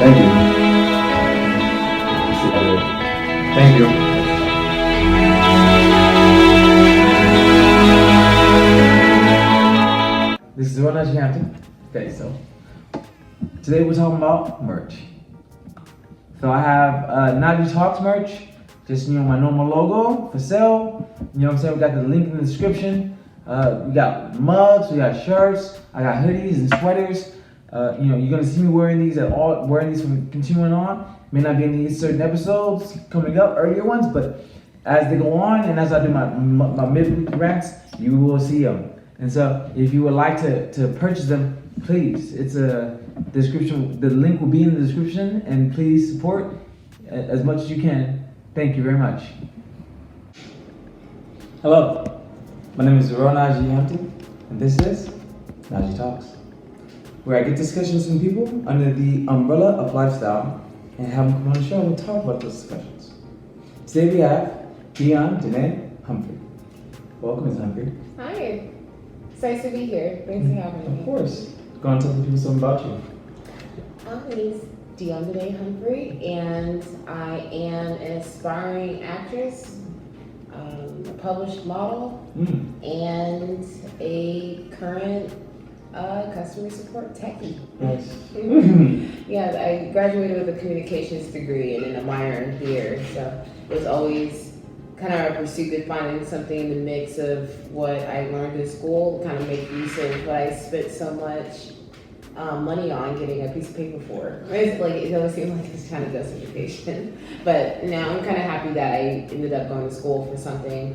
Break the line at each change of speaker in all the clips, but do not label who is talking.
Thank you. Thank you. This is Najee. Okay, so today we're talking about merch. So I have Najee Talks merch, just my normal logo for sale. You know what I'm saying? We got the link in the description. We got mugs, we got shirts, I got hoodies and sweaters. You're gonna see me wearing these from continuing on. May not be any certain episodes coming up, earlier ones, but as they go on and as I do my midweek rants, you will see them. And so, if you would like to purchase them, please, it's a description. The link will be in the description, and please support as much as you can. Thank you very much. Hello, my name is Najee Hampton, and this is Najee Talks, where I get discussions from people under the umbrella of lifestyle and have them come on the show and talk about those discussions. Today we have Dionne Danae Humphrey. Welcome, Ms. Humphrey.
Hi. It's nice to be here. Thanks for having me.
Of course. Go on and tell the people something about you.
My name is Dionne Danae Humphrey, and I am an aspiring actress, a published model, and a current customer support techie.
Nice.
Yeah, I graduated with a communications degree and then a minor in theater, so it was always kind of a pursuit of finding something in the mix of what I learned in school, kind of make use of what I spent so much money on getting a piece of paper for. It always seemed like it's kind of justification. But now I'm kind of happy that I ended up going to school for something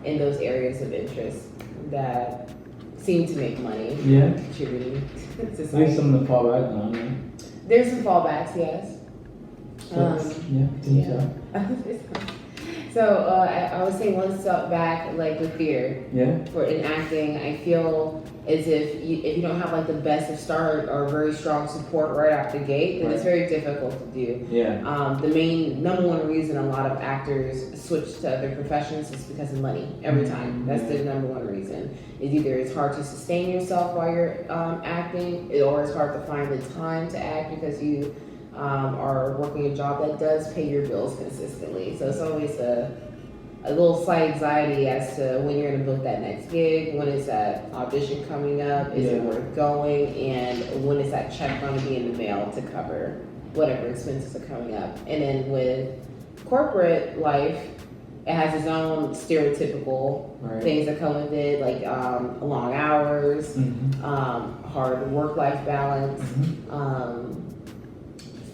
in those areas of interest that seem to make money.
Yeah.
Contributing to society.
There's something to fall back on, right?
There's some fallbacks, yes. So I would say one step back, like with theater.
Yeah.
For in acting, I feel as if you don't have like the best of start or very strong support right out the gate, then it's very difficult to do.
Yeah.
The number one reason a lot of actors switch to other professions is because of money. Every time, that's the number one reason. Is either it's hard to sustain yourself while you're acting, or it's hard to find the time to act because you are working a job that does pay your bills consistently. So it's always a little slight anxiety as to when you're going to book that next gig, when is that audition coming up, is it worth going, and when is that check going to be in the mail to cover whatever expenses are coming up. And then with corporate life, it has its own stereotypical things that come with it, like long hours, hard work-life balance,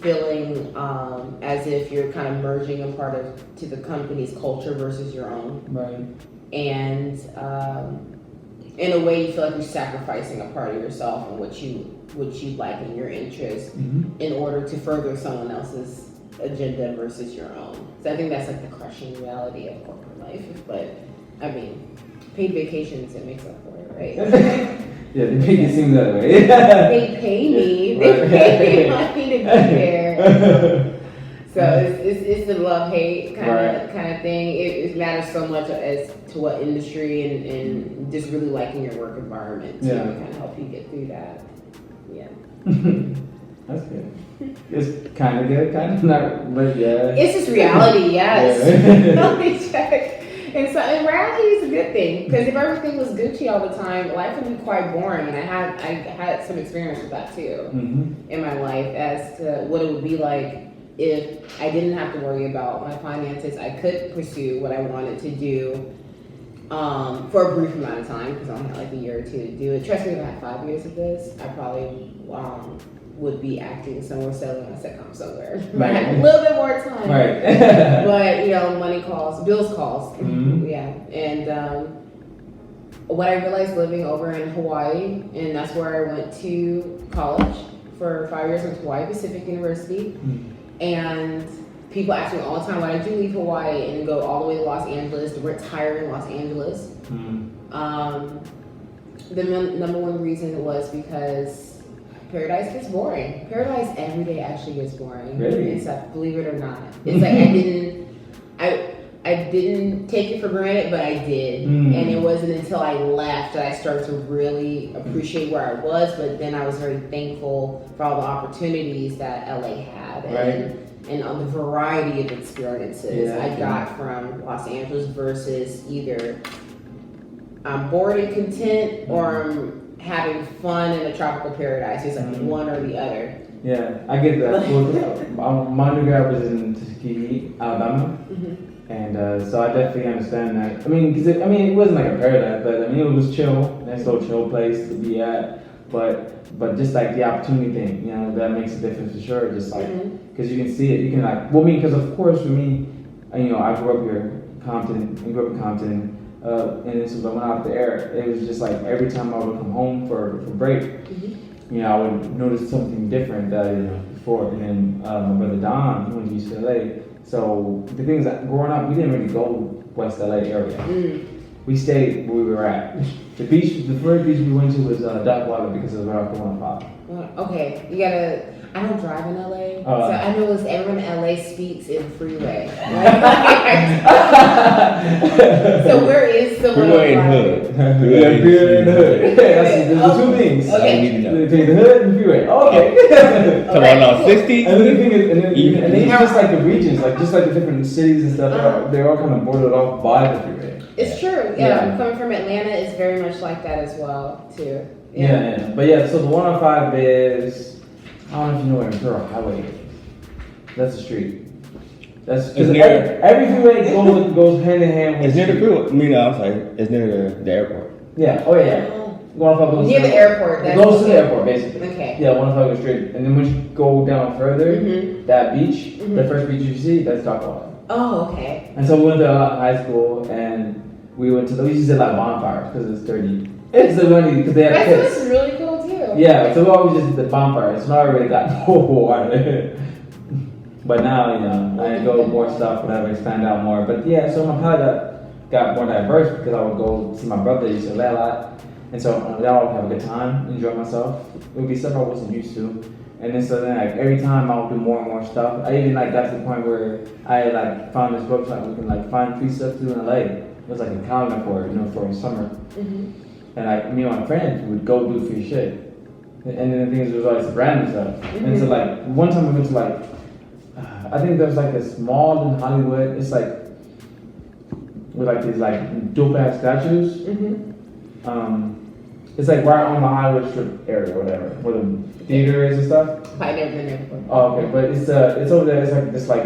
feeling as if you're kind of merging a part of to the company's culture versus your own.
Right.
And in a way, you feel like you're sacrificing a part of yourself and what you like and your interests in order to further someone else's agenda versus your own. So I think that's like the crushing reality of corporate life. But I mean, paid vacations, it makes up for it, right?
Yeah, they make it seem that way.
They pay me. They pay me money to be there. So it's the love-hate kind of thing. It matters so much as to what industry and just really liking your work environment to kind of help you get through that. Yeah.
That's good. It's kind of good, kind of not, but yeah.
It's just reality, yes. Reality check. And so, and reality is a good thing, because if everything was Gucci all the time, life would be quite boring. And I had some experience with that too in my life as to what it would be like if I didn't have to worry about my finances. I could pursue what I wanted to do for a brief amount of time, because I only had like a year or two to do it. Trust me, if I had 5 years of this, I probably would be acting somewhere, selling a sitcom somewhere. Right. I had a little bit more time.
Right.
But money calls, bills calls. Yeah. And what I realized living over in Hawaii, and that's where I went to college for 5 years. I went to Hawaii Pacific University, and people ask me all the time why did you leave Hawaii and go all the way to Los Angeles to retire in Los Angeles. The number one reason was because Paradise gets boring. Paradise every day actually gets boring.
Really?
It's like, believe it or not. It's like I didn't take it for granted, but I did. And it wasn't until I left that I started to really appreciate where I was. But then I was very thankful for all the opportunities that LA had, and on the variety of experiences I got from Los Angeles versus either I'm bored and content or I'm having fun in a tropical paradise. It's like one or the other.
Yeah, I get that. My undergrad was in Tuskegee, Alabama. And so I definitely understand that. I mean, it wasn't like a paradise, but I mean, it was chill. Nice little chill place to be at. But just like the opportunity thing, you know, that makes a difference for sure. Just like, because you can see it, you can like, well, me, because of course for me, you know, I grew up here, Compton, and grew up in Compton. And this was when I went out there, it was just like every time I would come home for break, you know, I would notice something different that I didn't know before. And then my brother Don, he went to UCLA. So the thing is that growing up, we didn't really go West LA area. We stayed where we were at. The first beach we went to was Dark Water because it was right off the 105.
Okay, you gotta. I don't drive in LA, so I know everyone in LA speaks in freeway. So where is the
freeway and hood?
Freeway and hood. There's two things.
Okay.
Take the hood and freeway. Okay.
Come on, now 60.
And then the thing is, and then it's just like the regions, like just like the different cities and stuff. They're all kind of bordered off by the freeway.
It's true. Yeah, coming from Atlanta is very much like that as well, too.
Yeah. But yeah, so the 105 is. I don't know if you know where Imperial Highway is. That's the street. That's because every freeway goes hand in hand with.
It's near the freeway. I mean, I'm sorry. It's near the airport.
Yeah. Oh yeah. 105 goes
near the airport.
It goes to the airport basically.
Okay.
Yeah, 105 goes straight, and then when you go down further, that beach, the first beach you see, that's Dark Water.
Oh, okay.
And so we went to high school, and we used to say like bonfires because it's dirty. It's the money because they have kids.
That's really cool too.
Yeah, so we always just did the bonfires. So I already got more water. But now, you know, I go more stuff, whatever, expand out more. But yeah, so my palette got more diverse because I would go see my brother at UCLA a lot. And so I would have a good time, enjoy myself. It would be stuff I wasn't used to. And then so then like every time I would do more and more stuff. I even like got to the point where I like found this website we can like find free stuff to do in LA. It was like a calendar for it, you know, for summer. And like me and my friends would go do free shit. And then the thing is, there was always random stuff. And so like one time we went to like, I think there was like this mall in Hollywood. It's like with like these like dope ass statues. It's like right on the Hollywood Strip area or whatever, where the theater is and stuff.
I've never been there before.
Oh, okay, but it's over there. It's like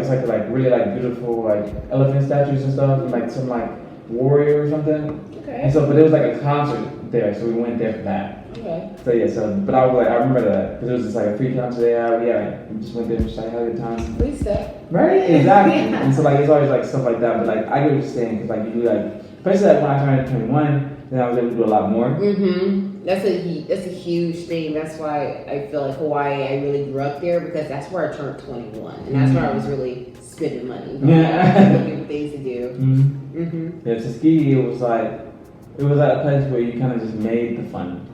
really like beautiful like elephant statues and stuff, and like some like warrior or something.
Okay.
And so, but it was like a concert there, so we went there for that.
Okay.
So yeah, but I remember that because it was just like a free concert there. We just went there and just like had a good time.
Free stuff.
Right? Exactly. And so like it's always like stuff like that, but like I get what you're saying because like you do like, especially like when I turned 21. Then I was able to do a lot more.
That's a huge thing. That's why I feel like Hawaii. I really grew up there because that's where I turned 21, and that's where I was really spending money. Looking for things to do.
Yeah, Tuskegee it was like a place where you kind of just made the fun.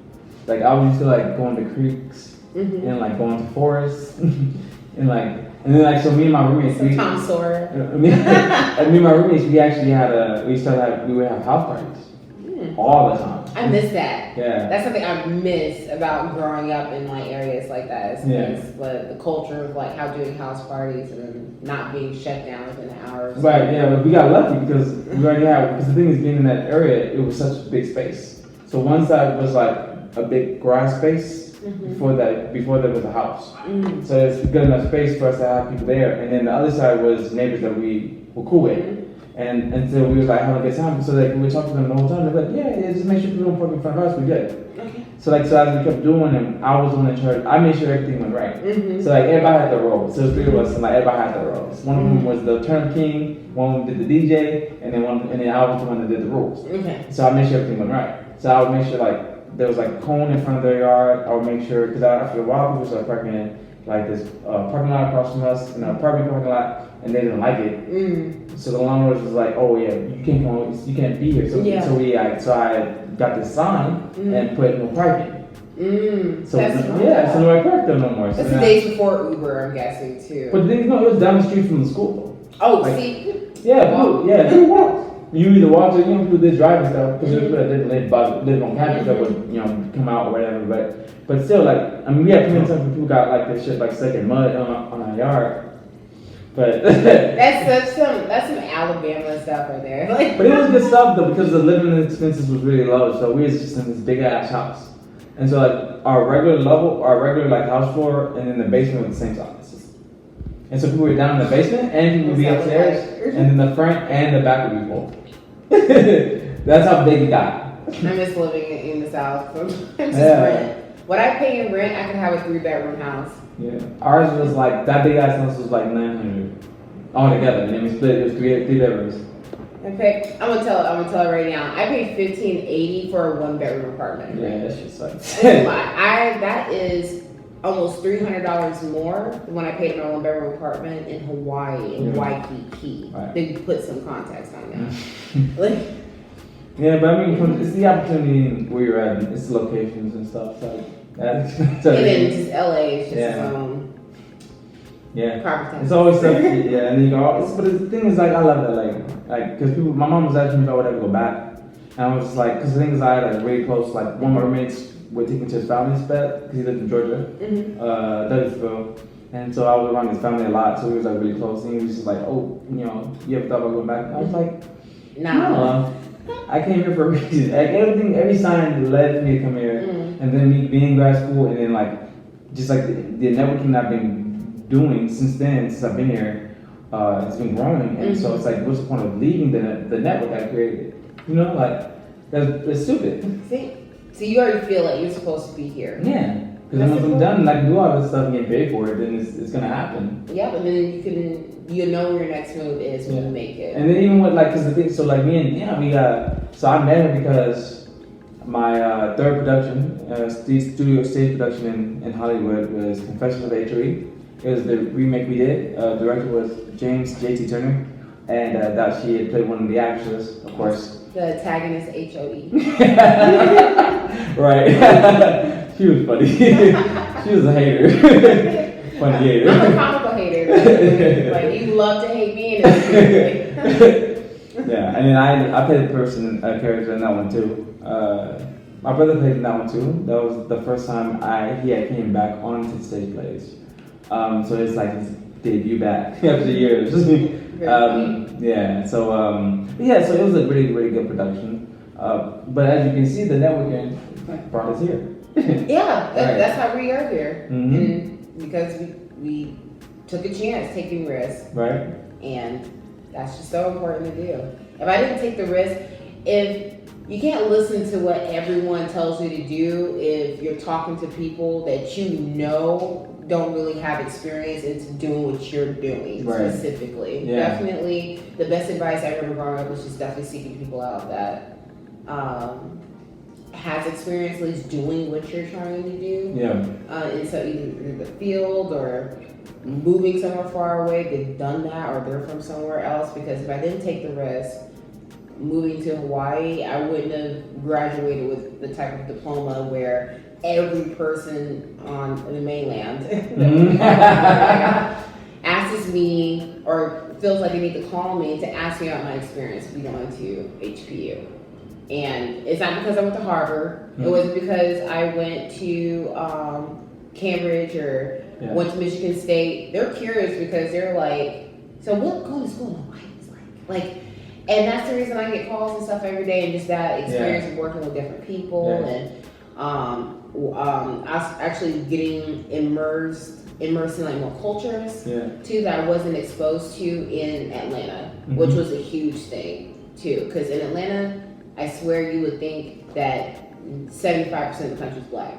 Like I was used to like going to creeks and like going to forests and then like so me and my roommates
Tom Sawyer.
Me and my roommates we actually we would have house parties. All the time.
I miss that.
Yeah.
That's something I miss about growing up in like areas like that. The culture of like how doing house parties and not being shut down within an hour.
Right. Yeah, but we got lucky because we already had. Because the thing is, being in that area, it was such a big space. So one side was like a big grass space. Before there was a house. So it's good enough space for us to have people there, and then the other side was neighbors that we were cool with. And so we was like having a good time. So like we would talk to them the whole time. They're like, yeah, just make sure people don't park in front of us. We're good. Okay. So as we kept doing them, I was on the church. I made sure everything went right. So like everybody had their roles. So there was 3 of us, and like everybody had their roles. One of them was the turn king. One did the DJ, and then I was the one that did the rules. Okay. So I made sure everything went right. So I would make sure like there was like a cone in front of their yard. I would make sure because after a while people started parking in like this parking lot across from us in an apartment parking lot, and they didn't like it. So the landlord was like, "Oh yeah, you can't come, you can't be here." So I got this sign and put no parking. So nobody parked there no more.
That's the days before Uber, I'm guessing too.
But then it was down the street from the school.
Oh,
Like,
see,
people walk. You either walk or people did drive and stuff because there's people that didn't live on campus that would come out or whatever. But still, like, I mean, we have plenty of times when people got like this shit like stuck in mud on our yard. But
that's some Alabama stuff right there. Like,
but it was good stuff though because the living expenses was really low. So we was just in this big ass house, and so like our regular like house floor, and then the basement was the same size. And so people were down in the basement, and people would be upstairs, and then the front and the back would be full. That's how big it got.
I miss living in the South. Sometimes rent. What I pay in rent, I could have a 3-bedroom house.
Yeah, ours was like that big ass house was like 900 all together, and then we split. It was three bedrooms.
Okay, I'm gonna tell it right now. I paid $1,580 for a 1-bedroom apartment.
Yeah, that shit sucks.
That is almost $300 more than when I paid in my 1-bedroom apartment in Hawaii in Waikiki.
Right.
To put some context on that. Like,
yeah, but I mean, it's the opportunity where you're at. It's the locations and stuff. So that's
and then just LA is just
yeah.
property.
It's always stuff. Yeah, and then you go. But the thing is, like, I love that, like, because people. My mom was asking me if I would ever go back, and I was just like, because the thing is, I had like really close. Like, one of my roommates would take me to his family's bed because he lived in Georgia, Douglasville, and so I was around his family a lot. So we was like really close, and he was just like, oh, you ever thought about going back? I was like, no. I came here for a reason. Like, every sign led me to come here, and then me being in grad school, and then like just like the networking I've been doing since I've been here, it's been growing, and so it's like, what's the point of leaving the network I created? Like that's stupid.
See, you already feel like you're supposed to be here.
Yeah, because once I'm done, like do all this stuff and get paid for it, then it's gonna happen.
Yeah, but then you know where your next move is when you make it.
And then even with like, cause the thing, so like me and we so I met her because my third production, studio stage production in Hollywood was Confessions of HOE. It was the remake we did. Director was James J.T. Turner, and that she had played one of the actresses, of course.
The antagonist HOE.
Right. She was funny. She was a hater. Funny hater.
I'm a comical hater. Like you love to hate me.
Yeah, and then I played a character in that one too. My brother played in that one too. That was the first time he came back onto stage plays. So it's like his debut back after years. So it was a really, really good production. But as you can see, the networking brought us here.
That's how we are here.
Mm-hmm.
And because we took a chance taking risks.
Right.
And that's just so important to do. If I didn't take the risk, if you can't listen to what everyone tells you to do, if you're talking to people that don't really have experience into doing what you're doing specifically.
Yeah.
Definitely, the best advice I remember growing up was just definitely seeking people out that has experience, at least doing what you're trying to do.
Yeah.
And so either the field or moving somewhere far away, they've done that, or they're from somewhere else. Because if I didn't take the risk, moving to Hawaii, I wouldn't have graduated with the type of diploma where every person on the mainland asks me or feels like they need to call me to ask me about my experience going to HPU. And it's not because I went to Harvard. It wasn't because I went to Cambridge or went to Michigan State. They're curious because they're like, so what going to school in Hawaii is like? And that's the reason I get calls and stuff every day, and just that experience of working with different people and I was actually getting immersed in like more cultures too that I wasn't exposed to in Atlanta, which was a huge thing too. Because in Atlanta, I swear you would think that 75% of the country is black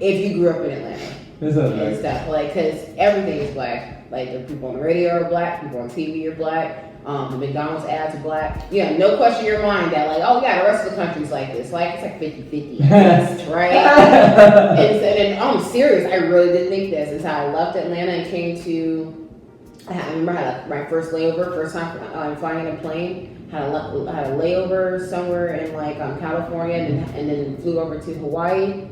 if you grew up in Atlanta and stuff. Like, because everything is black. Like the people on the radio are black, people on TV are black. The McDonald's ads are black. Yeah, no question in your mind that like, oh yeah, the rest of the country's like this. Like it's like 50-50, right? and I'm serious. I really did think this. Is how I left Atlanta and came to. I remember I had my first layover, first time flying in a plane. Had a layover somewhere in like California, and then flew over to Hawaii.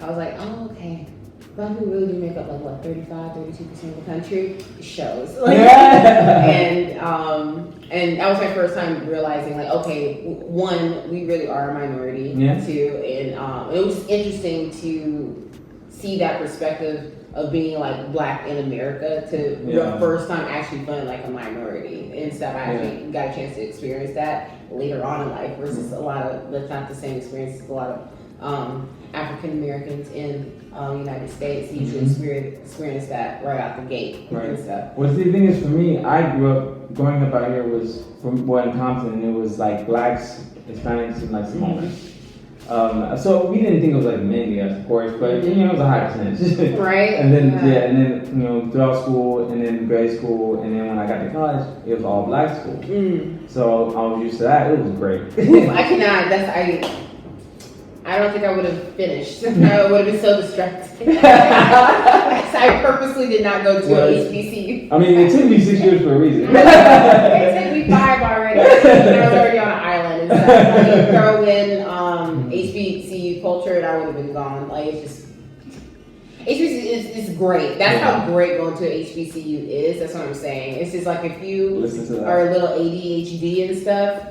I was like, oh okay. Black people really do make up like what 32% of the country. It shows. Like,
Yeah.
and that was my first time realizing like, okay, one, we really are a minority.
Yeah.
Two, and it was just interesting to see that perspective of being like Black in America to the first time actually feeling like a minority and stuff. I actually got a chance to experience that later on in life versus a lot of, that's not the same experience as a lot of African Americans in the United States usually experience that right out the gate and stuff.
Well, the thing is, for me, I grew up, growing up out here was, from in Compton, and it was like Blacks, Hispanics, and like Samoans. So we didn't think it was like mainly us, of course, but you know, it was a high percentage.
Right.
And then and then you know, throughout school, and then grade school, and then when I got to college, it was all Black school. So I was used to that. It was great.
I cannot. I don't think I would have finished. I would have been so distracted. I purposely did not go to a HBCU.
I mean, it took me 6 years for a reason.
It took me 5 already. I was already on an island and stuff. Like, throw in HBCU culture, and I would have been gone. Like, it's just HBCU is great. That's how great going to a HBCU is. That's what I'm saying. It's just like if you are a little ADHD and stuff,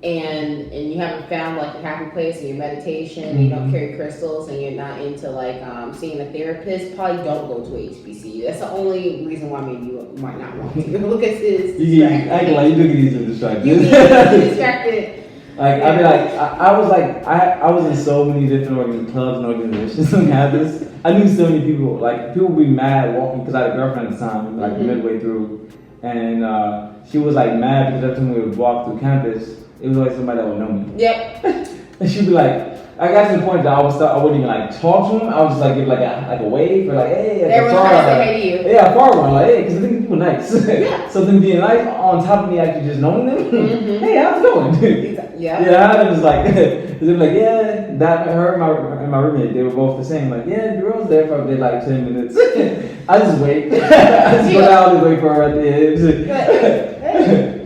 and you haven't found like your happy place in your meditation, and you don't carry crystals, and you're not into like seeing a therapist, probably don't go to HBCU. That's the only reason why maybe you might not want to. Because it's
acting like you do get easily distracted.
You get distracted.
Like I mean, like I was in so many different clubs and organizations on campus. I knew so many people. Like people would be mad walking because I had a girlfriend at the time, like midway through, and she was like mad because every time we would walk through campus, it was like somebody that would know me.
Yep.
And she'd be like, I got to the point that I wouldn't even like talk to him. I would just like give like a wave or like, hey,
everyone's trying to say hey to you.
Yeah, far one, like, hey, because I think people are nice. Yeah. So then being nice on top of me actually just knowing them. Hey, how's it going? Yeah, it was like, they'd be like, yeah, that her and my roommate, they were both the same. Like, yeah, the girl's there for like 10 minutes. I just wait. I just go down and wait for her at the end.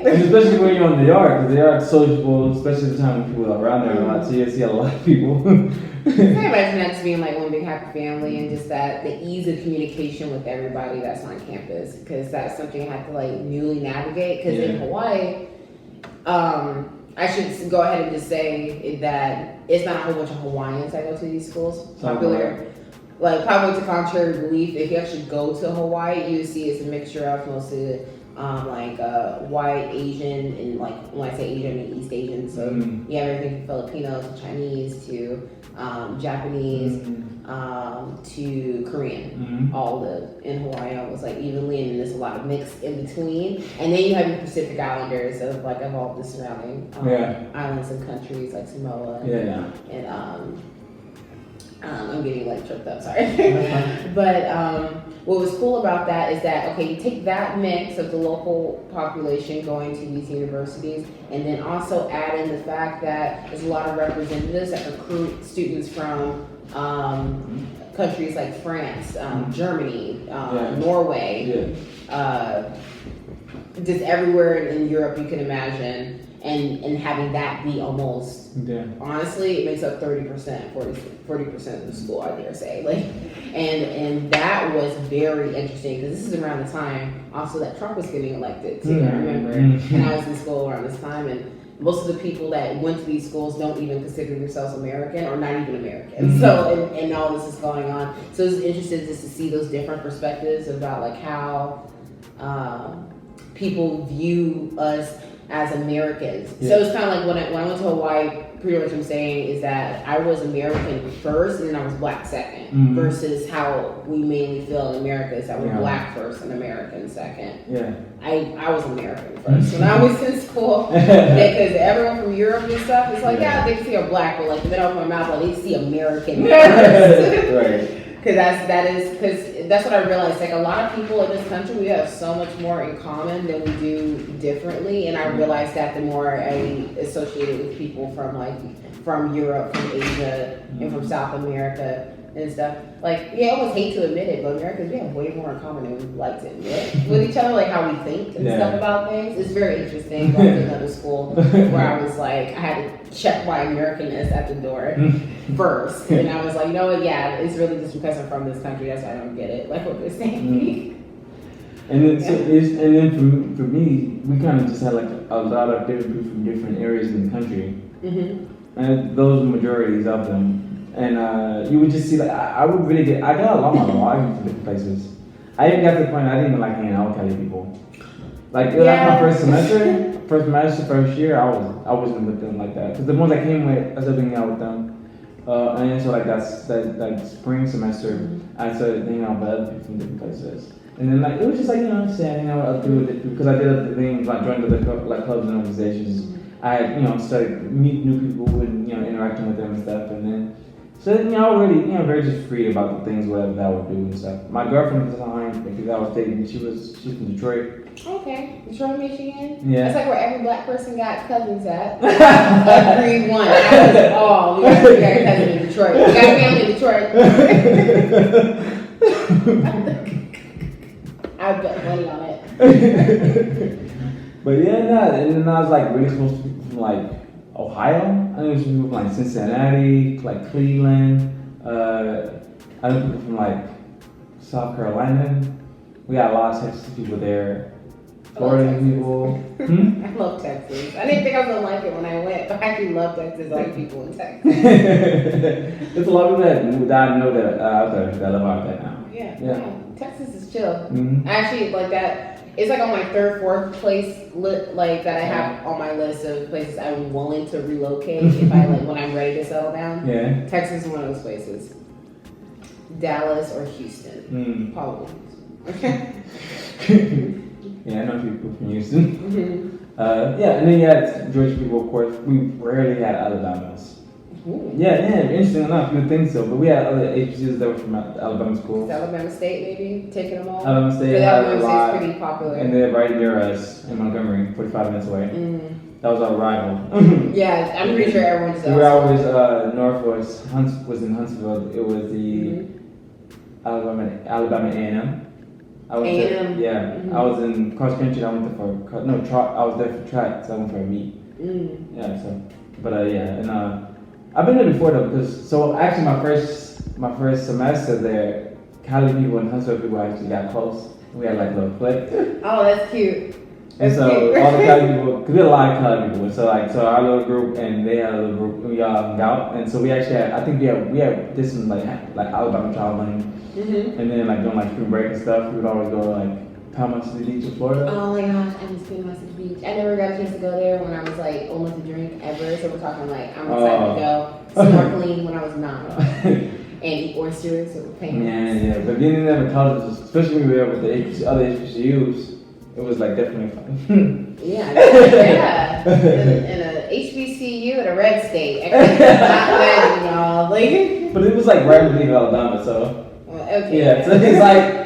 And especially when you're on the yard, because the yard's sociable, especially the time when people are around there a lot, so you see a lot of people.
I imagine that just being like one big happy family and just that the ease of communication with everybody that's on campus, because that's something I have to like newly navigate. Because in Hawaii, I should go ahead and just say that it's not a whole bunch of Hawaiians that go to these schools. Probably to contrary belief, if you actually go to Hawaii, you see it's a mixture of mostly white, Asian, and like when I say Asian, I mean East Asian. So you have everything from Filipinos to Chinese to Japanese to Korean. All live in Hawaii almost like evenly, and then there's a lot of mix in between. And then you have your Pacific Islanders of all the surrounding islands and countries like Samoa and I'm getting like tripped up, sorry. But what was cool about that is that, okay, you take that mix of the local population going to these universities, and then also add in the fact that there's a lot of representatives that recruit students from countries like France, Germany, Norway, just everywhere in Europe you can imagine. And having that be almost, honestly, it makes up 30%, 40% of the school, I dare say. And that was very interesting because this is around the time also that Trump was getting elected too. I remember, and I was in school around this time, and most of the people that went to these schools don't even consider themselves American or not even American. So and all this is going on. So it's interesting just to see those different perspectives about like how people view us as Americans. So it's kind of like when I went to Hawaii, pretty much what I'm saying is that I was American first and then I was Black second, versus how we mainly feel in America is that we're Black first and American second. I was American first when I was in school, because everyone from Europe and stuff, it's like, they see a Black, but like the minute I open my mouth, like they see American first. Because that's what I realized. Like a lot of people in this country, we have so much more in common than we do differently. And I realized that the more I associated with people from Europe, from Asia, and from South America and stuff. Like, I almost hate to admit it, but Americans, we have way more in common than we like to admit with each other, like how we think and stuff about things. It's very interesting going to another school where I was like, I had to check my Americanness at the door first. And I was like, you know what? Yeah, it's really just because I'm from this country. That's why I don't get it. Like what they're saying.
And then, for me, we kind of just had like a lot of different people from different areas in the country, and those are majorities of them. And you would just see like I would really I got along with a lot of different places. I even got to the point I didn't even like hanging out with Cali people. Like it was like my first semester, first year, I wasn't with them like that because the ones I came with, I started hanging out with them. And then so like that spring semester, I started hanging out with other people from different places. And then like it was just like hanging out with other people because I did other things like joined other clubs and organizations. I had started meet new people and interacting with them and stuff. And then so I was really very just free about the things whatever that I would do and stuff. My girlfriend at the time, because I was dating, she's from Detroit.
Okay, Detroit, Michigan.
Yeah.
That's like where every black person got cousins at. Every one. I was all. We got a cousin in Detroit. We got a family in Detroit. I bet money on it.
But yeah, and then I was like really close to people from like Ohio. I know some people from like Cincinnati, like Cleveland. I know people from like South Carolina. We got a lot of Texas people there. Florida people.
I love Texas. I didn't think I was gonna like it when I went, but I actually love Texas. I like people in Texas.
There's a lot of people that I know that out there that live out there now.
Yeah. Texas is chill.
Mm-hmm.
I actually like that. It's like on my third, fourth place like that I have on my list of places I'm willing to relocate if I when I'm ready to settle down.
Yeah.
Texas is one of those places. Dallas or Houston. Probably.
Yeah, I know people from Houston.
Mm-hmm.
And then you had Georgia people, of course. We rarely had Alabamas.
Ooh.
Yeah, interesting enough, you would think so, but we had other HBCUs that were from Alabama schools.
Alabama State, maybe taking them all.
Alabama State had a lot,
State's pretty popular.
and they're right near us in Montgomery, 45 minutes away. That was our rival.
Yeah, I'm pretty sure everyone's.
We were always North was in Huntsville. It was the Alabama A&M.
A&M.
Yeah, I was in cross country. I went there I was there for track, so I went for a meet. Yeah, so and I've been there before though because actually my first semester there, Cali people and Huntsville people actually got close. We had like a little clique.
Oh, that's cute.
And so all the Cali people, because we had a lot of Cali people, so our little group and they had a little group, we all hung out, and so we actually had, I think we had this one like Alabama traveling, and then like doing like spring break and stuff. We would always go like Palmas to the beach in Florida.
Oh my gosh, I miss Palmas to the beach. I never got a chance to go there when I was like old enough to drink ever. So we're talking like I'm excited to go snorkeling when I was 9. And eat oysters with Palmas.
Yeah, but being in there with colleges, especially when we were with the other HBCUs. It was like definitely fun.
Yeah. In a HBCU at a red state. I can't imagine y'all.
But it was like right beneath Alabama, so.
Okay.
Yeah, so it's like.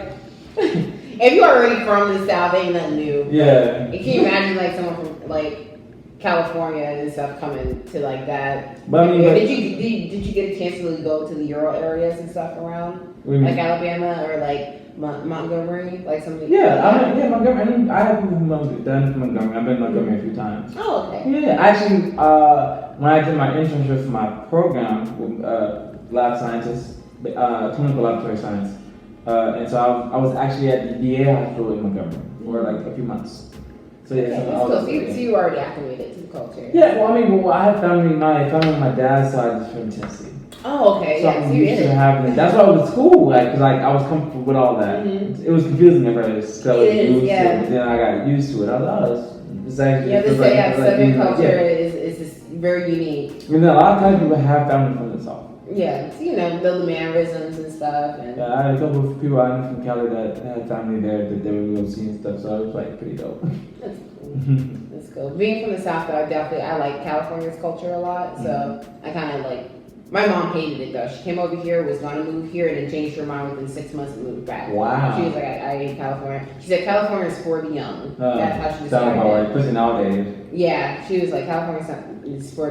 If you're already from the South, ain't nothing new.
Yeah.
Can you imagine like someone from like California and stuff coming to like that?
But I mean,
did you get a chance to go to the Euro areas and stuff around? Like Alabama or like Montgomery, like something.
Yeah, Montgomery. I have done Montgomery. I've been in Montgomery a few times.
Oh, okay.
Yeah, actually, when I did my internship for my program, lab scientist, clinical laboratory science, and so I was actually at the VA hospital in Montgomery for like a few months. So yeah,
so you were already acclimated to the culture.
Yeah, well, I mean, I have family. My family on my dad's side is from Tennessee.
Oh, okay.
So I'm used to having it. That's why I was cool, like, cause like I was comfortable with all that. It was confusing at first, so then I got used to it. I was it's actually
Southern culture is just very unique.
I mean, a lot of times people have family from the South.
Yeah, so, the mannerisms and stuff. And
I had a couple of people I knew from Cali that had family there that they would go see and stuff, so it was like pretty dope.
That's cool. That's cool. Being from the South, though, I like California's culture a lot, so I kind of like. My mom hated it though. She came over here, was gonna move here, and then changed her mind within 6 months and moved back.
Wow.
She was like, I hate California. She said California is for the young. That's how she described
it.
Right.
Especially nowadays.
Yeah, she was like, California is for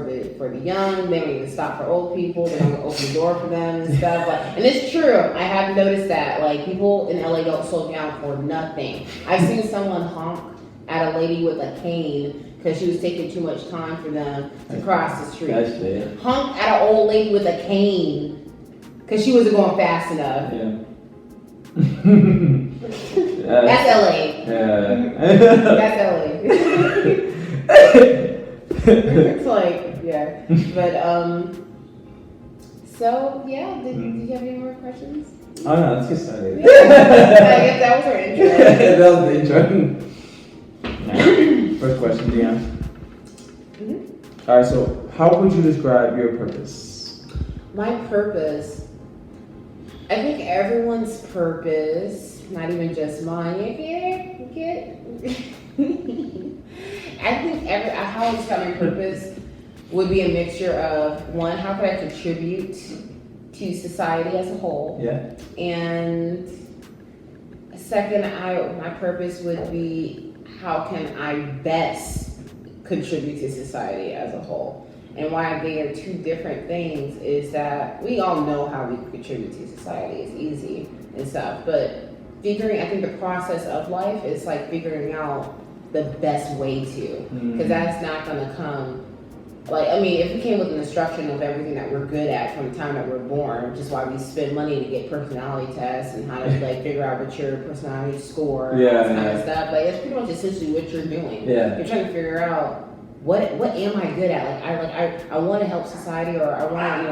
the young. They don't even stop for old people. They don't open the door for them and stuff. And it's true. I have noticed that like people in LA don't slow down for nothing. I've seen someone honk at a lady with a cane because she was taking too much time for them to cross the street.
That's it.
Honked at an old lady with a cane because she wasn't going fast enough.
Yeah.
That's LA.
Yeah.
That's LA. It's like, yeah. But, so, yeah, did you have any more questions?
Oh no, let's get started.
I guess that was our intro.
That was the intro. Alright, first question, Dionne.
Mm-hmm.
Alright, so how would you describe your purpose?
My purpose, I think everyone's purpose, not even just mine. You get it? I think how I describe my purpose would be a mixture of, one, how could I contribute to society as a whole?
Yeah.
And second, my purpose would be, how can I best contribute to society as a whole? And why they are two different things is that we all know how we contribute to society. It's easy and stuff, but I think the process of life is like figuring out the best way to, because that's not gonna come. Like, I mean, if we came with an instruction of everything that we're good at from the time that we're born, which is why we spend money to get personality tests and how to like figure out what your personality score, and all that kind of stuff. Like, it's pretty much essentially what you're doing.
Yeah.
You're trying to figure out what am I good at? I want to help society, or I want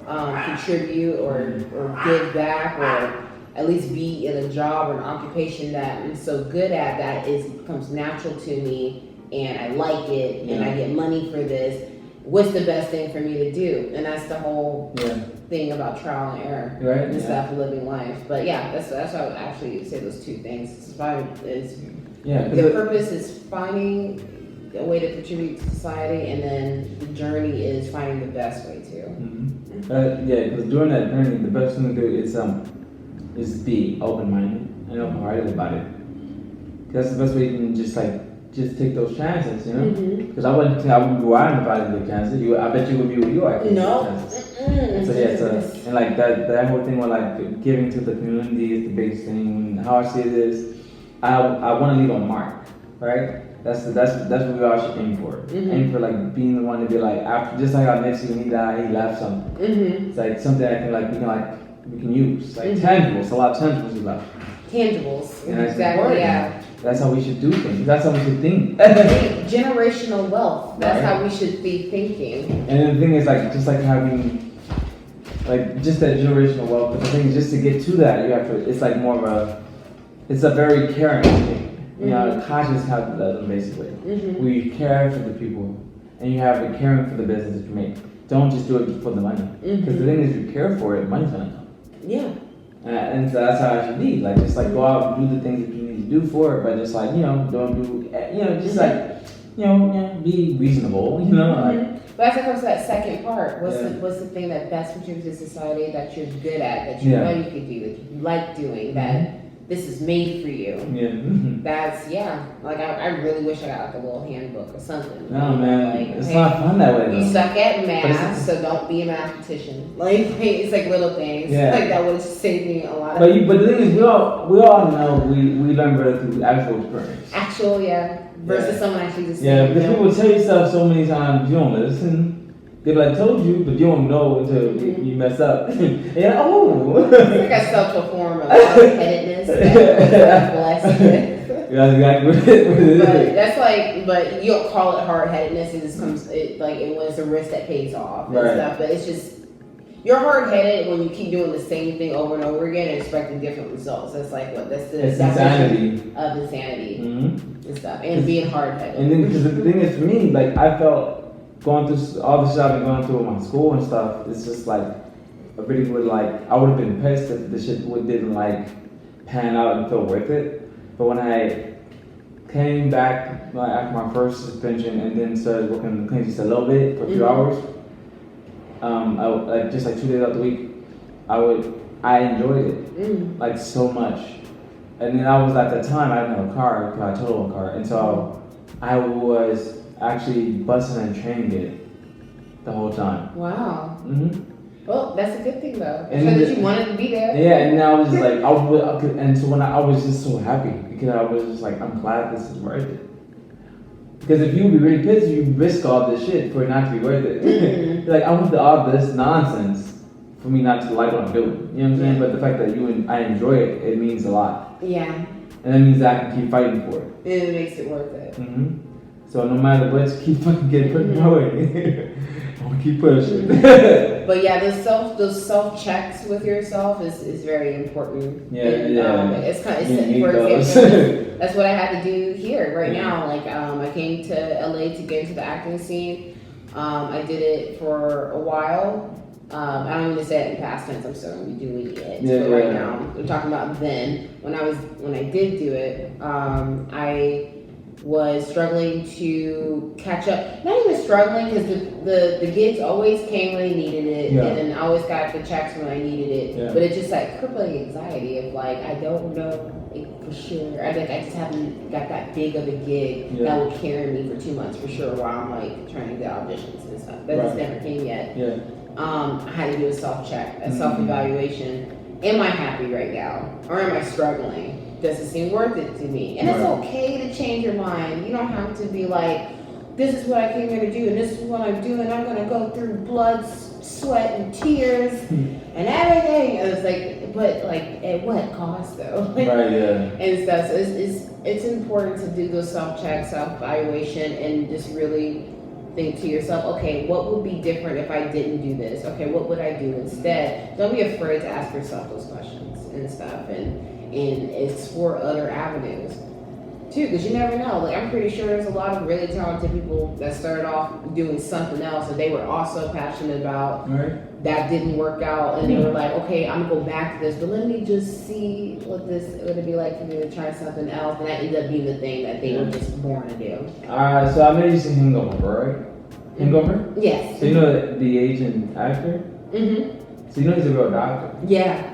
to contribute or give back, or at least be in a job or an occupation that I'm so good at that becomes natural to me. And I like it, and I get money for this. What's the best thing for me to do? And that's the whole thing about trial and error and stuff, living life. But yeah, that's why I would actually say those two things. The purpose is finding a way to contribute to society, and then the journey is finding the best way to.
Because during that journey, the best thing to do is be open-minded and open-hearted about it. That's the best way you can just take those chances, you know? Because I wouldn't be worried about it, the chances. I bet you would be where you are.
No.
And like that whole thing with like giving to the community is the biggest thing. How I see it is, I want to leave a mark, right? That's what we all should aim for. Aim for like being the one to be like, after, just like how Nipsey, when he died, he left something. It's like something that we can use, like tangibles. A lot of tangibles he left.
Tangibles,
and
exactly. Yeah.
That's how we should do things. That's how we should think.
Generational wealth. That's how we should be thinking.
And the thing is, like, just like having, like, just that generational wealth. But the thing is, just to get to that, you have to. It's like more of it's a very caring thing. You know, conscious capitalism, basically. Where you care for the people, and you have the caring for the business that you make. Don't just do it for the money. Because the thing is, if you care for it, money's gonna come.
Yeah.
And so that's how I should be. Like, just like go out and do the things that you need to do for it, but just like, don't do, just like, be reasonable, like.
But as it comes to that second part, what's the thing that best contributes to society that you're good at, that you know you could do, that you like doing, that this is made for you? That's, like I really wish I got like a little handbook or something.
No, man,
like,
it's not fun that way though.
You suck at math, so don't be a mathematician. Like, it's like little things. Like that would save me a lot of.
But the thing is, we all know we learn better through actual experience.
Versus someone actually just
because people tell you stuff so many times, you don't listen. They're like, told you, but you don't know until you mess up. It's like
I felt a form of hard-headedness that was blessed with.
Yeah, exactly what it is.
That's like, but you don't call it hard-headedness. It just comes, it was a risk that pays off and stuff. But it's just, you're hard-headed when you keep doing the same thing over and over again and expecting different results. That's like that's the definition of insanity and stuff, and being hard-headed.
And then, because the thing is, for me, like I felt. Going through all the stuff I've been going through with my school and stuff, it's just like, I really would I would have been pissed if the shit didn't pan out and feel worth it. But when I came back after my first suspension and then started working in the clinic just a little bit for a few hours, I just 2 days out the week, I enjoyed it so much. And then I was at the time I didn't have a car because I totaled a car, and so I was actually busing and training it the whole time.
Wow. Well, that's a good thing though.
And
so that you wanted to be there.
Yeah, and I was just like, and so when I was just so happy because I was just like, I'm glad this is worth it. Because if you would be really pissed, you risk all this shit for it not to be worth it.
Mm-hmm.
Like, I went through all this nonsense for me not to like what I'm doing. You know what I'm saying?
Yeah.
But the fact that I enjoy it, it means a lot.
Yeah.
And that means that I can keep fighting for it.
It makes it worth it.
Mm-hmm. So no matter what, just keep fucking getting put in my way. I'm gonna keep pushing.
But yeah, those self checks with yourself is very important.
Yeah,
and,
yeah.
It's kind of
You need
for
those.
example, that's what I had to do here right
Yeah.
now. Like I came to LA to get into the acting scene. I did it for a while. I don't mean to say it in past tense. I'm still gonna be doing it.
Yeah,
but right
yeah.
now, we're talking about then. When I did do it, I was struggling to catch up. Not even struggling, because the gigs always came when I needed it,
Yeah.
and then I always got the checks when I needed it.
Yeah.
But it's just like crippling anxiety of like, I don't know for sure. I just haven't got that big of a gig that will carry me for 2 months for sure, while I'm like trying to get auditions and stuff. That just never came yet.
Yeah.
I had to do a self-check, a self-evaluation. Am I happy right now? Or am I struggling? Does it seem worth it to me? And it's okay to change your mind. You don't have to be like, this is what I came here to do, and this is what I'm doing. I'm going to go through blood, sweat, and tears, and everything. And it's like, but like, at what cost though? Like,
Right, yeah.
and stuff. So it's important to do those self-checks, self-evaluation, and just really think to yourself, okay, what would be different if I didn't do this? Okay, what would I do instead? Don't be afraid to ask yourself those questions and stuff, and explore other avenues too, because you never know. Like, I'm pretty sure there's a lot of really talented people that started off doing something else that they were also passionate about.
Right.
That didn't work out, and they were like, okay, I'm gonna go back to this, but let me just see what would be like for me to try something else, and that ended up being the thing that they were just born to do.
Alright, so I made you see Hangover, right? Hangover?
Yes.
So you know the Asian actor?
Mm-hmm.
So you know he's a real doctor.
Yeah.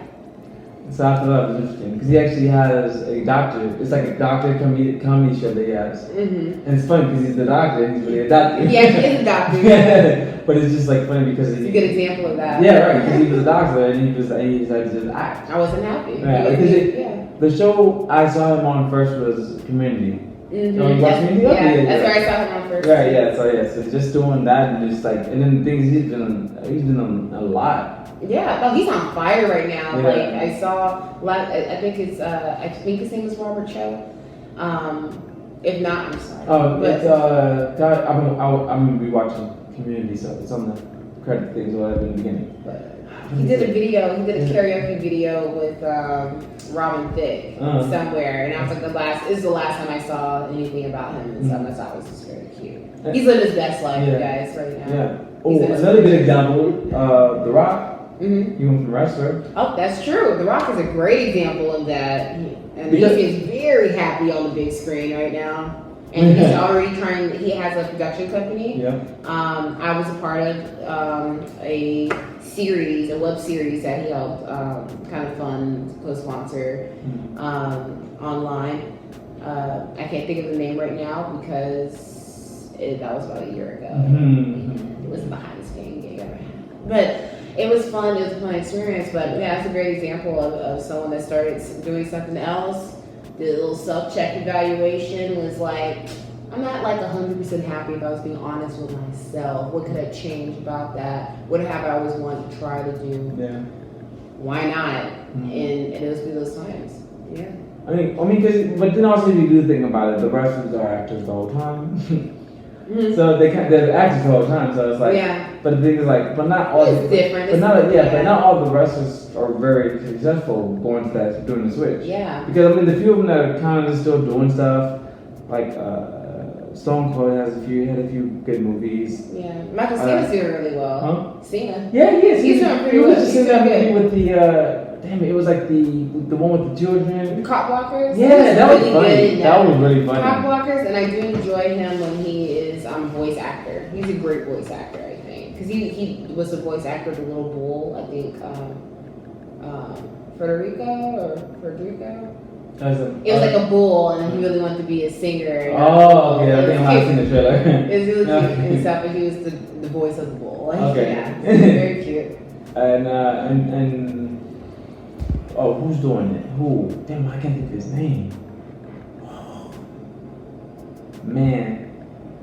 So I thought that was interesting because he actually has a doctor. It's like a doctor comedy show that he has.
Mm-hmm.
And it's funny because he's the doctor and he's really a doctor.
Yeah, he is a doctor. Yeah.
But it's just like funny because
It's a good example of that.
Yeah, right. Because he was a doctor and he decided to just act.
I wasn't happy.
Right, because the show I saw him on first was Community.
Mm-hmm.
Oh, you watched Community?
Yeah,
Okay,
that's where I saw him on first.
Right, yeah. So just doing that and just like, and then the things he's been on a lot.
Yeah, no, he's on fire right now.
Yeah.
Like I saw, I think his name is Robert Cho. If not, I'm sorry.
Oh,
But-
it's God, I'm gonna be watching Community, so it's on the credit things or whatever in the beginning.
But he did a video. He did a karaoke video with Robin Thicke somewhere, and I was like, this is the last time I saw anything about him, and stuff. I thought it was just very cute. He's living his best life, you guys, right now.
Yeah. Oh, another good example, The Rock.
Mm-hmm.
He went from wrestler.
Oh, that's true. The Rock is a great example of that, and
Because-
he is very happy on the big screen right now. And he's already trying. He has a production company.
Yeah.
I was a part of a web series that he helped kind of fund, co-sponsor online. I can't think of the name right now because that was about a year ago.
Mm-hmm.
It was the highest paying gig I ever had, but it was fun. It was a fun experience. But yeah, it's a great example of someone that started doing something else. Did a little self-check evaluation, was like, I'm not like 100% happy if I was being honest with myself. What could I change about that? What have I always wanted to try to do?
Yeah.
Why not?
Mm-hmm.
And it was those times. Yeah.
I mean, but then also if you do think about it, the wrestlers are actors the whole time.
Mm-hmm.
So they're actors the whole time. So it's like,
Yeah.
But the thing is like, but not all.
It's different.
But but not all the wrestlers are very successful going to that, doing the switch.
Yeah.
Because I mean, the few of them that are kind of still doing stuff, like Stone Cold had a few good movies.
Yeah. Michael Cena's doing really well.
Huh?
Cena.
Yeah, he is.
He's doing pretty
He was
well.
just
He's
in that
doing
movie with the damn it was like the one with the children.
Cop blockers.
Yeah, that was
really
funny.
good in
That was really funny.
Cop blockers, and I do enjoy him when he is voice actor. He's a great voice actor, I think, because he was the voice actor of the little bull. I think Federico. It was like a bull, and he really wanted to be a singer.
Oh, okay. I think I might have seen the trailer.
It was really cute and stuff, and he was the voice of the bull. Like,
Okay.
Yeah, very cute.
And oh, who's doing it? Who? Damn, I can't think of his name. Man,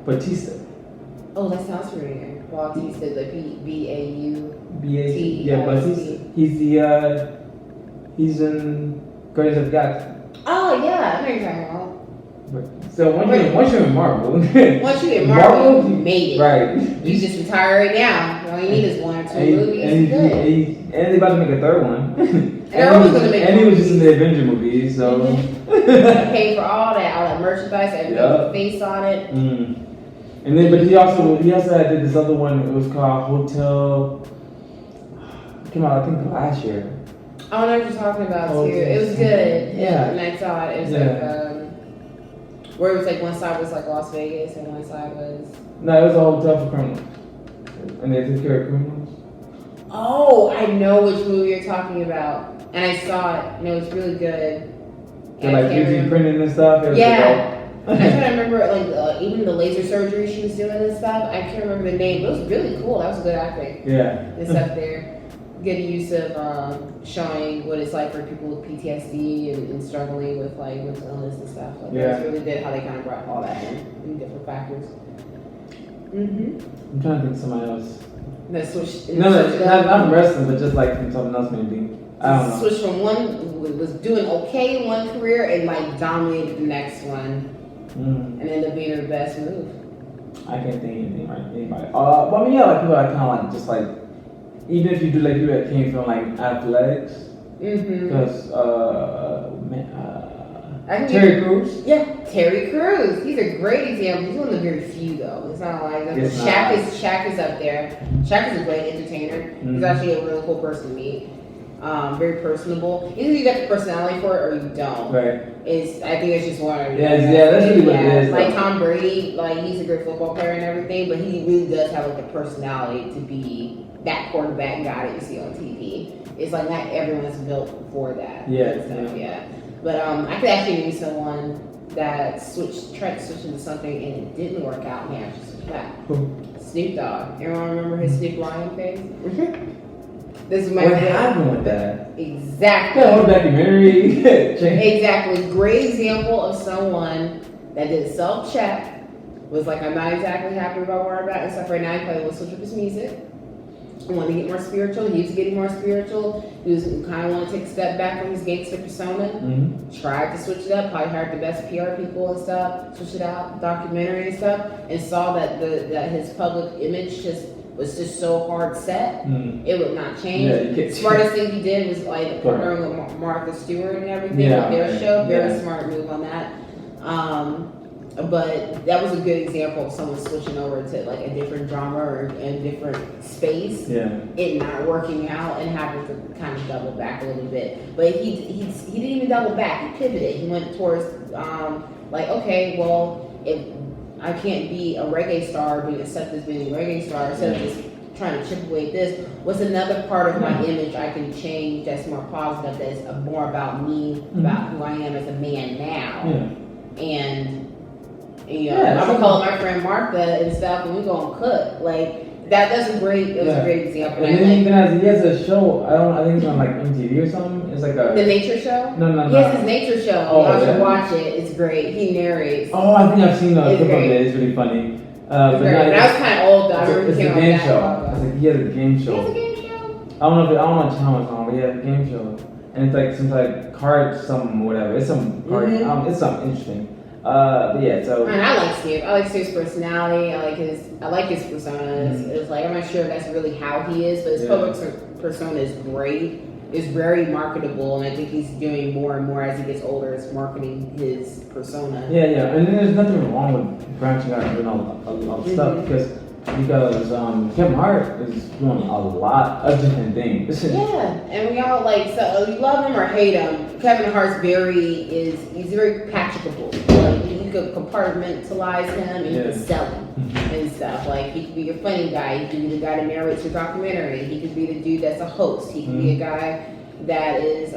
Batista.
Oh, that sounds familiar. Bautista, like B-A-U.
B-A-T. Yeah, but he's in Guardians of the Galaxy.
Oh yeah, I know what you're talking about.
So once you're in Marvel,
Once you get Marvel, you made it.
Right.
You just retire right now. All you need is 1 or 2 movies.
And
Good.
and they about to make a third one.
They're always gonna make
and he
more
was just in the Avenger movie, so
pay for all that merchandise, everything with the face on it.
And then, but he also did this other one. It was called Hotel. It came out I think last year.
I don't know what you're talking about too. It was good. Yeah. And I saw it. It was like where it was like one side was like Las Vegas and one side was.
No, it was a hotel for criminals, and they took care of criminals.
Oh, I know which movie you're talking about, and I saw it, and it was really good.
So like 3D printing and stuff. It was
I'm trying to remember like even the laser surgery she was doing and stuff. I can't remember the name, but it was really cool. That was good acting.
Yeah.
And stuff there. Good use of showing what it's like for people with PTSD and struggling with like mental illness and stuff. Like That's really good how they kind of brought all that in different factors.
I'm trying to think of somebody else.
That switch.
No, not from wrestling, but just like from something else maybe. I don't know.
Switch from one was doing okay in one career and like dominated the next one, and ended up being her best move.
I can't think of anything right. Anybody. Well, I mean, yeah, like people that kind of like just like. Even if you do like people that came from like athletics, because Terry Crews.
Yeah, Terry Crews. He's a great example. He's one of the very few though. It's not like Shaq is up there. Shaq is a great entertainer. He's actually a really cool person to meet. Very personable. Either you got the personality for it or you don't.
Right.
I think it's just one.
Yeah, that's really what it is.
Like Tom Brady, like he's a great football player and everything, but he really does have like the personality to be that quarterback guy that you see on TV. It's like not everyone's built for that. Yeah. But I could actually name someone that tried to switch into something and it didn't work out and he actually switched back. Snoop Dogg. Everyone remember his Snoop Lion face? This is my
what happened with that?
Exactly.
That whole documentary.
Exactly. Great example of someone that did self-check, was like, I'm not exactly happy about where I'm at and stuff right now. He probably will switch up his music. He wanted to get more spiritual. He was getting more spiritual. He was kind of want to take a step back from his gangster persona. Tried to switch it up. Probably hired the best PR people and stuff. Switch it out, documentary and stuff, and saw that that his public image was just so hard set, it would not change. Yeah, smartest thing he did was like partnering with Martha Stewart and everything with their show. Very smart move on that. But that was a good example of someone switching over to like a different genre or a different space. It not working out and having to kind of double back a little bit. But he didn't even double back. He pivoted. He went towards like, okay, well, if I can't be a reggae star, being accepted as being a reggae star, instead of just trying to chip away at this, what's another part of my image I can change that's more positive, that's more about me, about who I am as a man now. And you know, I'm gonna call my friend Martha and stuff, and we gonna cook. Like that's a great example.
And then he has a show. I think it's on like MTV or something. It's like the
nature show.
No.
He has his nature show. Y'all should watch it. It's great. He narrates.
Oh, I think I've seen a clip of it. It's really funny. But
I was kind of old though. I remember
it's a game show. He has a game show.
He has a game show.
I don't know what channel it's on, but he has a game show, and it's like some like card, some whatever. It's some card. It's something interesting. But yeah, so. And
I like Steve. I like Steve's personality. I like his persona. It's like I'm not sure if that's really how he is, but his public persona is great. It's very marketable, and I think he's doing more and more as he gets older. Is marketing his persona.
Yeah, and then there's nothing wrong with branching out and doing all the stuff because Kevin Hart is doing a lot of different things.
And we all like, so you love him or hate him. Kevin Hart's he's very patchable. Like you could compartmentalize him and you could sell him and stuff. Like he could be your funny guy. He could be the guy that narrates your documentary. He could be the dude that's a host. He could be a guy that is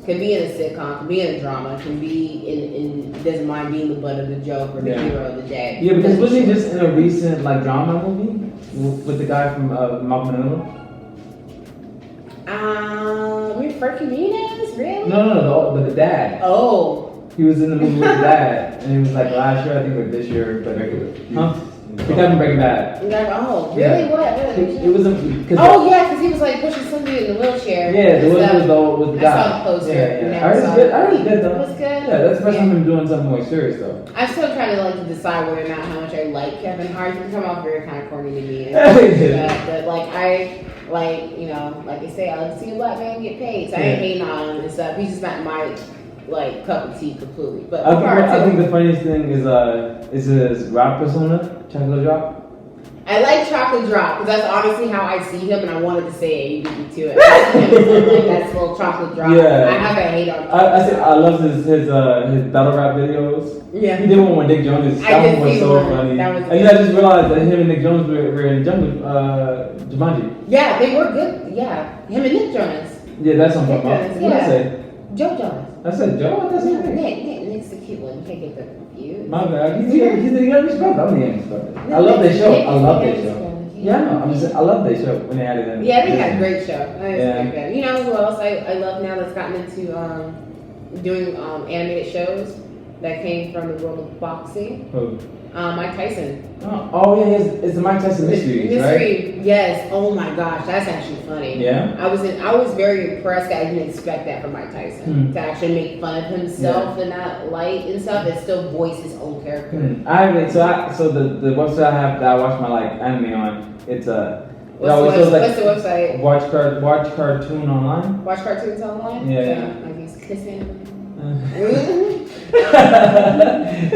can be in a sitcom, can be in a drama, can be in doesn't mind being the butt of the joke or the hero of the day.
Yeah, because wasn't he just in a recent like drama movie with the guy from Malcolm in the Middle?
Frankie Muniz, really?
No, but the dad.
Oh.
He was in the movie with the dad. and it was like last year, I think, or this year, but huh? The guy from Breaking Bad.
You're like, oh, really?
Yeah.
What?
It was because
Oh yeah, because he was like pushing somebody in the wheelchair.
yeah, the one was the guy.
I saw the poster.
Yeah. I heard it's good though.
It was good.
Yeah, that's the first time I'm doing something more serious though.
I'm still trying to like decide whether or not how much I like Kevin Hart. He can come off very kind of corny to me, but like I like like they say, I like to see a black man get paid. So I ain't hating on him and stuff. He's just not my like cup of tea completely. But
I think the funniest thing is his rap persona, Chocolate Drop.
I like Chocolate Drop because that's honestly how I see him, and I wanted to say it. You beat me to it. Like, that's little Chocolate Drop.
Yeah.
I have a hate on.
I love his battle rap videos.
Yeah.
He did one with Nick Jonas. That one was so funny. And then I just realized that him and Nick Jonas were in Jumanji.
Yeah, they were good. Yeah, him and Nick Jonas.
Yeah, that's something.
Nick Jonas,
What did I say?
Joe Jonas.
I said Joe. That's his name.
Nick's the cute one. You can't get them confused.
My bad. He's the youngest brother. I'm the youngest brother. I love their show. Yeah, I know. I love their show when they had it in.
Yeah, they had a great show.
Yeah.
You know who else I love now that's gotten into doing animated shows that came from the world of boxing?
Who?
Mike Tyson.
Oh yeah, it's the Mike Tyson mysteries, right?
Yes. Oh my gosh, that's actually funny.
Yeah.
I was very impressed. I didn't expect that from Mike Tyson to actually make fun of himself in that light and stuff, and still voice his own character.
So the website I have that I watch my like anime on, it's
What's the website?
Watch Cartoon Online.
Watch cartoons online.
Yeah.
Like he's kissing.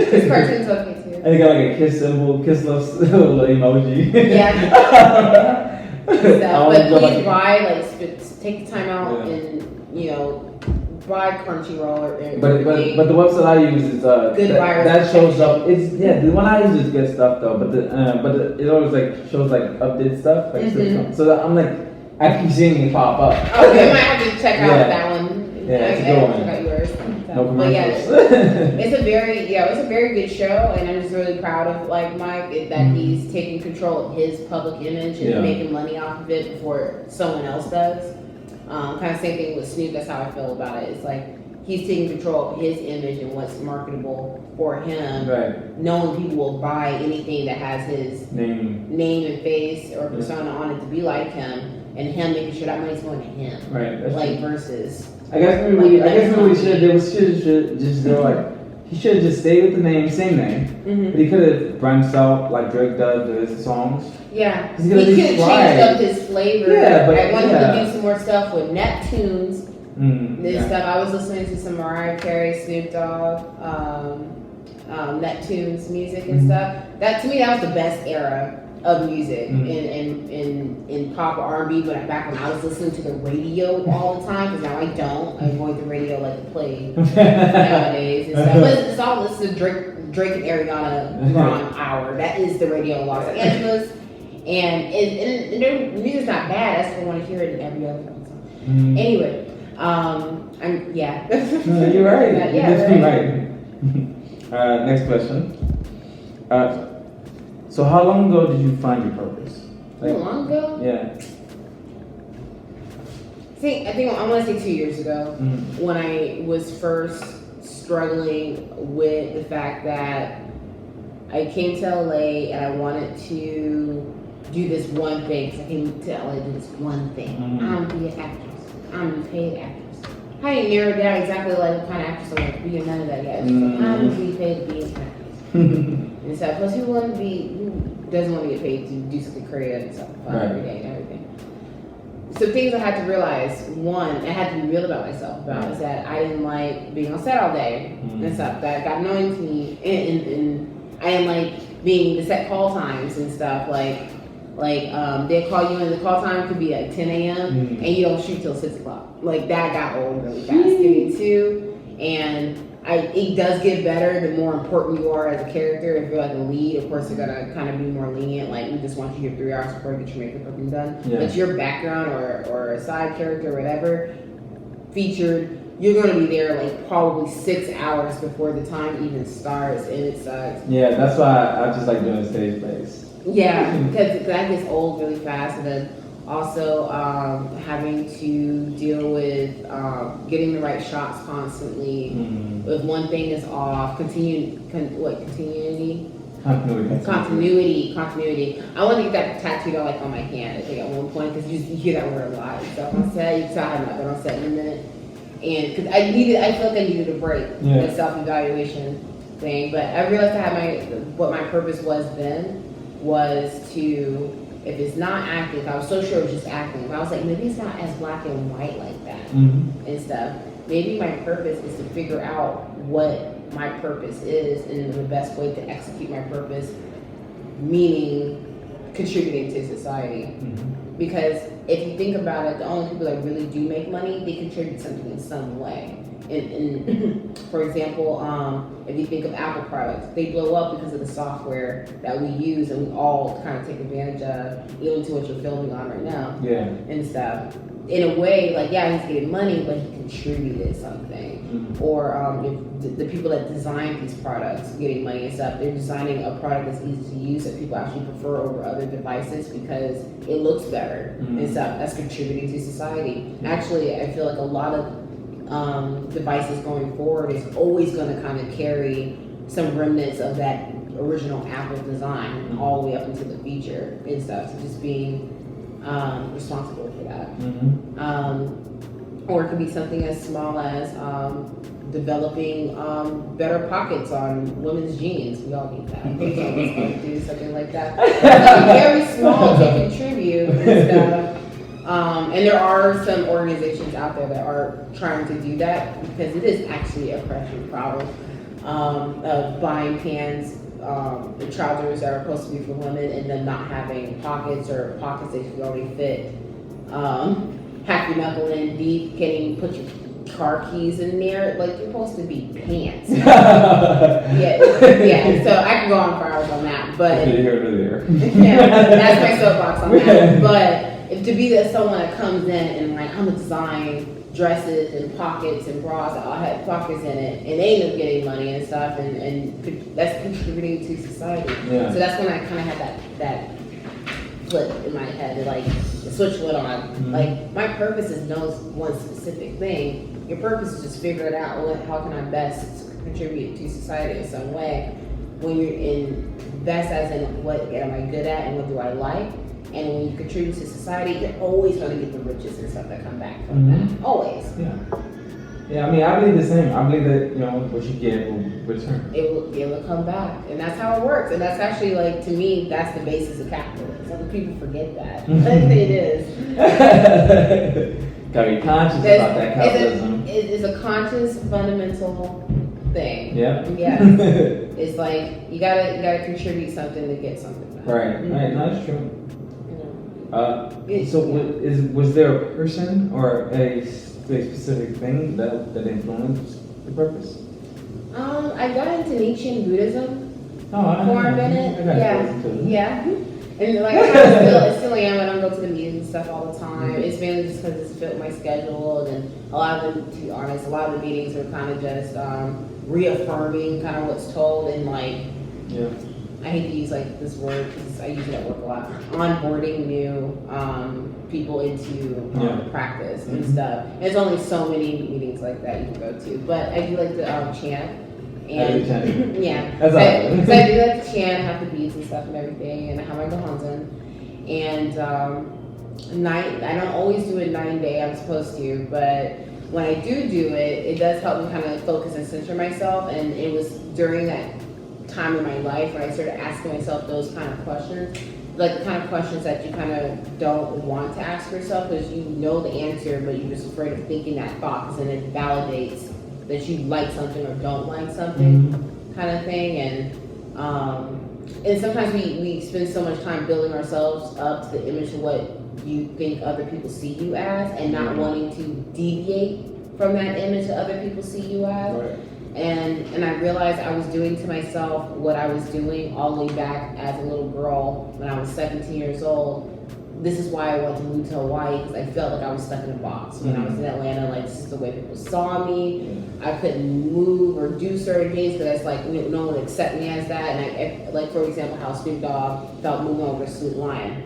His cartoons okay too.
And they got like a kiss symbol, kiss love emoji.
Yeah. But please buy take the time out and buy Crunchyroll or
But the website I use is
good
that shows up. It's the one I use is good stuff though. But it always like shows like updated stuff. Like, so I'm like I keep seeing it pop up.
Okay, you might have to check out that one.
Yeah, it's a good one.
Check out yours.
No
But yeah,
commercials.
it's a very good show, and I'm just really proud of like Mike that he's taking control of his public image and making money off of it before someone else does. Kind of same thing with Snoop. That's how I feel about it. It's like he's taking control of his image and what's marketable for him.
Right.
Knowing people will buy anything that has his name and face or persona on it to be like him, and him making sure that money's going to him.
Right. That's
like
true.
versus.
I guess maybe what he should have did was he should have just stayed with the same name, but he could have branched out like Drake does with his songs.
Yeah,
he
could have changed up his flavor.
Yeah, but
I wanted to do some more stuff with Neptunes. This
Yeah.
stuff. I was listening to some Mariah Carey, Snoop Dogg, Neptunes music and stuff. That to me, that was the best era of music in pop or R&B. But back when I was listening to the radio all the time, because now I don't. I avoid the radio like the plague nowadays and stuff. But this is Drake and Ariana Grande hour. That is the radio in Los Angeles. And their music's not bad. I just don't want to hear it in every other song. Anyway, yeah.
No, you're right.
Yeah,
you're right. Next question. So how long ago did you find your purpose?
How long ago?
Yeah.
I think I want to say 2 years ago when I was first struggling with the fact that I came to LA and I wanted to do this one thing. Because I came to LA to do this one thing. I'm gonna be an actress. I'm gonna be a paid actress. I didn't narrow down exactly like what kind of actress I want to be or none of that yet. I'm gonna be paid to be an actress. And so plus who doesn't want to get paid to do something creative and stuff every day and everything. So things I had to realize, one, I had to be real about myself about is that I didn't like being on set all day and stuff. That got annoying to me, and I didn't like being the set call times and stuff. Like they call you and the call time could be at 10 a.m. and you don't shoot till 6 o'clock. Like that got old really fast to me too. And it does get better the more important you are as a character. If you're like a lead, of course they're gonna kind of be more lenient. Like we just want you here 3 hours before you get your makeup up and done.
Yeah.
But your background or a side character or whatever featured, you're gonna be there like probably 6 hours before the time even starts, and it sucks.
Yeah, that's why I just like doing stage plays.
Yeah, because that gets old really fast, and then Also, having to deal with getting the right shots constantly. If one thing is off, continuity. Continuity. I want to get that tattooed on like on my hand. I think at one point because you hear that word a lot. So on set, you saw I have not been on set in a minute, and because I feel like I needed a break, the self-evaluation thing. But I realized I had what my purpose was then was to, if it's not acting, if I was so sure it was just acting, if I was like maybe it's not as black and white like that and stuff. Maybe my purpose is to figure out what my purpose is and the best way to execute my purpose, meaning contributing to society. Because if you think about it, the only people that really do make money, they contribute something in some way. And for example, if you think of Apple products, they blow up because of the software that we use and we all kind of take advantage of, even to what you're filming on right now and stuff. In a way, like, yeah, he's getting money, but he contributed something. Or if the people that design these products getting money and stuff, they're designing a product that's easy to use that people actually prefer over other devices because it looks better and stuff. That's contributing to society. Actually, I feel like a lot of devices going forward is always going to kind of carry some remnants of that original Apple design all the way up into the future and stuff. So just being responsible for that. Or it could be something as small as developing better pockets on women's jeans. We all need that. We always going to do something like that. Something very small to contribute and stuff. And there are some organizations out there that are trying to do that because it is actually a pressing problem of buying pants, the trousers that are supposed to be for women and then not having pockets or pockets that you already fit. Half your knuckle in deep, put your car keys in there, like you're supposed to be pants. So I can go on for hours on that, but that's my soapbox on that. But to be someone that comes in and like I'm gonna design dresses and pockets and bras that all have pockets in it, and they end up getting money and stuff, and that's contributing to society. So that's when I kind of had that flip in my head, like the switch went on. Like my purpose is no one specific thing. Your purpose is just figure it out. How can I best contribute to society in some way? When you're in best as in what am I good at and what do I like? And when you contribute to society, you're always going to get the riches and stuff that come back from that. Always.
Yeah, I mean, I believe the same. I believe that, what you get will return. It
will come back. And that's how it works. And that's actually, like, to me, that's the basis of capitalism. Some people forget that. It is.
Gotta be conscious about that capitalism.
It's a conscious, fundamental thing.
Yeah.
It's like, you gotta contribute something to get something back.
Right. No, that's true. Was there a person or a specific thing that influenced the purpose?
I got into Nietzschean Buddhism
for
a minute. And like I still am. I don't go to the meetings and stuff all the time. It's mainly just because it's fit my schedule, and a lot of them, to be honest, a lot of the meetings are kind of just reaffirming kind of what's told and like. I hate to use like this word because I use it at work a lot. Onboarding new people into practice and stuff. And there's only so many meetings like that you can go to. But I do like to chant. And so I do like to chant, have the beats and stuff and everything, and I have my gohanzen. And I don't always do it 9-day. I'm supposed to, but when I do it does help me kind of focus and center myself. And it was during that time in my life when I started asking myself those kind of questions, like the kind of questions that you kind of don't want to ask yourself because you know the answer, but you're just afraid of thinking that thought because then it validates that you like something or don't like something, kind of thing. And sometimes we spend so much time building ourselves up to the image of what you think other people see you as, and not wanting to deviate from that image that other people see you as.
Right.
And I realized I was doing to myself what I was doing all the way back as a little girl when I was 17 years old. This is why I wanted to move to Hawaii, because I felt like I was stuck in a box. When I was in Atlanta, like this is the way people saw me. I couldn't move or do certain things because it's like no one would accept me as that. And I, like for example, how Snoop Dogg felt moving over to Sweet Lion.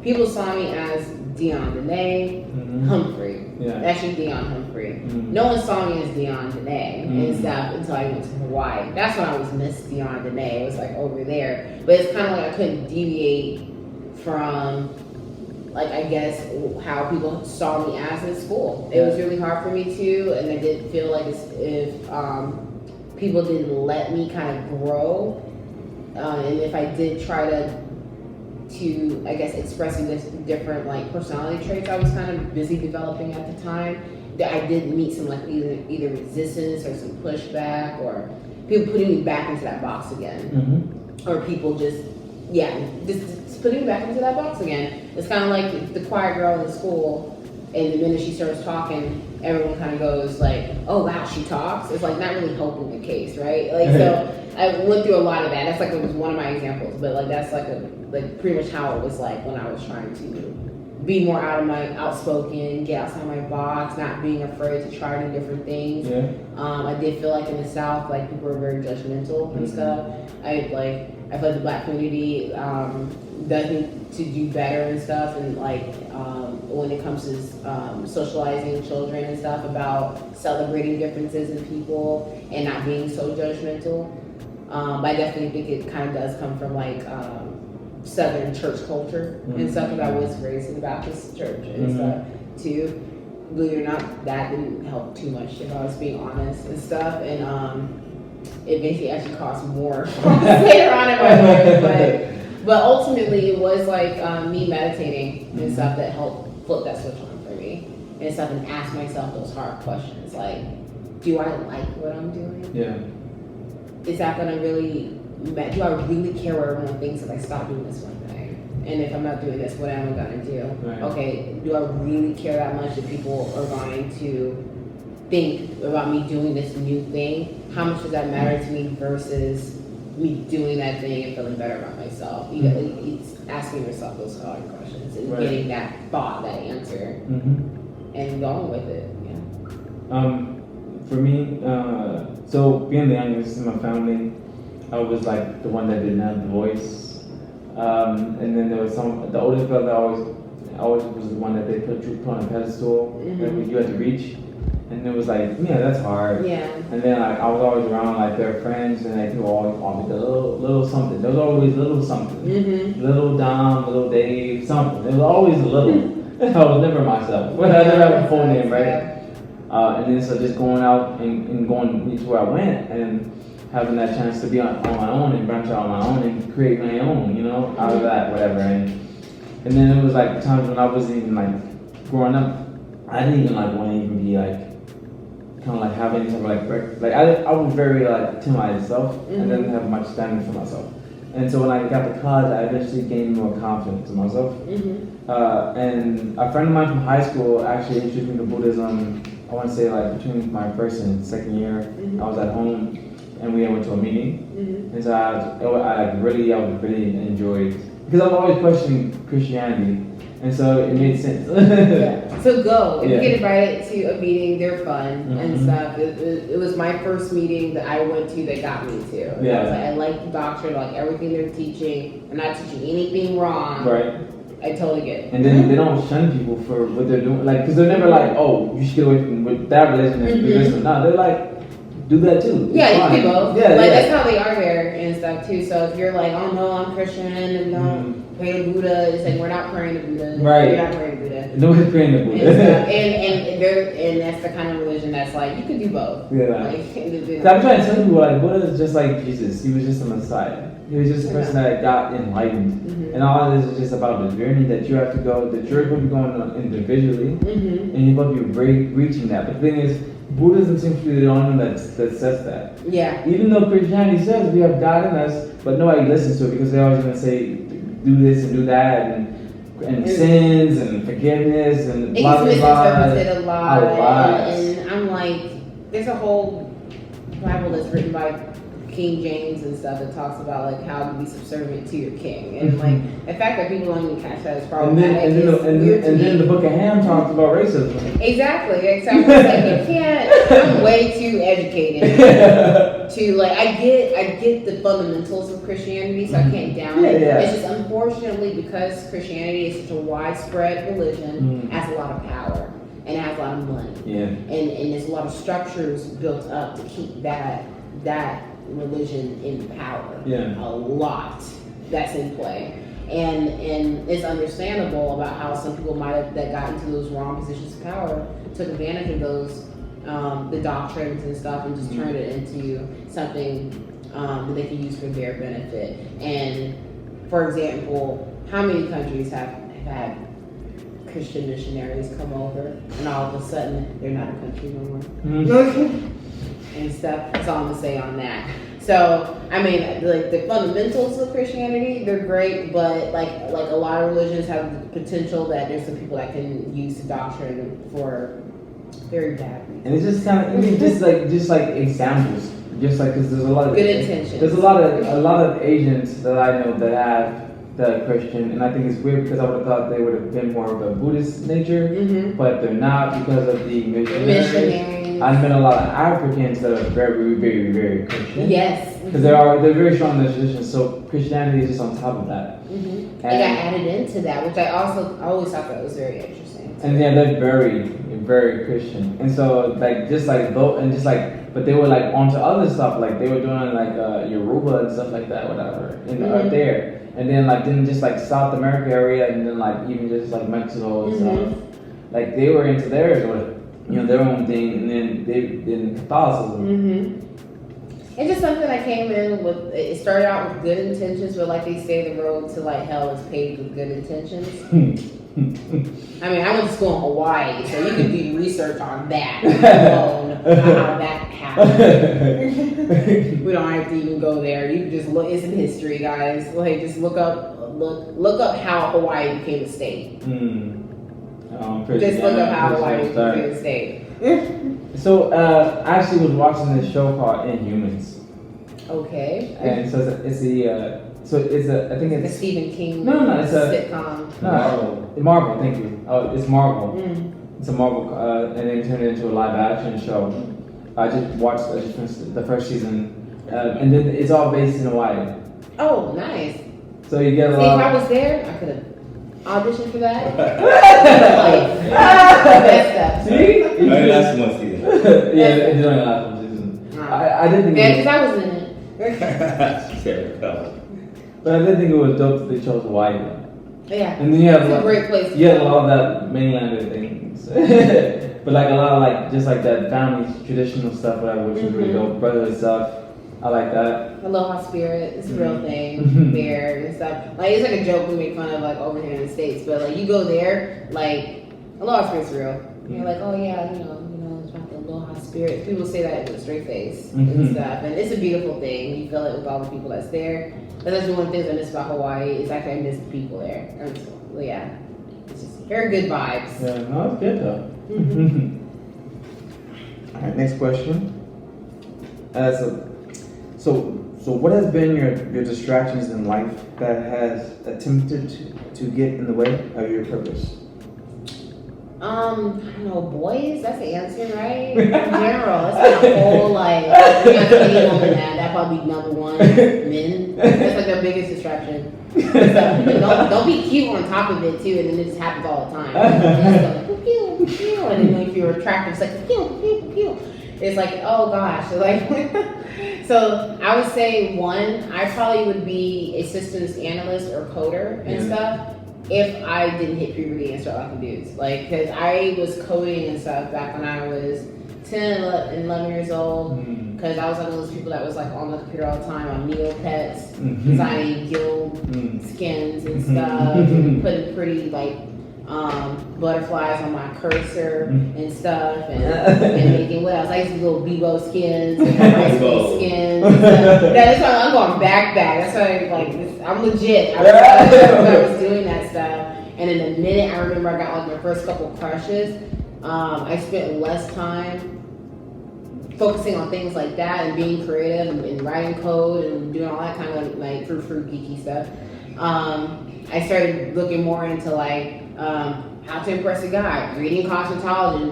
people saw me as Dionne Danae Humphrey.
Yeah.
Actually, Dionne Humphrey. No one saw me as Dionne Danae and stuff until I went to Hawaii. That's when I was Miss Dionne Danae. It was like over there. But it's kind of like I couldn't deviate from, like, I guess, how people saw me as in school. It was really hard for me too, and I did feel like as if people didn't let me kind of grow. And if I did try to I guess expressing this different like personality traits I was kind of busy developing at the time, that I did meet some like either resistance or some pushback or people putting me back into that box again, or people just putting me back into that box again. It's kind of like the quiet girl in school, and the minute she starts talking, everyone kind of goes like, "Oh wow, she talks." It's like not really helping the case, right? Like so. I went through a lot of that. That's like, it was one of my examples, but like that's like pretty much how it was like when I was trying to be more outspoken, get outside my box, not being afraid to try new different things.
Yeah.
I did feel like in the South, like people were very judgmental and stuff. I feel like the Black community does need to do better and stuff, and like when it comes to socializing children and stuff, about celebrating differences in people and not being so judgmental. I definitely think it kind of does come from like Southern church culture and stuff, because I was raised in the Baptist church and stuff too. Believe it or not, that didn't help too much, if I was being honest and stuff. And it basically actually caused more later on in my life. But ultimately, it was like me meditating and stuff that helped flip that switch on for me and stuff, and ask myself those hard questions like, do I like what I'm doing?
Yeah.
Is that gonna really, do I really care what everyone thinks if I stop doing this one thing? And if I'm not doing this, what am I gonna do?
Right.
Okay, do I really care that much that people are going to think about me doing this new thing? How much does that matter to me versus me doing that thing and feeling better about myself? It's asking yourself those hard questions and getting that thought, that answer, and going with it. Yeah.
For me, so being the youngest in my family, I was like the one that didn't have the voice. And then there was the oldest brother always was the one that they put on a pedestal that you had to reach. And it was like, yeah, that's hard.
Yeah.
And then like I was always around like their friends, and they would always call me the little something. There was always little something. Little Dom, little Dave, something. There was always a little. I was never myself. But I never had a full name, right? And then so just going out and going to where I went and having that chance to be on my own and branch out on my own and create my own, out of that, whatever. And then it was like times when I wasn't even like growing up, I didn't even like want to even be like kind of like have any type of like I was very like to myself and didn't have much standing for myself. And so when I got to college, I eventually gained more confidence in myself. And a friend of mine from high school actually introduced me to Buddhism. I want to say like between my first and second year, I was at home and we went to a meeting. And so I really enjoyed, because I've always questioned Christianity, and so it made sense.
So go. If you get invited to a meeting, they're fun and stuff. It was my first meeting that I went to that got me to. I was like, I like the doctrine, like everything they're teaching. I'm not teaching anything wrong.
Right.
I totally get it.
And then they don't shun people for what they're doing, like, because they're never like, oh, you should get away from with that religion and this. No, they're like, do that too.
Yeah, you can do both.
Yeah,
that's how they are there and stuff too. So if you're like, oh no, I'm Christian and don't pray to Buddha, it's like, we're not praying to Buddha.
Right.
You're not praying to Buddha.
Nobody's praying to Buddha.
And that's the kind of religion that's like, you could do both.
Yeah.
Like,
so I'm trying to tell you, like, Buddha is just like Jesus. He was just a Messiah. He was just a person that got enlightened. And all of this is just about the journey that you have to go, that you're going to be going on individually, and you're going to be reaching that. But the thing is, Buddhism seems to be the only one that says that.
Yeah.
Even though Christianity says we have God in us, but nobody listens to it because they're always going to say, do this and do that, and sins and forgiveness and
it
blah,
gets
blah,
misinterpreted a lot. And I'm like, there's a whole Bible that's written by King James and stuff that talks about like how to be subservient to your king, and like the fact that people don't even catch that is problematic. And
then the Book of Ham talks about racism.
Exactly. It's like, you can't. I'm way too educated to like I get the fundamentals of Christianity, so I can't down it.
Yeah.
It's just unfortunately because Christianity is such a widespread religion, it has a lot of power and it has a lot of money.
Yeah.
And there's a lot of structures built up to keep that religion in power.
Yeah.
A lot that's in play. And it's understandable about how some people might have that got into those wrong positions of power, took advantage of those the doctrines and stuff, and just turned it into something that they can use for their benefit. And for example, how many countries have had Christian missionaries come over, and all of a sudden they're not a country no more, and stuff. That's all I'm gonna say on that. So, I mean, like the fundamentals of Christianity, they're great, but like a lot of religions have the potential that there's some people that can use the doctrine for very bad reasons.
And it's just kind of, I mean, just like examples, just like because there's a lot of
Good intentions.
There's a lot of Asians that I know that have the Christian, and I think it's weird because I would have thought they would have been more of a Buddhist nature, but they're not because of the missionaries. I've met a lot of Africans that are very, very, very Christian.
Yes.
Because they're very strong in their traditions. So Christianity is just on top of that.
It got added into that, which I always thought that was very interesting.
And yeah, they're very, very Christian. And so but they were like onto other stuff. Like they were doing like Yoruba and stuff like that, whatever, out there. And then just like South America area, and then like even just like Mexico and stuff. Like they were into theirs with their own thing, and then they in Catholicism.
It's just something I came in with. It started out with good intentions, but like they say, the road to like hell is paved with good intentions. I mean, I went to school in Hawaii, so you can do research on that alone, how that happened. We don't have to even go there. You can just look. It's in history, guys. Like just look up how Hawaii became a state. Just look up how Hawaii became a state.
So I actually was watching this show called Inhumans.
Okay.
And so it's I think it's
a Stephen King.
No, it's a
sitcom.
Marvel. Thank you. Oh, it's Marvel. It's a Marvel, and they turned it into a live action show. I just finished the first season, and then it's all based in Hawaii.
Oh, nice.
So you get a
See,
lot.
if I was there, I could have auditioned for that.
See?
Only last one season.
Yeah, it's only last one season. I didn't think.
Yeah, because I was in it.
She said,
But I did think it was dope that they chose Hawaii.
Yeah.
And then you have
it's a great place.
You have a lot of that mainlander things, but like a lot of like just like that family traditional stuff, whatever, which is really dope. Brotherhood stuff. I like that.
Aloha spirit, it's a real thing there and stuff. Like it's like a joke we make fun of like over here in the States, but like you go there, like Aloha spirit's real. You're like, oh yeah, it's about the Aloha spirit. People say that with a straight face and stuff, and it's a beautiful thing. You feel it with all the people that's there. But that's one of the things I miss about Hawaii. Is actually I miss the people there. Yeah, it's just very good vibes.
Yeah, no, it's good though. All right, next question. So what has been your distractions in life that has attempted to get in the way of your purpose?
I don't know, boys, that's the answer, right? In general, that's not a whole, like, you have to be on that probably be number one, men. That's like their biggest distraction. So, don't be cute on top of it, too, and then it just happens all the time. And it's like, pew, pew, and then if you're attractive, it's like, pew, pew, pew. It's like, oh gosh, like, so I would say one, I probably would be a systems analyst or coder and stuff. If I didn't hit puberty and start liking dudes. Like, because I was coding and stuff back when I was 10 and 11 years old. Because I was one of those people that was like on the computer all the time on Neopets, designing guild skins and stuff, putting pretty like butterflies on my cursor and stuff, and making what else? I used to do little Bebo skins and high school skins. And stuff. That's why I'm going back. That's why I'm legit. I was doing that stuff, and in a minute, I remember I got like my first couple crushes. I spent less time focusing on things like that and being creative and writing code and doing all that kind of like fruit geeky stuff. I started looking more into like how to impress a guy, reading cosmetology,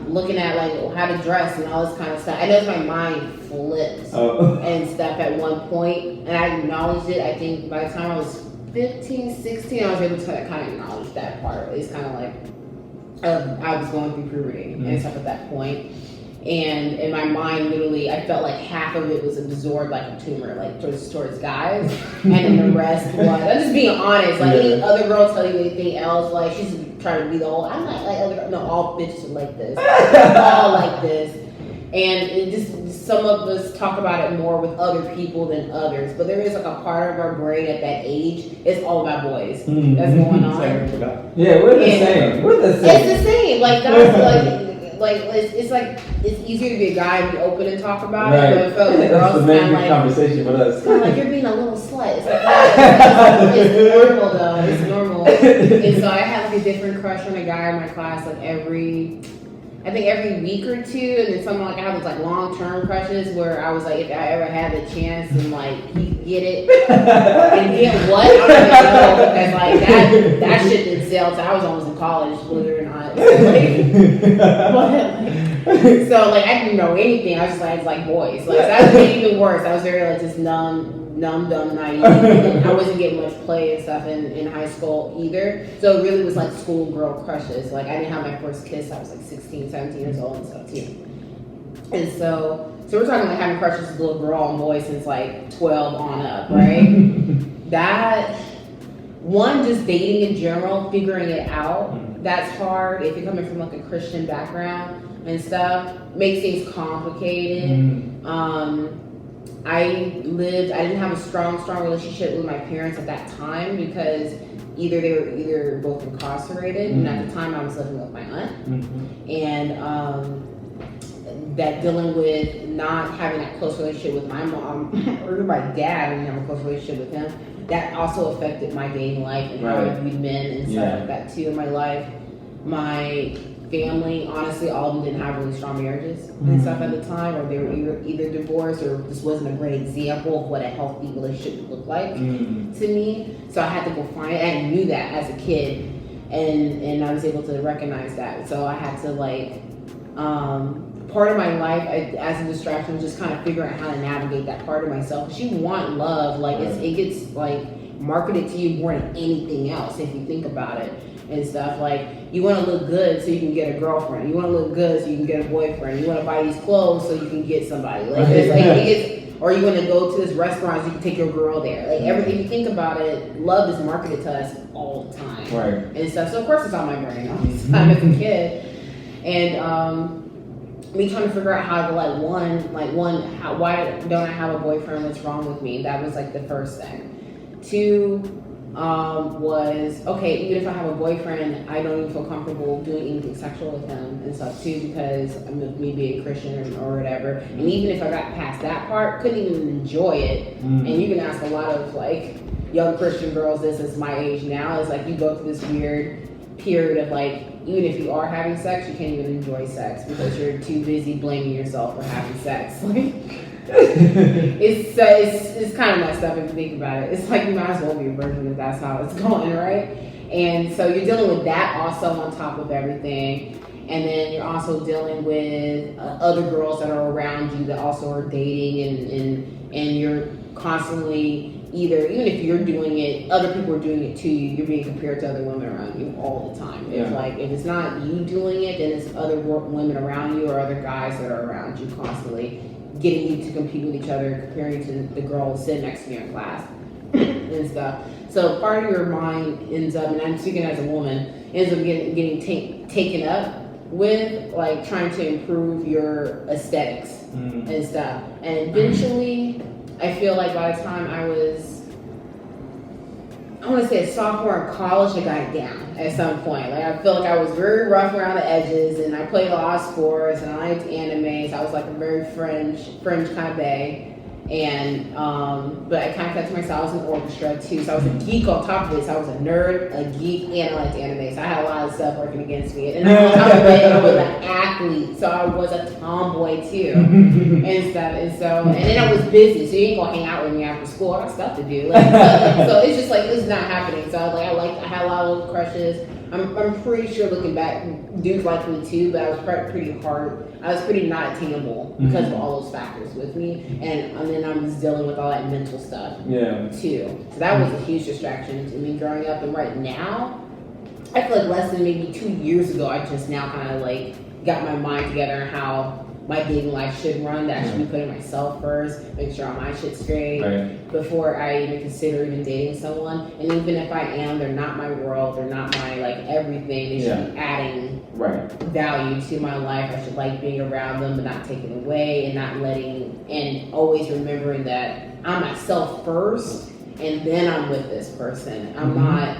looking at like how to dress and all this kind of stuff. I know my mind flipped and stuff at one point, and I acknowledged it. I think by the time I was 15, 16, I was able to kind of acknowledge that part. It's kind of like I was going through puberty and stuff at that point. And in my mind, literally, I felt like half of it was absorbed like a tumor, like towards guys, and then the rest was. I'm just being honest. Like any other girl tell you anything else, like she's trying to be the whole. I'm not like other. No, all bitches are like this. All like this, and it just some of us talk about it more with other people than others. But there is like a part of our brain at that age. It's all about boys. That's going on.
Yeah, we're the same. We're the same.
It's the same. Like guys like it's like it's easier to be a guy and be open and talk about it, but it felt like girls kind of like
conversation with us.
Kind of like you're being a little slut. It's like yeah, it's normal though. It's normal. And so I had like a different crush on a guy in my class like every week or two, and then something like I have these like long-term crushes where I was like, if I ever had the chance and like he'd get it and get what, I don't even know, because like that shit didn't sell till I was almost in college, believe it or not. So like I didn't know anything. I was just like, it's like boys. Like that was even worse. I was very like just dumb, naive. And I wasn't getting much play and stuff in high school either. So it really was like schoolgirl crushes. Like I didn't have my first kiss. I was like 16, 17 years old and stuff too. And so we're talking like having crushes with little girl and boy since like 12 on up, right? That one, just dating in general, figuring it out, that's hard if you're coming from like a Christian background and stuff, makes things complicated. I didn't have a strong relationship with my parents at that time because either they were both incarcerated, and at the time I was living with my aunt, and that dealing with not having that close relationship with my mom or my dad, I didn't have a close relationship with him. That also affected my dating life and how I viewed men and stuff like that too in my life. My family, honestly, all of them didn't have really strong marriages and stuff at the time, or they were either divorced or this wasn't a great example of what a healthy relationship would look like to me. So I had to go find it. I knew that as a kid, and I was able to recognize that. So I had to like, part of my life as a distraction was just kind of figuring out how to navigate that part of myself. Because you want love, like it gets like marketed to you more than anything else if you think about it and stuff. Like you want to look good so you can get a girlfriend. You want to look good so you can get a boyfriend. You want to buy these clothes so you can get somebody. Like it's like or you want to go to this restaurant so you can take your girl there. Like everything you think about it, love is marketed to us all the time, and stuff. So of course it's on my brain all the time as a kid, and me trying to figure out how to why don't I have a boyfriend? What's wrong with me? That was like the first thing. Two was okay. Even if I have a boyfriend, I don't even feel comfortable doing anything sexual with him and stuff too because of me being Christian or whatever. And even if I got past that part, couldn't even enjoy it. And you can ask a lot of like young Christian girls. This is my age now. It's like you go through this weird period of like. Even if you are having sex, you can't even enjoy sex because you're too busy blaming yourself for having sex. Like, it's kind of messed up if you think about it. It's like you might as well be a virgin if that's how it's going, right? And so you're dealing with that also on top of everything. And then you're also dealing with other girls that are around you that also are dating and you're constantly even if you're doing it, other people are doing it to you, you're being compared to other women around you all the time. It's like, if it's not you doing it, then it's other women around you or other guys that are around you constantly getting you to compete with each other, comparing you to the girl sitting next to you in class and stuff. So part of your mind ends up, and I'm speaking as a woman, ends up getting taken up with like trying to improve your aesthetics and stuff. And eventually, I feel like by the time I want to say a sophomore in college, I got it down at some point. Like I feel like I was very rough around the edges, and I played a lot of sports, and I liked anime, so I was like a very fringe kind of bae. And but I kind of kept to myself. I was in orchestra too, so I was a geek on top of this. I was a nerd, a geek, and I liked anime, so I had a lot of stuff working against me. And on top of it, I was an athlete, so I was a tomboy too, and stuff. And then I was busy, so you ain't gonna hang out with me after school. I got stuff to do. So it's just like it's not happening. So I had a lot of crushes. I'm pretty sure looking back, dudes liked me too, but I was pretty hard. I was pretty not attainable because of all those factors with me, and then I'm just dealing with all that mental stuff too. So that was a huge distraction to me growing up. And right now, I feel like less than maybe 2 years ago, I just now kind of like got my mind together on how my dating life should run, that I should be putting myself first, make sure my shit's straight before I even consider even dating someone. And even if I am, they're not my world, they're not my like everything. They should be adding value to my life. I should like being around them but not taking away, and not letting, and always remembering that I'm myself first and then I'm with this person. I'm not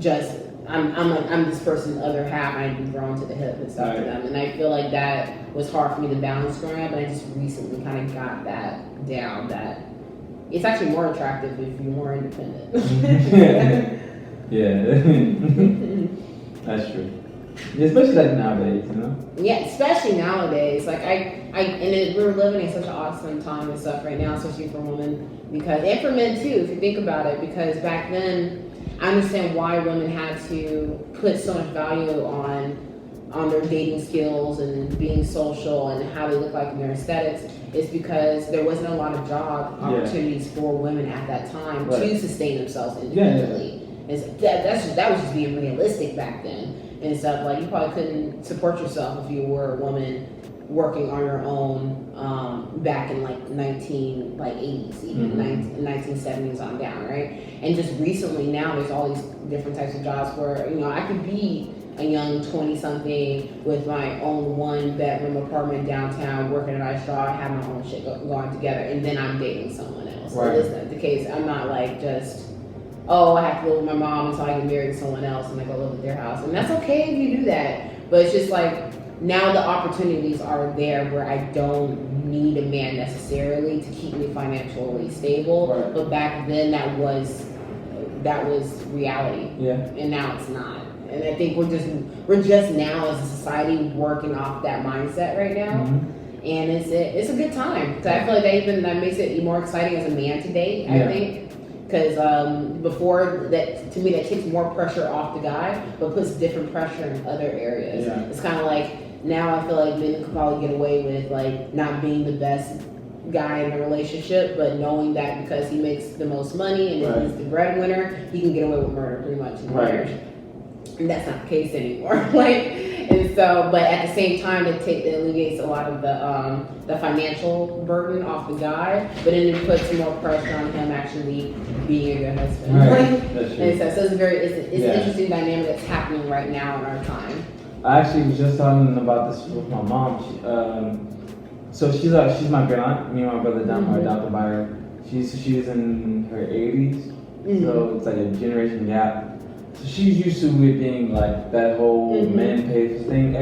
just I'm this person's other half. I've been thrown to the hip and stuff to them, and I feel like that was hard for me to balance growing up. And I just recently kind of got that down. That it's actually more attractive if you're more independent.
That's true. Especially like nowadays, you know.
Yeah, especially nowadays. Like we're living in such an awesome time and stuff right now, especially for women, because and for men too, if you think about it. Because back then, I understand why women had to put so much value on their dating skills and being social and how they look like in their aesthetics. Is because there wasn't a lot of job opportunities for women at that time to sustain themselves independently. That was just being realistic back then and stuff. Like you probably couldn't support yourself if you were a woman working on your own back in like 80s, even 1970s on down, right? And just recently now there's all these different types of jobs where, you know, I could be a young 20-something with my own 1-bedroom apartment downtown, working at Ice Straw, have my own shit going together, and then I'm dating someone else. So that's not the case. I'm not like just, I have to live with my mom until I get married to someone else and I go live at their house. And that's okay if you do that. But it's just like, now the opportunities are there where I don't need a man necessarily to keep me financially stable. But back then that was reality. And now it's not. And I think we're just now as a society working off that mindset right now. And it's a good time. So I feel like that makes it more exciting as a man to date, I think. Because before that, to me, that takes more pressure off the guy, but puts different pressure in other areas. It's kind of like, now I feel like men could probably get away with like not being the best guy in the relationship, but knowing that because he makes the most money and he's the breadwinner, he can get away with murder pretty much in marriage. And that's not the case anymore. And so, but at the same time, it alleviates a lot of the financial burden off the guy, but then it puts more pressure on him actually being a good husband. And so it's an interesting dynamic that's happening right now in our time.
I actually was just talking about this with my mom. So she's my great aunt. Me and my brother are adopted by her. She's in her 80s, so it's like a generation gap. So she's used to it being like that whole man pays thing,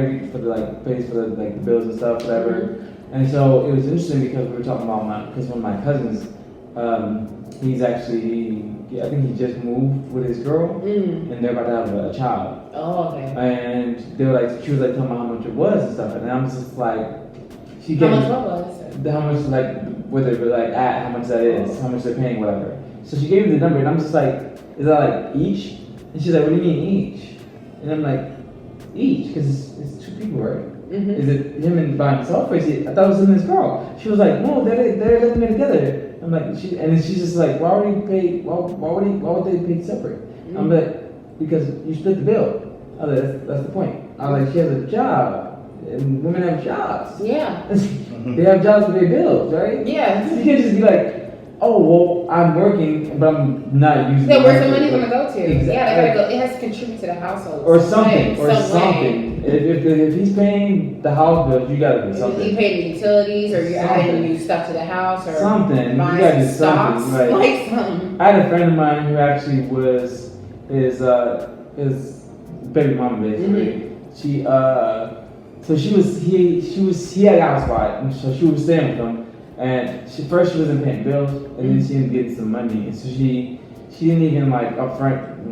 pays for the bills and stuff, whatever. And so it was interesting because we were talking about one of my cousins, he's actually, I think he just moved with his girl, and they're about to have a child.
Oh, okay.
And she was like telling me how much it was and stuff, and I'm just like,
how much what was?
How much how much that is, how much they're paying, whatever. So she gave me the number, and I'm just like, is that like each? And she's like, what do you mean each? And I'm like, each? Because it's 2 people, right? Is it him and by himself? Or I thought it was him and his girl. She was like, no, they're living together. I'm like, and then she's just like, why would they pay separate? I'm like, because you split the bill. I was like, that's the point. I was like, she has a job, and women have jobs.
Yeah.
They have jobs to pay bills, right?
Yeah.
You can't just be like, oh, well, I'm working, but I'm not using
it. Where's the money going to go to?
Exactly.
Yeah, they gotta go. It has to contribute to the household.
Or something. If he's paying the house bills, you gotta do something.
You pay the utilities, or you're adding new stuff to the house, or
something. You gotta do something. Like something. I had a friend of mine who actually was his baby mama, basically. He had a house spot, and so she was staying with him. And first she wasn't paying bills, and then she didn't get some money, and so she didn't even like upfront she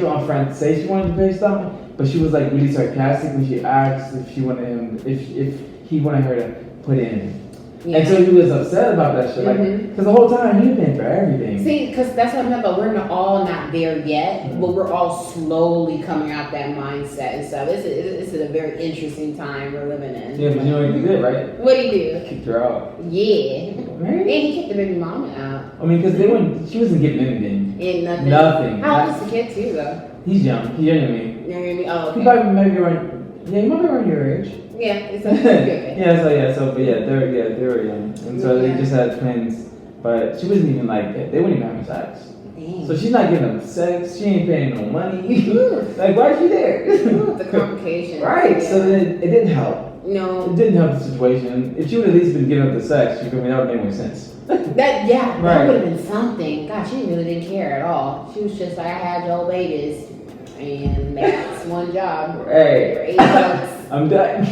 didn't upfront say she wanted to pay something, but she was like really sarcastic when she asked if she wanted him, if he wanted her to put in.
Yeah.
And so he was upset about that shit, like, because the whole time he was paying for everything.
See, because that's what I meant, but we're all not there yet, but we're all slowly coming out that mindset and stuff. It's a very interesting time we're living in.
Yeah, but you know what he did, right?
What did he do?
Kicked her out.
Yeah.
Right?
And he kicked the baby mama out.
I mean, because she wasn't getting anything.
And nothing.
Nothing.
How old is the kid too, though?
He's young. He's younger than me.
You know what I mean? Oh, okay.
He probably maybe around, he might be around your age.
Yeah, it's okay.
They were young, and so they just had twins. But she wasn't even like they weren't even having sex.
Dang.
So she's not giving them sex. She ain't paying no money. Like why is she there?
The complications.
Right.
Yeah.
So then it didn't help.
No.
It didn't help the situation. If she would at least been giving up the sex, that would have made more sense.
That
Right.
would have been something. God, she really didn't care at all. She was just like, I had your babies, and that's one job.
Hey.
For 8 months,
I'm done.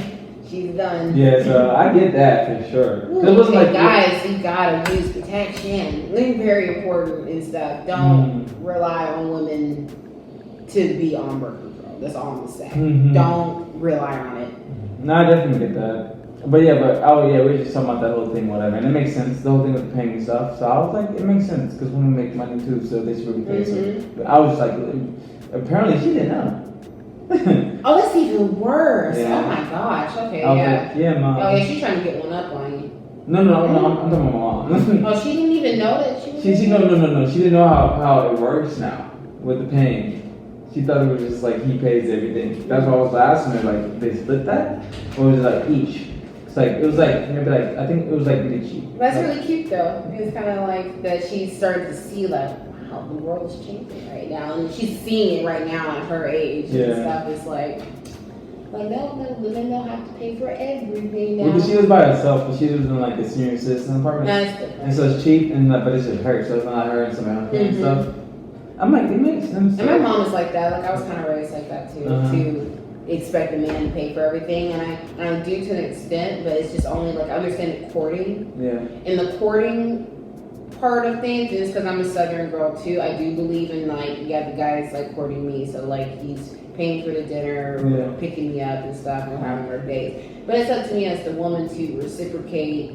she's done.
Yeah, so I get that for sure. 'Cause it wasn't like
guys, you gotta use protection. It's very important and stuff. Don't rely on women to be on birth control. That's all I'm gonna say. Don't rely on it.
No, I definitely get that. But we were just talking about that whole thing, whatever, and it makes sense. The whole thing with the paying stuff. So I was like, it makes sense because women make money too, so they should really pay. So, but I was like, apparently she didn't know.
Oh, that's even worse.
Yeah.
Oh my gosh. Okay,
I was
yeah.
like, yeah, mom.
Oh yeah, she's trying to get one up on you.
No, I'm talking about my mom.
Oh, she didn't even know that she was.
No. She didn't know how it works now with the paying. She thought it was just like he pays everything. That's why I was asking her, like, they split that, or was it like each? It's like it was like maybe like I think it was like really cheap.
That's
like,
really cute though. It's kind of like that she's starting to see like, wow, the world is changing right now, and she's seeing it right now at her age and stuff. It's like women don't have to pay for everything now.
Because she was by herself, but she was in like a senior citizen apartment.
That's different.
And so it's cheap, and but it's just her, so it's not her and somebody else and stuff. I'm like, it makes sense.
And my mom is like that. Like I was kind of raised like that too. To expect a man to pay for everything, and I do to an extent, but it's just only like I understand it courting.
Yeah.
And the courting part of things is because I'm a Southern girl too. I do believe in like the guy's like courting me, so like he's paying for the dinner, or picking me up and stuff, and we're having our dates. But it's up to me as the woman to reciprocate.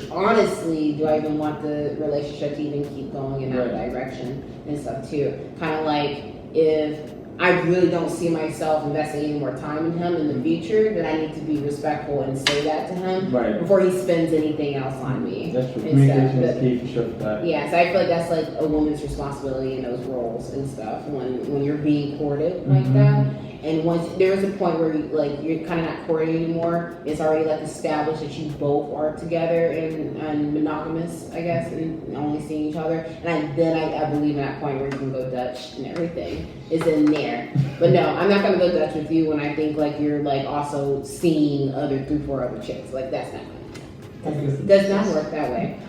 Honestly, do I even want the relationship to even keep going in that direction and stuff too? Kind of like if I really don't see myself investing any more time in him in the future, then I need to be respectful and say that to him before he spends anything else on me.
That's true. Communication is key for sure for that.
Yeah, so I feel like that's like a woman's responsibility in those roles and stuff when you're being courted like that. And once there is a point where you're kind of not courting anymore, it's already like established that you both are together and monogamous, I guess, and only seeing each other. And I believe in that point where you can go Dutch and everything is in there. But no, I'm not gonna go Dutch with you when I think like you're like also seeing 3-4 other chicks. Like that's not does not work that way.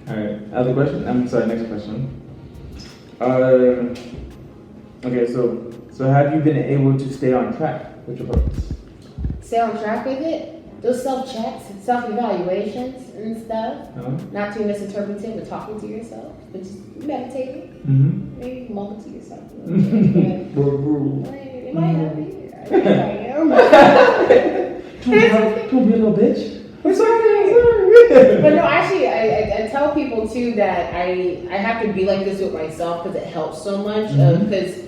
All right. Other question? I'm sorry. Next question. Okay, so have you been able to stay on track with your purpose?
Stay on track with it? Those self-checks, self-evaluations and stuff. Not too misinterpreted, but talking to yourself. But just meditating. Maybe mumble to yourself. Am I happy? I am.
Don't be a little bitch. I'm sorry.
But no, actually, I tell people too that I have to be like this with myself because it helps so much. Because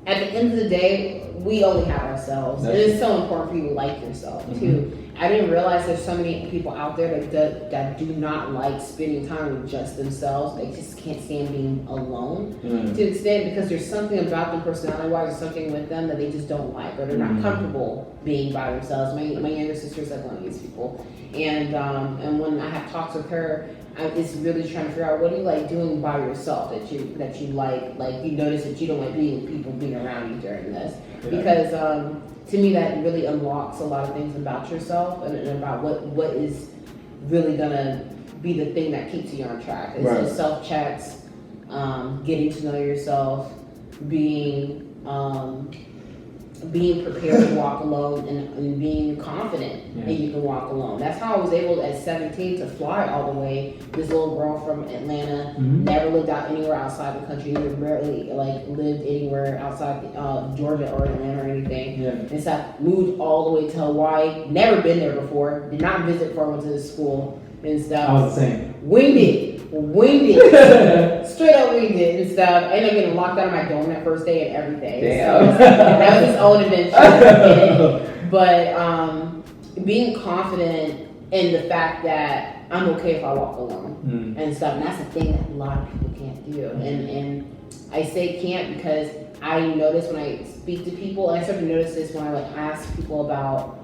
at the end of the day, we only have ourselves. And it's so important for you to like yourself too. I didn't realize there's so many people out there that do not like spending time with just themselves. They just can't stand being alone to an extent because there's something about them personality-wise or something with them that they just don't like or they're not comfortable being by themselves. My younger sister's like one of these people. And when I have talks with her, it's really trying to figure out what do you like doing by yourself that you like you notice that you don't like people being around you during this because to me that really unlocks a lot of things about yourself and about what is really gonna be the thing that keeps you on track. It's just self checks, getting to know yourself, being being prepared to walk alone and being confident that you can walk alone. That's how I was able at 17 to fly all the way. This little girl from Atlanta, never lived out anywhere outside the country, never barely like lived anywhere outside Georgia or Atlanta or anything. And so moved all the way to Hawaii, never been there before, did not visit before I went to the school and stuff.
I was the same.
Winged it. Straight up winged it and stuff. I ended up getting locked out of my dorm that first day and everything.
Damn.
So that was his own adventure. But being confident in the fact that I'm okay if I walk alone and stuff. And that's the thing that a lot of people can't do. And I say can't because I notice when I speak to people, and I started to notice this when I like ask people about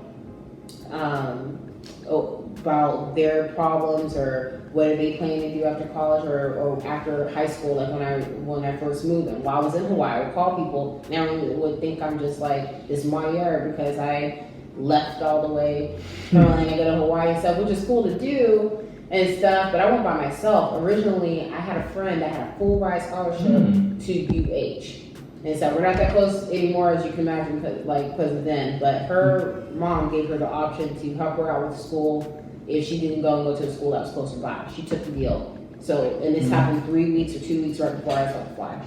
their problems or what are they planning to do after college or after high school, like when I first moved. And while I was in Hawaii, I would call people and everyone would think I'm just like this moyer because I left all the way from Atlanta to go to Hawaii and stuff, which is cool to do and stuff, but I went by myself. Originally, I had a friend that had a full ride scholarship to UH. And so we're not that close anymore, as you can imagine, because of then. But her mom gave her the option to help her out with school if she didn't go to a school that was closer by. She took the deal. So, and this happened 3 weeks or 2 weeks right before I started flying.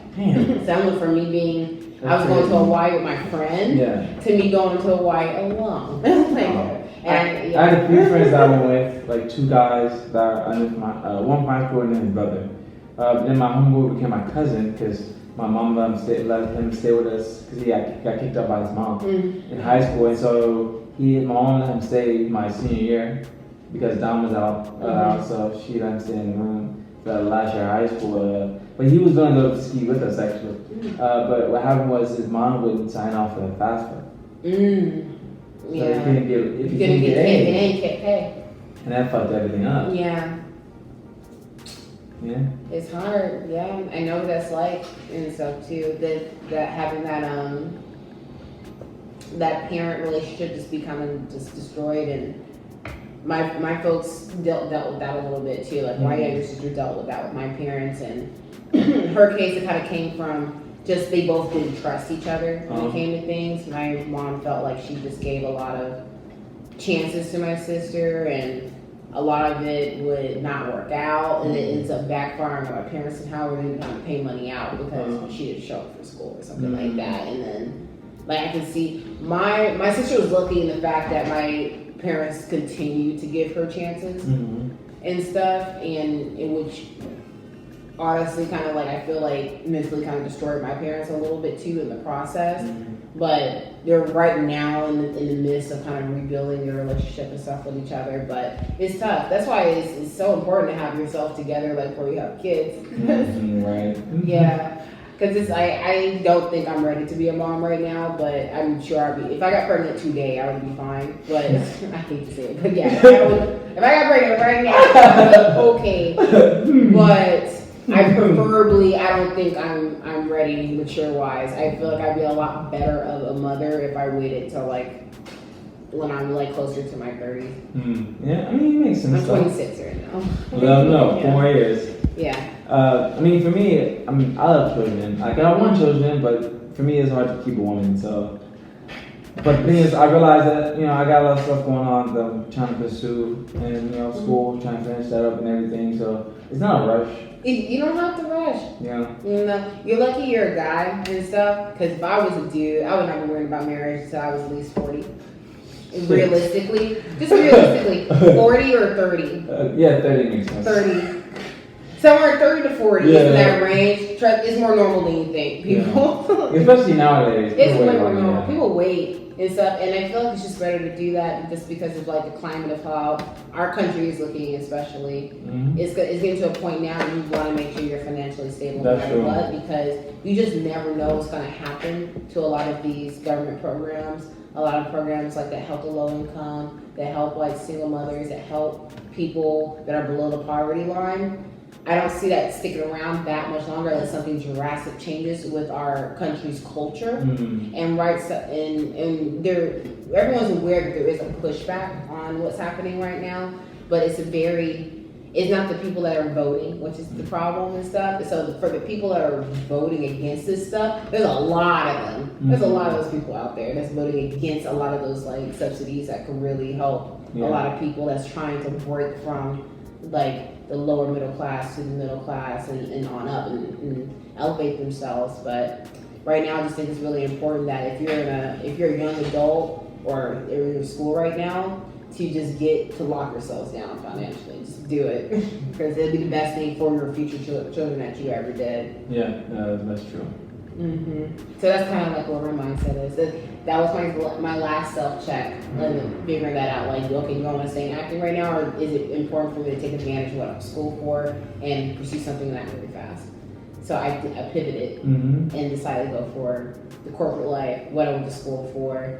So that went from me being, I was going to Hawaii with my friend, to me going to Hawaii alone.
I had a few friends that I went with, like 2 guys that I knew from one from high school and then his brother. Then my homeboy became my cousin because my mom let him stay with us because he got kicked out by his mom in high school, and so my mom let him stay my senior year because Dom was out, so she let him stay in the room for the last year of high school. But he was going to go ski with us actually. But what happened was his mom wouldn't sign off for the FAFSA. So he couldn't get if he couldn't get
pay.
And that fucked everything up.
Yeah. It's hard. Yeah, I know what that's like and stuff too. That having that parent relationship just becoming just destroyed, and my folks dealt with that a little bit too. Like my younger sister dealt with that with my parents, and her case it kind of came from just they both didn't trust each other when it came to things. My mom felt like she just gave a lot of chances to my sister, and a lot of it would not work out, and it ends up backfiring on my parents and how we're going to pay money out because she didn't show up for school or something like that. And then, like I can see, my sister was lucky in the fact that my parents continued to give her chances and stuff, and in which honestly kind of like I feel like mentally kind of destroyed my parents a little bit too in the process. But they're right now in the midst of kind of rebuilding their relationship and stuff with each other. But it's tough. That's why it's so important to have yourself together, like before you have kids.
Right.
Yeah. Because I don't think I'm ready to be a mom right now, but I'm sure I'd be. If I got pregnant today, I would be fine. But I hate to say it, but yeah, if I got pregnant right now, I'd be okay. But I don't think I'm ready mature wise. I feel like I'd be a lot better of a mother if I waited till like when I'm like closer to my 30s.
Yeah, I mean it makes sense.
I'm 26 right now.
Well, no, 4 years.
Yeah.
I mean, for me, I love children. Like, I want children, but for me, it's hard to keep a woman. So, but the thing is, I realize that I got a lot of stuff going on that I'm trying to pursue, and school, trying to finish that up and everything. So it's not a rush.
You don't have to rush.
Yeah.
You're lucky you're a guy and stuff. Because if I was a dude, I would not be worrying about marriage until I was at least 40. Realistically, 40 or 30.
Yeah, 30 makes sense.
30. Somewhere 30 to 40 is in that range. It's more normal than you think. People,
especially nowadays.
It's way more normal. People wait and stuff, and I feel like it's just better to do that just because of like the climate of how our country is looking, especially. It's getting to a point now where you want to make sure you're financially stable no matter what, because you just never know what's going to happen to a lot of these government programs. A lot of programs like that help the low income, that help like single mothers, that help people that are below the poverty line. I don't see that sticking around that much longer unless something drastic changes with our country's culture. And everyone's aware that there is a pushback on what's happening right now, but it's it's not the people that are voting, which is the problem and stuff. So for the people that are voting against this stuff, there's a lot of them. There's a lot of those people out there that's voting against a lot of those like subsidies that could really help a lot of people that's trying to break from like the lower middle class to the middle class and on up and elevate themselves. But right now, I just think it's really important that if you're a young adult or you're in school right now, to just get to lock yourselves down financially. Just do it because it'll be the best thing for your future children that you ever did.
Yeah, that's true.
So that's kind of like what my mindset is. That was my last self check, figuring that out. Like, okay, you want to stay in acting right now, or is it important for me to take advantage of what I'm in school for and pursue something that really fast? So I pivoted and decided to go for the corporate life, what I went to school for.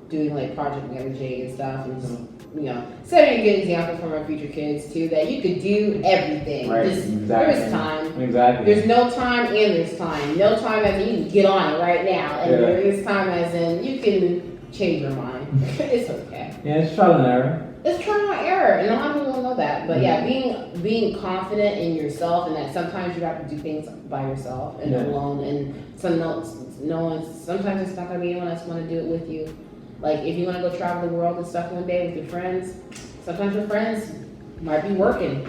Doing like project managing and stuff, and just, setting a good example for my future kids too, that you could do everything.
Right,
There's time.
Exactly.
There's no time and there's time. No time as in you can get on it right now, and there is time as in you can change your mind. It's okay.
Yeah, it's trial and error.
It's trial and error, and a lot of people don't know that. But yeah, being confident in yourself, and that sometimes you have to do things by yourself and alone, and sometimes it's not gonna be anyone else want to do it with you. Like if you want to go travel the world and stuff one day with your friends, sometimes your friends might be working.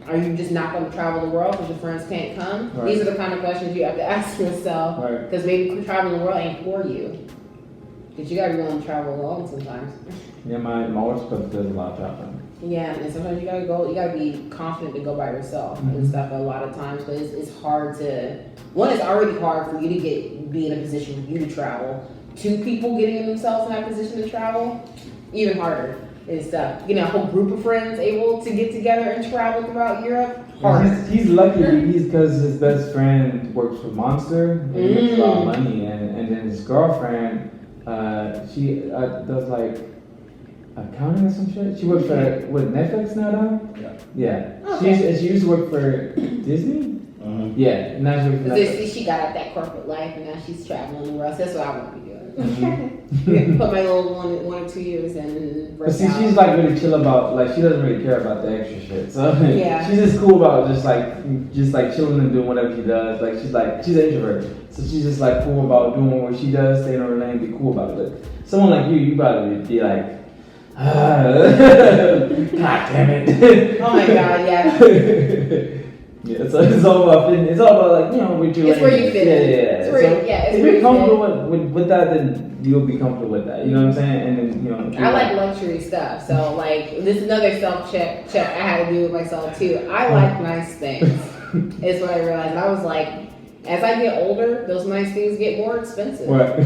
Are you just not going to travel the world because your friends can't come? Right. These are the kind of questions you have to ask yourself, because maybe traveling the world ain't for you. Because you got to be willing to travel alone sometimes.
Yeah, my work stuff does a lot of traveling.
Yeah, and sometimes you gotta be confident to go by yourself and stuff a lot of times, but it's hard to, one, it's already hard for you to be in a position for you to travel. Two people getting themselves in that position to travel, even harder and stuff. A whole group of friends able to get together and travel throughout Europe, hard.
He's lucky because his best friend works for Monster and he makes a lot of money, and then his girlfriend, she does like accounting or some shit. She works for Netflix now, though. Yeah. Okay. She used to work for Disney. Yeah. Now she works for Netflix.
She got out that corporate life, and now she's traveling the world. So that's what I want to be doing. Put my little 1 or 2 years in.
But see, she's like really chill about, like, she doesn't really care about the extra shit. So she's just cool about just like chilling and doing whatever she does. Like she's an introvert, so she's just like cool about doing what she does, staying in her lane, be cool about it. But someone like you probably be like, God damn it.
Oh my God, yeah.
Yeah, it's all about fitting. It's all about what you.
It's where you fit in.
Yeah. If you're comfortable with that, then you'll be comfortable with that. You know what I'm saying? And then
I like luxury stuff. So like this is another self check I had to do with myself too. I like nice things. Is what I realized. I was like, as I get older, those nice things get more expensive.
Right.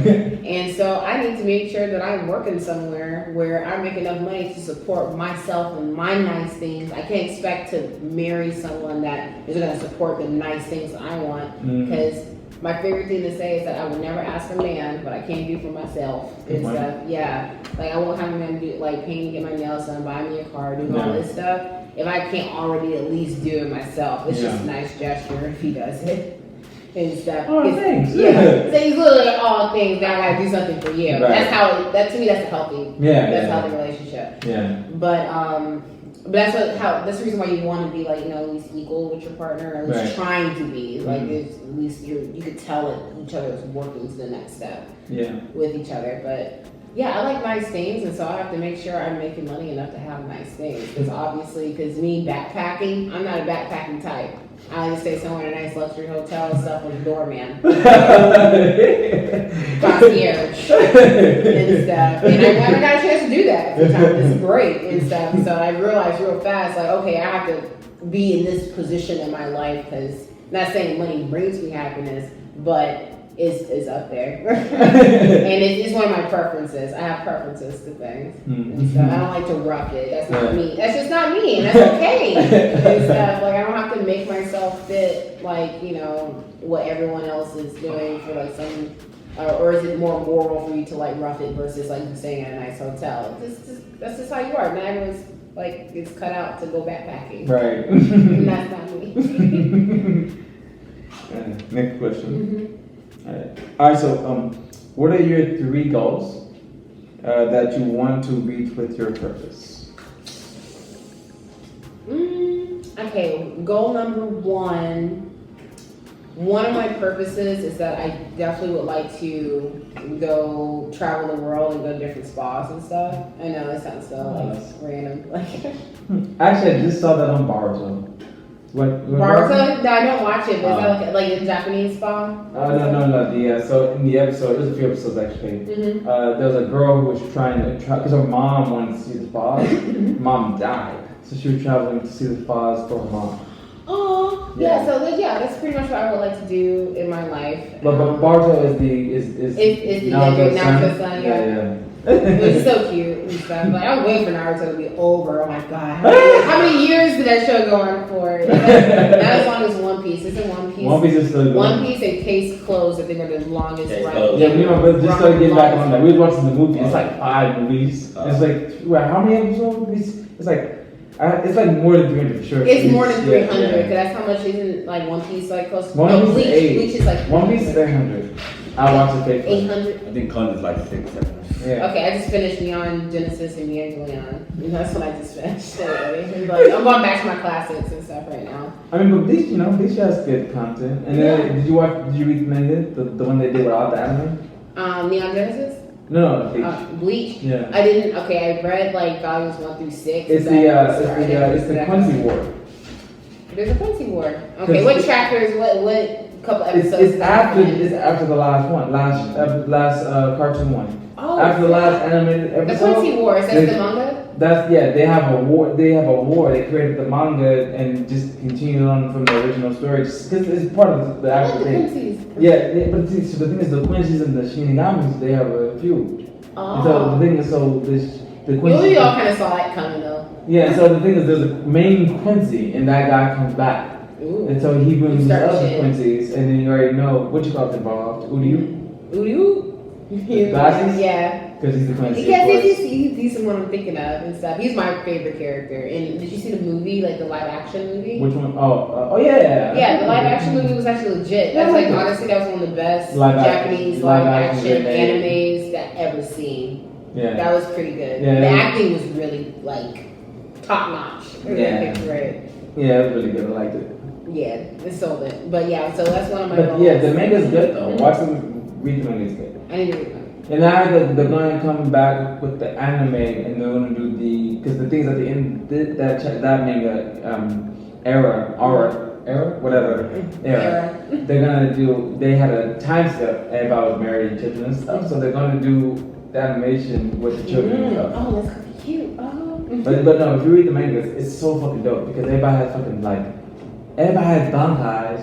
And so I need to make sure that I'm working somewhere where I make enough money to support myself and my nice things. I can't expect to marry someone that is going to support the nice things I want. Because my favorite thing to say is that I would never ask a man what I can't do for myself. And stuff. Yeah. Like I won't have a man do like pay me, get my nails done, buy me a car, do all this stuff. If I can't already at least do it myself, it's just a nice gesture if he does it. And stuff.
Oh, thanks.
Yeah. So it's literally all things that I gotta do something for you.
Right.
That to me that's a healthy. That's a healthy relationship.
Yeah.
But that's the reason why you want to be like at least equal with your partner, or at least trying to be like at least you could tell that each other is working to the next step. Yeah. With each other, but. Yeah, I like nice things, and so I have to make sure I'm making money enough to have nice things. Because me backpacking, I'm not a backpacking type. I like to stay somewhere in a nice luxury hotel and stuff with a doorman. Concierge. And stuff. And I never got a chance to do that at the time. It's great and stuff. So I realized real fast, like, okay, I have to be in this position in my life, because not saying money brings me happiness, but is up there. And it's one of my preferences. I have preferences to things. And stuff. I don't like to rough it. That's not me. That's just not me, and that's okay. And stuff. Like I don't have to make myself fit like, what everyone else is doing for like some or is it more moral for you to like rough it versus like you staying at a nice hotel? That's just how you are. Not everyone's like it's cut out to go backpacking.
Right.
And that's not me.
Next question. All right, so what are your 3 goals that you want to reach with your purpose?
My Okay, goal number one. One of my purposes is that I definitely would like to go travel the world and go to different spas and stuff. I know it sounds so like random. Like
Actually, I just saw that on Boruto. What?
Baruto? No, I don't watch it. But is that like a Japanese spa?
No. So in the episode, it was a few episodes actually.
Mm-hmm.
There was a girl who was trying to because her mom wanted to see the spas. Mom died, so she was traveling to see the spas for her mom.
Oh, yeah. So that's pretty much what I would like to do in my life.
But Boruto is the
Naruto's son.
Yeah.
Which is so cute and stuff. Like I'm waiting for Naruto to be over. Oh my god! How many years did that show go on for? Not as long as One Piece. Isn't One Piece?
One Piece is still going.
One Piece and Case Closed. I think are the longest run.
Yeah, me and my brother just started getting back on that. We were watching the movie. It's like 5 movies. It's like how many episodes? It's like more than 300 for sure.
It's more than 300 because that's how much isn't like One Piece like close.
One Piece
Bleach,
is 8.
Bleach is like
One Piece is 800. I watched it faithfully.
800.
I think Conan is like 6, 7.
Yeah.
Okay, I just finished Neon Genesis and Evangelion. And that's what I just finished. Like, I'm going back to my classics and stuff right now.
I mean, but Bleach has good content. And then did you read the manga? The one they did without the anime?
Neon Genesis?
No, Bleach.
Bleach?
Yeah.
I didn't. Okay, I read like volumes 1 through 6.
It's the Quincy War.
There's a Quincy War. Okay, what chapters? What couple episodes?
It's after the last one, last cartoon one.
Oh,
after the last animated episode.
The Quincy War. Is that the manga?
They have a war. They created the manga and just continued on from the original story. Just because it's part of the actual thing. Yeah, but see, so the thing is, the Quincy's and the Shinigamis, they have a feud.
Oh.
And so the thing is, the Quincy.
We all kind of saw it coming though.
Yeah, so the thing is, there's a main Quincy, and that guy comes back.
Ooh.
And so he brings the other
shit.
Quincy's, and then you already know what you call it involved.
Uryu?
Glasses?
Yeah.
Because he's the Quincy.
Because he's the one I'm thinking of and stuff. He's my favorite character. And did you see the movie, like the live action movie?
Which one? Oh yeah.
Yeah, the live action movie was actually legit. That's like honestly, that was one of the best Japanese live action animes that I've ever seen.
Yeah.
That was pretty good.
Yeah.
The acting was really like top notch.
Yeah.
Great.
Yeah, it was really good. I liked it.
Yeah, it sold it. But yeah, so that's one of my
But
goals.
yeah, the manga's good though.
Mm-hmm.
Watch them. Read the manga's good.
I need to read them.
And now they're going to come back with the anime, and they're going to do because the things at the end that manga era, they're gonna do. They had a time step about married children and stuff, so they're going to do the animation with the children and stuff.
Oh, that's gonna be cute. Oh.
But no, if you read the manga, it's so fucking dope because everybody has thumb ties.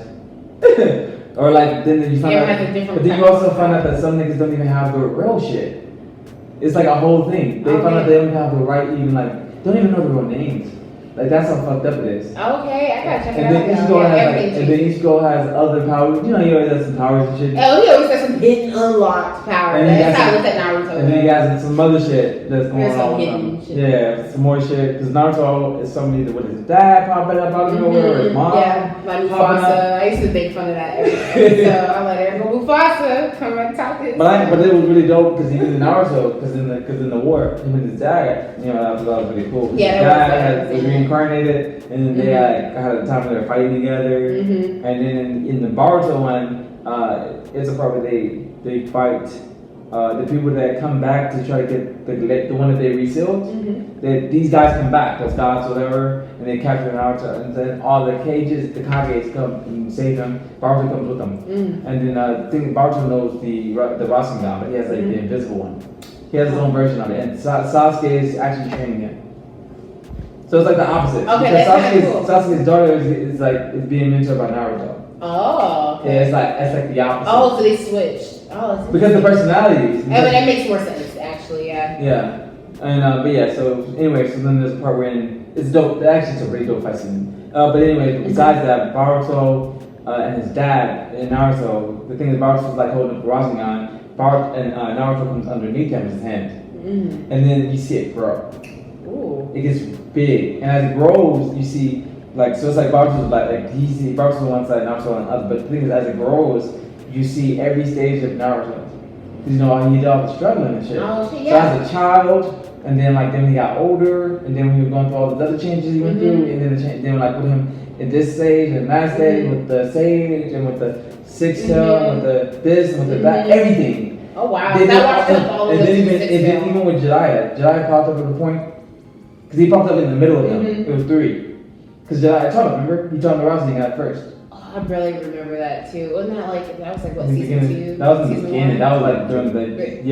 Or like then you find out, but then you also find out that some niggas don't even have the real shit. It's like a whole thing. They find out they don't have the right even don't even know their real names. Like that's how fucked up it is.
Okay, I gotta check it
And
out.
then each girl has other powers. You know, he always has some powers and shit.
Oh, he always has some hidden unlocked power. That's how I look at Naruto.
And then he has some other shit that's going
There's some
on.
hidden shit.
Yeah, some more shit. Because Naruto is somebody with his dad popping up out of nowhere, or his mom.
Yeah, like Mufasa. I used to make fun of that every day. So I'm like, there go Mufasa, come and talk it.
But it was really dope because even in Naruto, because in the war, him and his dad, that was really cool.
Yeah,
his dad was reincarnated, and then they had a time where they're fighting together.
Mm-hmm.
And then in the Boruto one, it's a part where they fight the people that come back to try to get the one that they resealed. Mm-hmm. These guys come back, those gods, whatever, and they capture Naruto. And then all the cages, the Kages come and save them. Boruto comes with them. Mm-hmm. And then Boruto knows the Rasengan, but he has the invisible one. He has his own version of it, and Sasuke is actually training him. So it's like the opposite.
Okay,
because
that's kind of cool.
Sasuke's daughter is being mentored by Naruto.
Oh, okay.
Yeah, it's like the opposite.
Oh, so they switched. Oh,
because the personalities.
But that makes more sense, actually. Yeah.
Yeah, and but yeah. So anyway, so then there's a part where it's dope. Actually, it's a really dope fight scene. But anyway, besides that, Boruto and his dad and Naruto. The thing is, Boruto's like holding up the Rasengan. Naruto comes underneath him with his hand, and then you see it grow.
Ooh.
It gets big, and as it grows, you see so it's like Boruto's Boruto's on one side, Naruto on the other. But the thing is, as it grows, you see every stage of Naruto. He did all the struggling and shit.
Oh, shit,
yeah. So as a child, and then like then he got older, and then we were going through all the other changes he went through, and then then like with him at this stage and that stage with the sage and with the six tail and with the this and with the that, everything.
Oh wow!
They
I watched all of
and
those.
then even with Jediah popped up at a point because he popped up in the middle of them. It was 3. Because Jediah taught him, remember? He taught him the routes and he got it first.
Oh, I barely remember that too. Wasn't that like that was like what
In the
season
beginning.
2?
That was in the beginning. That was like during the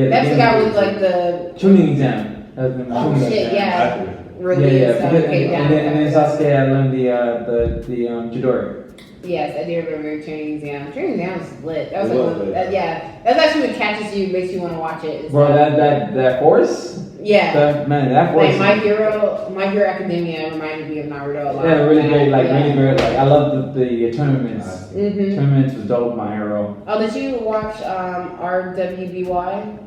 That's the guy with like the
tuning exam. That was the
oh
tuning
shit
exam.
yeah. Really
Yeah.
stuff
Because,
came down.
and then Sasuke had learned the Chidori.
Yes, I do remember Training Exam. Training Exam was lit. That was
It
like
was lit.
that's actually what catches you, makes you want to watch it.
Bro, that force.
Yeah.
That force.
Like My Hero Academia reminded me of Naruto a lot.
Yeah, really great. Like really great. Like I love the tournaments.
Mm-hmm.
Tournaments was dope. My hero.
Oh, did you watch RWBY?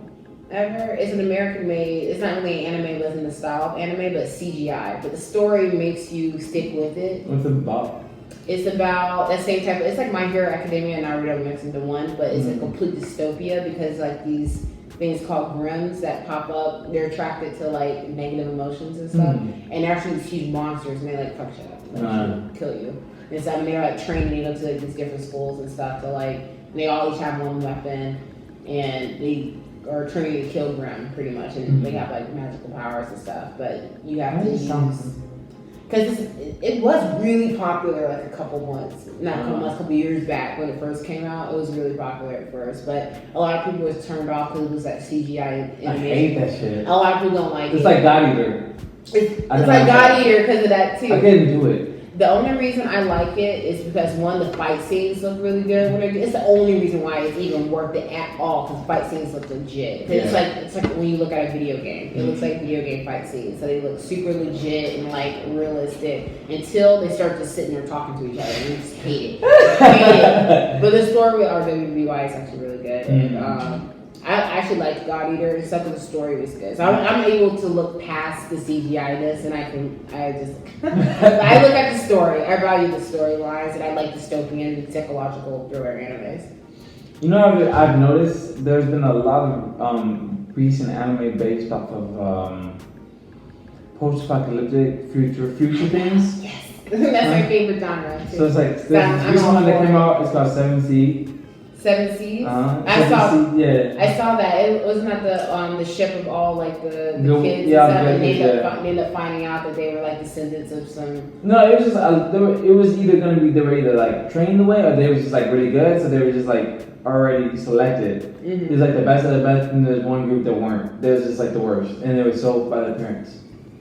Ever? It's an American made. It's not really an anime, but it's in the style of anime, but CGI. But the story makes you stick with it.
What's it about?
It's about that same type. It's like My Hero Academia and Naruto mixed into one, but it's a complete dystopia because like these things called grims that pop up. They're attracted to like negative emotions and stuff, and they're actually these huge monsters, and they like fuck shit up, like kill you. And so I mean, they're like training you to go to like, these different schools and stuff to like. They all each have one weapon, and they are training to kill Grim pretty much, and they have like magical powers and stuff. But you have to use because it was really popular like a couple years back when it first came out. It was really popular at first, but a lot of people was turned off because it was like CGI animation.
I hate that shit.
A lot of people don't like it.
It's like God Eater.
It's like God Eater because of that too.
I couldn't do it.
The only reason I like it is because one, the fight scenes look really good. It's the only reason why it's even worth it at all because fight scenes look legit. It's like when you look at a video game, it looks like video game fight scenes. So they look super legit and like realistic until they start just sitting there talking to each other and you just hate it. But the story with RWBY is actually really good. And I actually liked God Eater and stuff, but the story was good. So I'm able to look past the CGI-ness, and I look at the story. I value the storylines, and I like dystopian and psychological thriller animes.
You know, I've noticed there's been a lot of recent anime based off of post-apocalyptic future things.
Yes, that's my favorite genre. Too.
So it's like this recent one that came out. It's called 7C.
7 Seas. I saw that. It wasn't that the ship of all like the kids.
Yeah,
and they ended up finding out that they were like descendants of some.
No, it was just it was either gonna be they were either like trained the way or they were just like really good, so they were just like already selected. It was like the best of the best, and there's one group that weren't. They was just like the worst, and they were sold by their parents.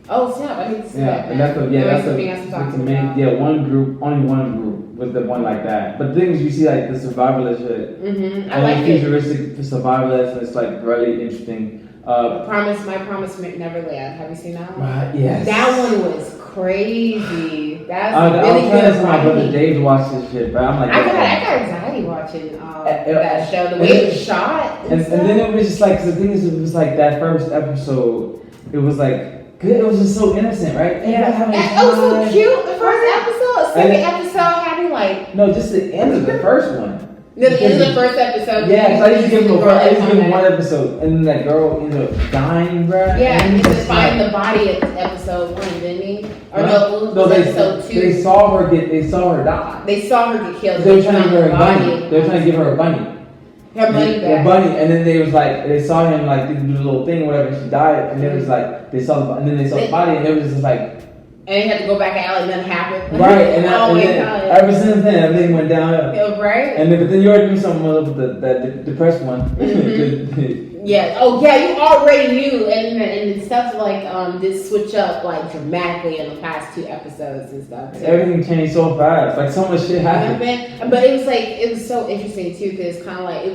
Oh snap! I didn't see that.
And that's the main. Yeah, only one group was the one like that. But the thing is, you see like the survivalist shit.
I like
futuristic survivalist, and it's like really interesting.
My Promise Neverland. Have you seen that one?
Right. Yes.
That one was crazy. That's
I
really
was
good.
trying to my brother Dave to watch this shit, but I'm like,
I got anxiety watching that show. The way it was shot.
And then it was just like the thing is, it was like that first episode. It was like. It was just so innocent, right?
Yeah. It was so cute. The first episode. Second episode had me like.
No, just the end of the first one.
No, the end of the first episode.
Yeah, because I used to give him one episode, and then that girl ended up dying, bro.
Yeah, and he just find the body at episode 1, didn't he? Or no, episode 2.
They saw her die.
They saw her get killed.
They were trying to give her a bunny. They were trying to give her a bunny.
Her bunny back.
Her bunny, and then they was like, they saw him like do the little thing, whatever. And she died, and it was like they saw, and then they saw the body, and it was just like.
And they had to go back out, and nothing happened.
Right, and then ever since then, everything went downhill.
Right.
And then, but then you already knew something with the depressed one.
Yeah. Oh, yeah. You already knew, and stuff like did switch up like dramatically in the past 2 episodes and stuff. Too.
Everything changed so fast. Like so much shit happened.
But it was so interesting too because it's kind of like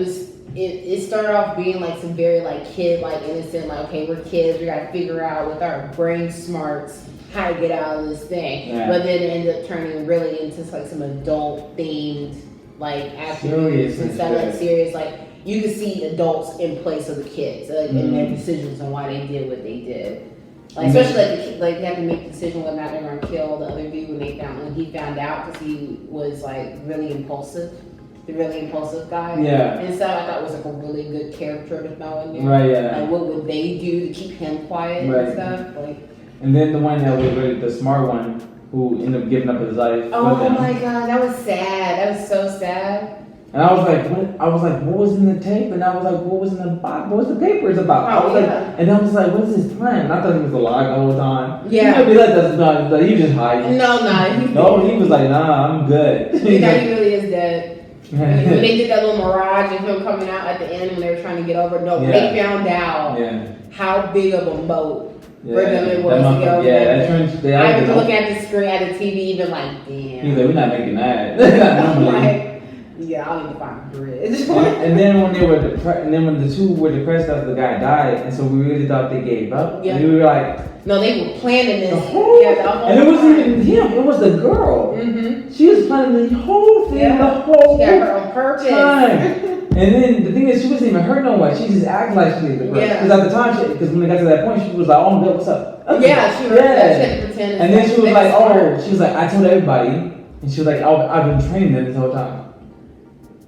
it started off being like some very like kid like innocent like okay we're kids we gotta figure out with our brain smarts how to get out of this thing. Yeah. But then it ended up turning really into like some adult themed like attributes and stuff like serious like. You can see adults in place of the kids, in their decisions on why they did what they did. Like especially like they had to make a decision whether or not they were gonna kill the other dude when he found out because he was like really impulsive. the really impulsive guy.
Yeah.
And so I thought was like a really good character to throw in there.
Right, yeah.
Like what would they do to keep him quiet
Right.
and stuff? Like.
And then the one that was really the smart one who ended up giving up his life.
Oh
with him.
my god, that was sad. That was so sad.
And I was like, what? I was like, what was in the tape? And I was like, what was in the box? What was the papers about? I was like, and I was like, what's his plan? And I thought he was alive the whole time.
Yeah.
He could be like, that's not, but he was just hiding.
No,
he was like, nah, I'm good.
He thought he really is dead. When they did that little mirage of him coming out at the end when they were trying to get over, they found out how big of a boat for them it was to get over.
Yeah, that trench.
I was looking at the screen, at the TV, even like, damn.
He's like, we're not making that.
Like, yeah, I'll need to find a bridge.
And then when they were when the two were depressed after the guy died, and so we really thought they gave up.
Yeah.
And we were like,
no, they were planning this.
The whole and it wasn't even him; it was the girl.
Mm-hmm.
She was planning the whole thing, the whole
she got her on purpose.
time. And then the thing is, she wasn't even hurt no way. She just acted like she was depressed.
Yeah.
Because at the time, because when they got to that point, she was like, "Oh, I'm good. What's up?"
Yeah, she was. She had to pretend.
And then she was like, "Oh," she was like, "I told everybody," and she was like, "I've been training them this whole time."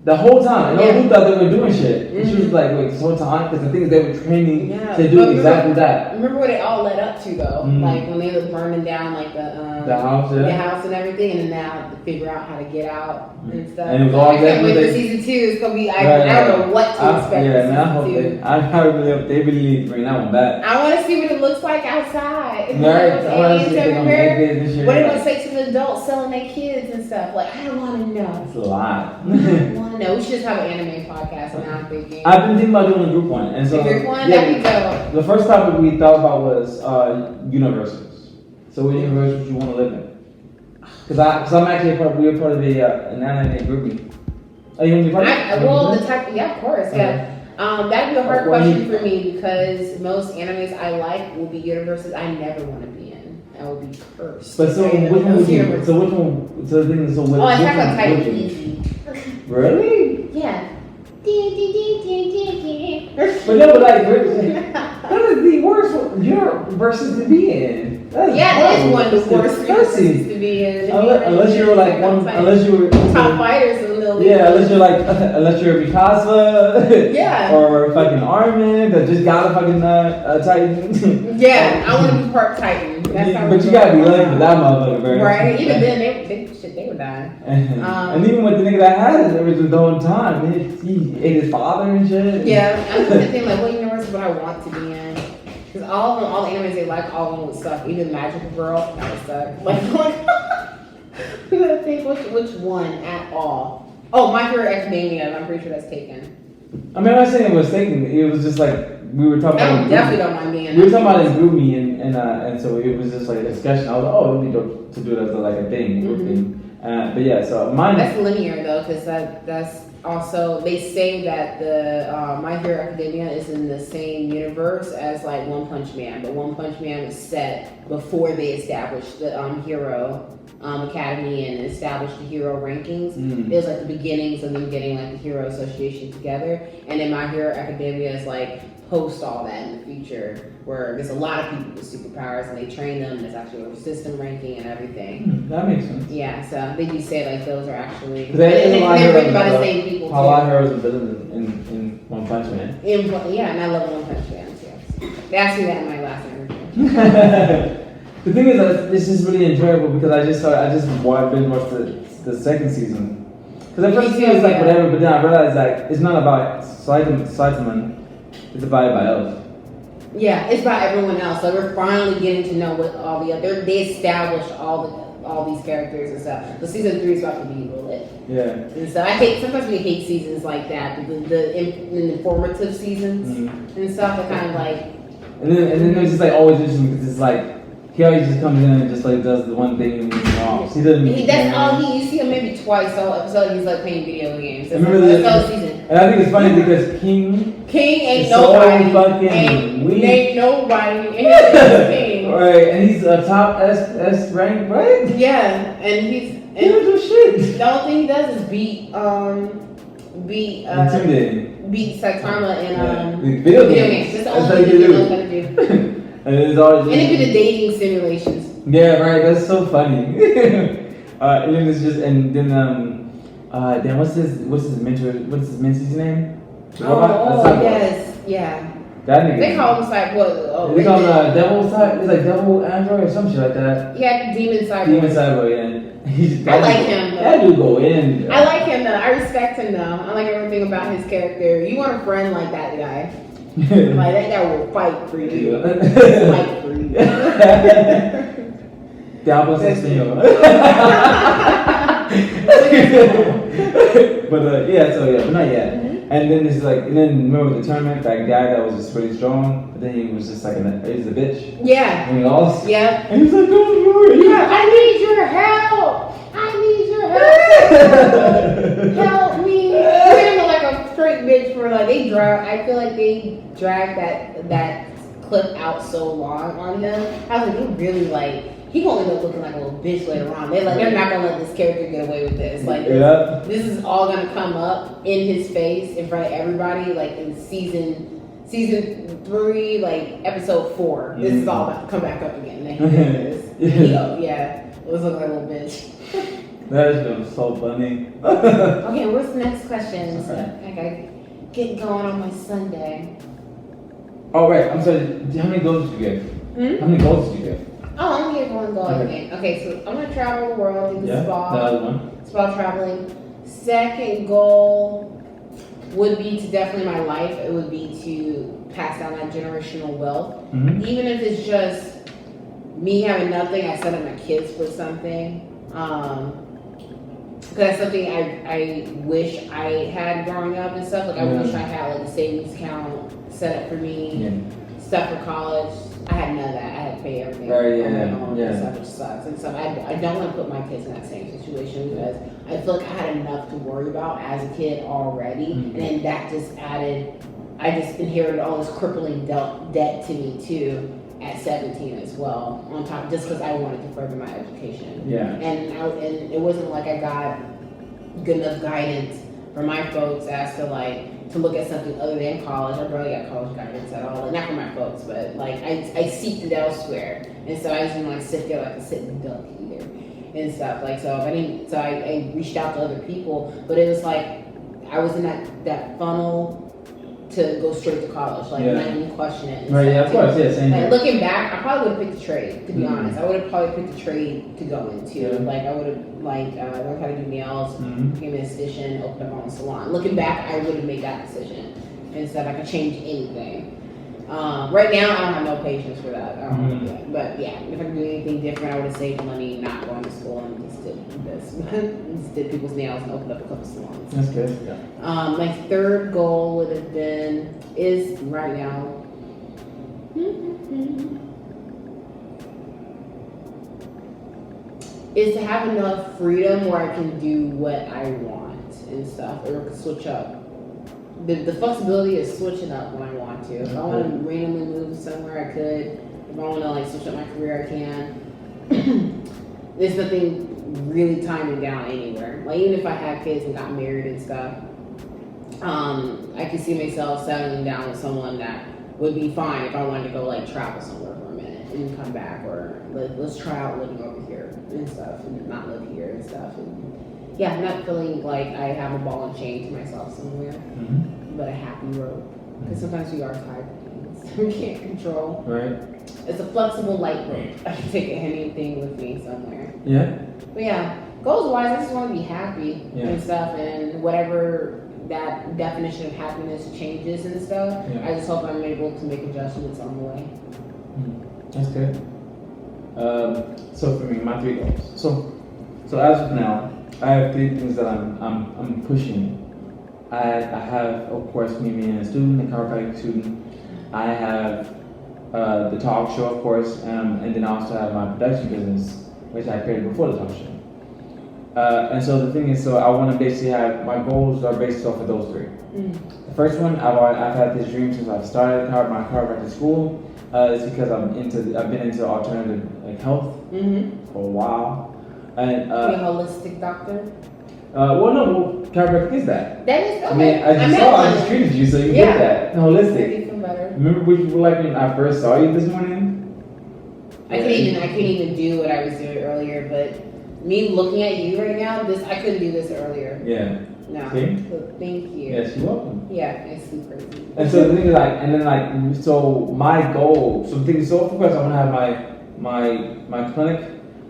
The whole time, and all who thought they were doing shit. And she was like, wait, this whole time? Because the thing is, they were training to do exactly that.
Remember what it all led up to, though? Like, when they were burning down, like, the house, the house and everything, and then now to figure out how to get out and stuff.
And it was all
I can't wait for season 2. It's going to be, I don't know what to expect for season 2.
I really hope they really need to bring that one back.
I want to see what it looks like outside.
Right, I want to see if they're going to make it this year.
What it looks like to the adults selling their kids and stuff. Like, I want to know.
It's a lot.
No, we should just have an anime podcast. And I'm thinking.
I've been thinking about doing a group one, and so
group one, that'd be dope.
The first topic we thought about was universes. So, what universe would you want to live in? Because I'm actually we're part of an anime groupie. Are you gonna be part of it?
Well, the type, yeah, of course, yeah. That'd be a hard question for me because most animes I like will be universes I never want to be in. I will be cursed.
But so which one would you? So which one? So the thing is, so what?
Oh, Attack on Titan, easy.
Really?
Yeah.
But no, but like, that is the worst universes to be in.
That is one of the worst universes to be in.
Unless you're like unless you were
top fighters in the league.
Yeah, unless you're Mikasa.
Yeah.
Or fucking Armin that just got a fucking Titan.
Yeah, I want to be part Titan.
But you gotta be lucky with that motherfucker, bro.
Right. Even then, they were dying.
And even with the nigga that had it, it was the whole time. He ate his father and shit.
Yeah, I'm trying to think like what universe would I want to be in? Because all the animes they like, all of them would suck. Even Magical Girl, that would suck. Like, I'm gonna think which one at all. Oh, My Hero Academia. I'm pretty sure that's taken.
I mean, I'm not saying it was taken. It was just like we were talking about.
I definitely don't mind being.
We were talking about it in GroupMe, and so it was just like a discussion. I was like, oh, it would be dope to do it as like a thing. But yeah, so mine.
That's linear though, because that's also they say that the My Hero Academia is in the same universe as like One Punch Man, but One Punch Man was set before they established the Hero Academy and established the hero rankings. It was like the beginnings of them getting like the Hero Association together, and then My Hero Academia is like post all that in the future, where there's a lot of people with superpowers and they train them. There's actually a system ranking and everything.
That makes sense.
Yeah, so they do say like those are actually.
They're
written by the same people too.
A lot of heroes and villains in One Punch Man.
Yeah, and I love One Punch Man too. They asked me that in my last interview.
The thing is that this is really enjoyable because I just watched the second season. Because the first season was like whatever, but then I realized like it's not about Saitama, it's about everybody else.
Yeah, it's about everyone else. So we're finally getting to know what all the other. They established all these characters and stuff. So season 3 is about to be lit.
Yeah.
And so sometimes we hate seasons like that, the informative seasons and stuff. That kind of like.
And then it's just like always interesting because it's like. He always just comes in and just like does the one thing and moves on. He doesn't.
That's all he. You see him maybe twice all episode. He's like playing video games. That's
the
season.
And I think it's funny because King
ain't
nobody.
So
fucking
ain't nobody. King.
Right, and he's a top S rank, right?
Yeah, and
he don't do shit.
The only thing he does is beat
intimidating.
Beat Saitama in
video games.
That's the only thing he knows how to do.
And it's always
and even the dating simulations.
Yeah, right. That's so funny. And then it's just and then Then what's his mentor? What's his mentee name?
Oh, yes, yeah.
That nigga.
They call him like what? Oh,
they call him Devil Side. It's like Devil Android or some shit like that.
Yeah, Demon Cyborg.
Demon Cyborg, yeah.
I like him though.
That dude go in.
I like him though. I respect him though. I like everything about his character. You want a friend like that guy? Like that guy will fight for you. Fight for you.
Diablo Señor. But not yet. And then it's like, and then remember the tournament, that guy that was just really strong, but then he was just like, he's a bitch.
Yeah.
And he lost.
Yeah.
And he's like, don't worry.
Yeah, I need your help. I need your help. Help me. Treat him like a straight bitch for like, I feel like they dragged that clip out so long on him. I was like, they really like, he gonna end up looking like a little bitch later on. They're not gonna let this character get away with this. Like, this is all gonna come up in his face in front of everybody. Like in season 3, like episode 4. This is all about to come back up again. It was looking like a little bitch.
That is so funny.
Okay, what's the next question? So I gotta get going on my Sunday.
Oh right, I'm sorry. How many goals did you get? How many goals did you get?
Oh, I'm gonna get one goal again. Okay, so I'm gonna travel the world, do the spa.
The other one.
Spa traveling. Second goal would be to definitely my life. It would be to pass down that generational wealth. Even if it's just me having nothing, I set up my kids for something. Because that's something I wish I had growing up and stuff. Like I wish I had like a savings account set up for me, stuff for college. I had none of that. I had to pay everything on my own and stuff, which sucks. And so I don't want to put my kids in that same situation because I feel like I had enough to worry about as a kid already, and then that just added. I just inherited all this crippling debt to me too at 17 as well. On top, just because I wanted to further my education.
Yeah.
And it wasn't like I got good enough guidance from my folks as to look at something other than college. I barely got college guidance at all. Like, not from my folks, but like I seeked it elsewhere. And so I just didn't sit there like a sitting duck either and stuff. Like I reached out to other people, but it was like I was in that funnel to go straight to college, like not even question it.
Right, of course, same
like,
here.
looking back, I probably would have picked a trade, to be honest. I would have probably picked a trade to go into. Like I would have learned how to do nails, became an esthetician, opened up my own salon. Looking back, I would have made that decision instead. I could change anything. Right now, I don't have no patience for that. I don't do that. But yeah, if I could do anything different, I would have saved money, not going to school, and just did this. Just did people's nails and opened up a couple salons.
That's good. Yeah.
My third goal would have been right now. Is to have enough freedom where I can do what I want and stuff, or switch up. The flexibility is switching up when I want to. If I want to randomly move somewhere, I could. If I want to switch up my career, I can. There's nothing really timing down anywhere. Like even if I had kids and got married and stuff, I could see myself settling down with someone that would be fine if I wanted to go travel somewhere for a minute and come back, or let's try out living over here and stuff, and not live here and stuff. And, yeah, not feeling like I have a ball and chain to myself somewhere, but a happy rope. Because sometimes we are tired of things we can't control.
Right.
It's a flexible light rope. I can take anything with me somewhere.
Yeah.
But yeah, goals wise, I just want to be happy and stuff, and whatever that definition of happiness changes and stuff.
Yeah.
I just hope I'm able to make adjustments on the way.
That's good. So for me, my 3 goals. So as of now, I have 3 things that I'm pushing. I have, of course, me being a student, a chiropractic student. I have the talk show, of course, and then I also have my production business, which I created before the talk show. And so the thing is, I want to basically have, my goals are based off of those 3. The first one, I've had this dream since I've started my chiropractic school. It's because I've been into alternative health for a while. And
Be a holistic doctor.
Chiropractic is that.
That is okay.
I mean, I just treated you, so you get that. Holistic.
Even better.
Remember when I first saw you this morning?
I can't even do what I was doing earlier, but Me looking at you right now, I couldn't do this earlier.
Yeah.
No.
See?
So thank you.
Yes, you're welcome.
Yeah, it's super crazy.
And so the thing is like, and then like, so my goal, so the thing is, so of course I want to have my clinic,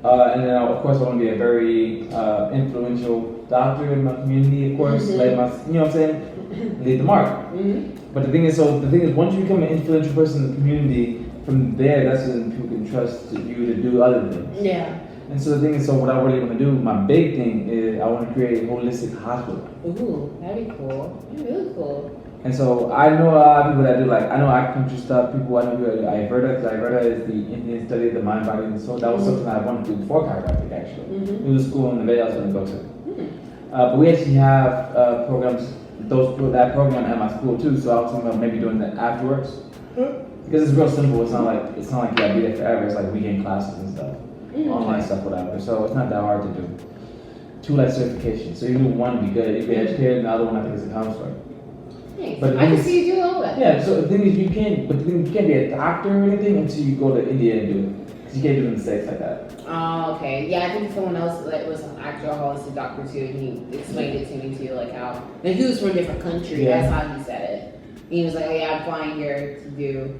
and then of course I want to be a very influential doctor in my community, of course, like my, you know what I'm saying, leave the mark. But the thing is, once you become an influential person in the community, from there, that's when people can trust you to do other things.
Yeah.
And so the thing is, so what I really want to do, my big thing is I want to create a holistic hospital.
Ooh, that'd be cool. That'd be really cool.
And so I know a lot of people that do like, I know acupuncture stuff, people I know who do Ayurveda, because Ayurveda is the Indian study of the mind, body, and soul. That was something I wanted to do before chiropractic actually. It was a school in the Bay I was going to go to. But we actually have programs, that program at my school too, so I was thinking about maybe doing that afterwards. Because it's real simple, it's not like you gotta be there forever, it's like weekend classes and stuff. Online stuff, whatever. So it's not that hard to do. 2 like certifications. So you do one, be good, you be educated, and the other one I think is a counselor.
Nice.
But
I can see you doing all that.
Yeah, so the thing is you can't be a doctor or anything until you go to India and do it. Because you can't do it in the States like that.
Oh, okay. Yeah, I think someone else that was an actual holistic doctor too, and he explained it to me too, like how, and he was from a different country, that's how he said it. He was like, oh yeah, I'm flying here to do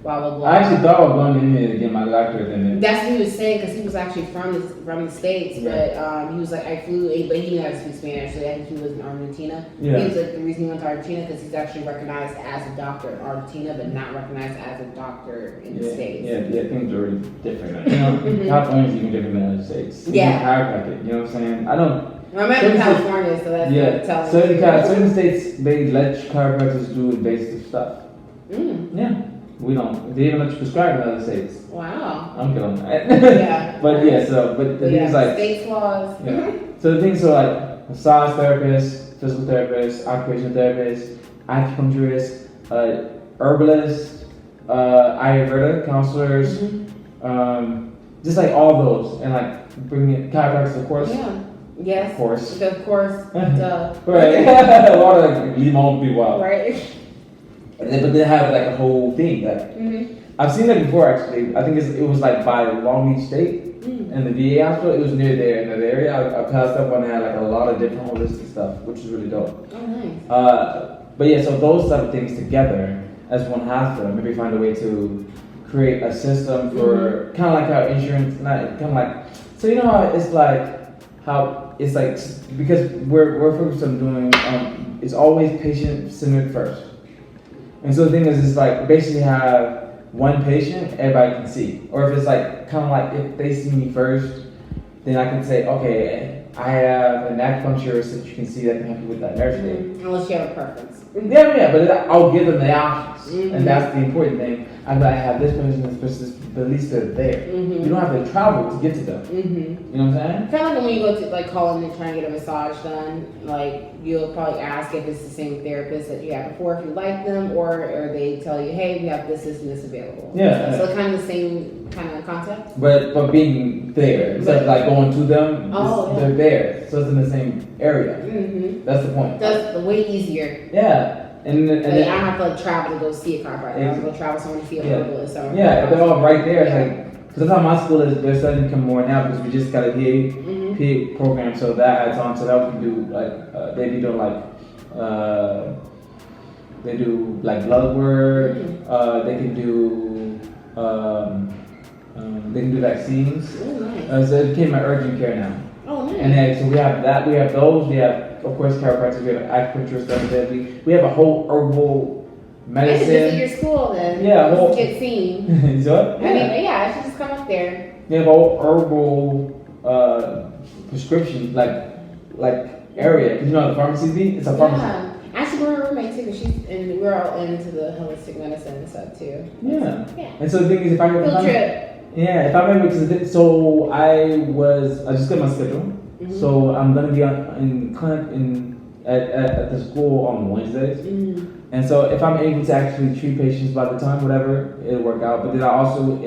blah, blah, blah.
I actually thought of going to India to get my doctorate in it.
That's what he was saying, because he was actually from the States, but he was like, I flew, but he knew how to speak Spanish, so I think he was in Argentina. He was like, the reason he went to Argentina, because he's actually recognized as a doctor in Argentina, but not recognized as a doctor in the States.
Yeah, things are really different. You know, California's even different than the United States.
Yeah.
Chiropractic, you know what I'm saying? I don't.
I'm in California, so that's telling
certain states, they let chiropractors do invasive stuff. Yeah, we don't. They even let you prescribe in other states.
Wow.
I'm kidding.
Yeah.
But the thing is like
state laws.
Yeah. So the thing is, so like massage therapist, physical therapist, occupational therapist, acupuncturist, herbalist, Ayurveda counselors, just like all those, and like bringing chiropractors, of course.
Yeah. Yes.
Of course.
Of course. Duh.
Right. A lot of like leave home be wild.
Right.
But they have like a whole thing. Like I've seen that before actually. I think it was like by Long Beach State and the VA hospital. It was near there in that area. I passed up one that had like a lot of different holistic stuff, which is really dope.
Oh, nice.
But yeah, so those type of things together as one hospital, maybe find a way to create a system for kind of like how insurance, so you know how it's like. How it's like, because we're focused on doing, it's always patient-centered first. And so the thing is, it's like basically have one patient everybody can see. Or if it's like, kind of like if they see me first, then I can say, okay, I have an acupuncturist that you can see that can help you with that nerve state.
Unless you have a preference.
Yeah, but I'll give them the options. And that's the important thing. I have this person, but at least they're there. You don't have to travel to get to them. You know what I'm saying?
Kind of like when you go to like call in and try and get a massage done, like you'll probably ask if it's the same therapist that you had before, if you like them, or they tell you, hey, we have this and this available.
Yeah.
So kind of the same kind of concept.
But being there instead of like going to them, they're there, so it's in the same area. That's the point.
That's way easier.
Yeah. And then
I don't have to like travel to go see a chiropractor. I have to go travel somewhere to see a herbalist.
Yeah, they're all right there. Like, because that's how my school is. They're starting to come more now because we just got a PA program, so that adds on. So that we can do like they be doing like they do like blood work. They can do vaccines.
Oh, nice.
So it became my urgent care now.
Oh, nice.
And then so we have that. We have those. We have. Of course, chiropractic, we have acupuncture stuff. We have a whole herbal medicine.
I should visit your school then.
Yeah,
just get seen.
So,
I mean, I should just come up there.
We have a whole herbal prescription like area. Cause you know how the pharmacy be? It's a pharmacy.
Yeah. Actually, we're a roommate too, because we're all into the holistic medicine and stuff too.
Yeah.
Yeah.
And so the thing is, if I'm because so I just got my schedule. So I'm gonna be in clinic at the school on Wednesdays, and so if I'm able to actually treat patients by the time, whatever, it'll work out. But then I also was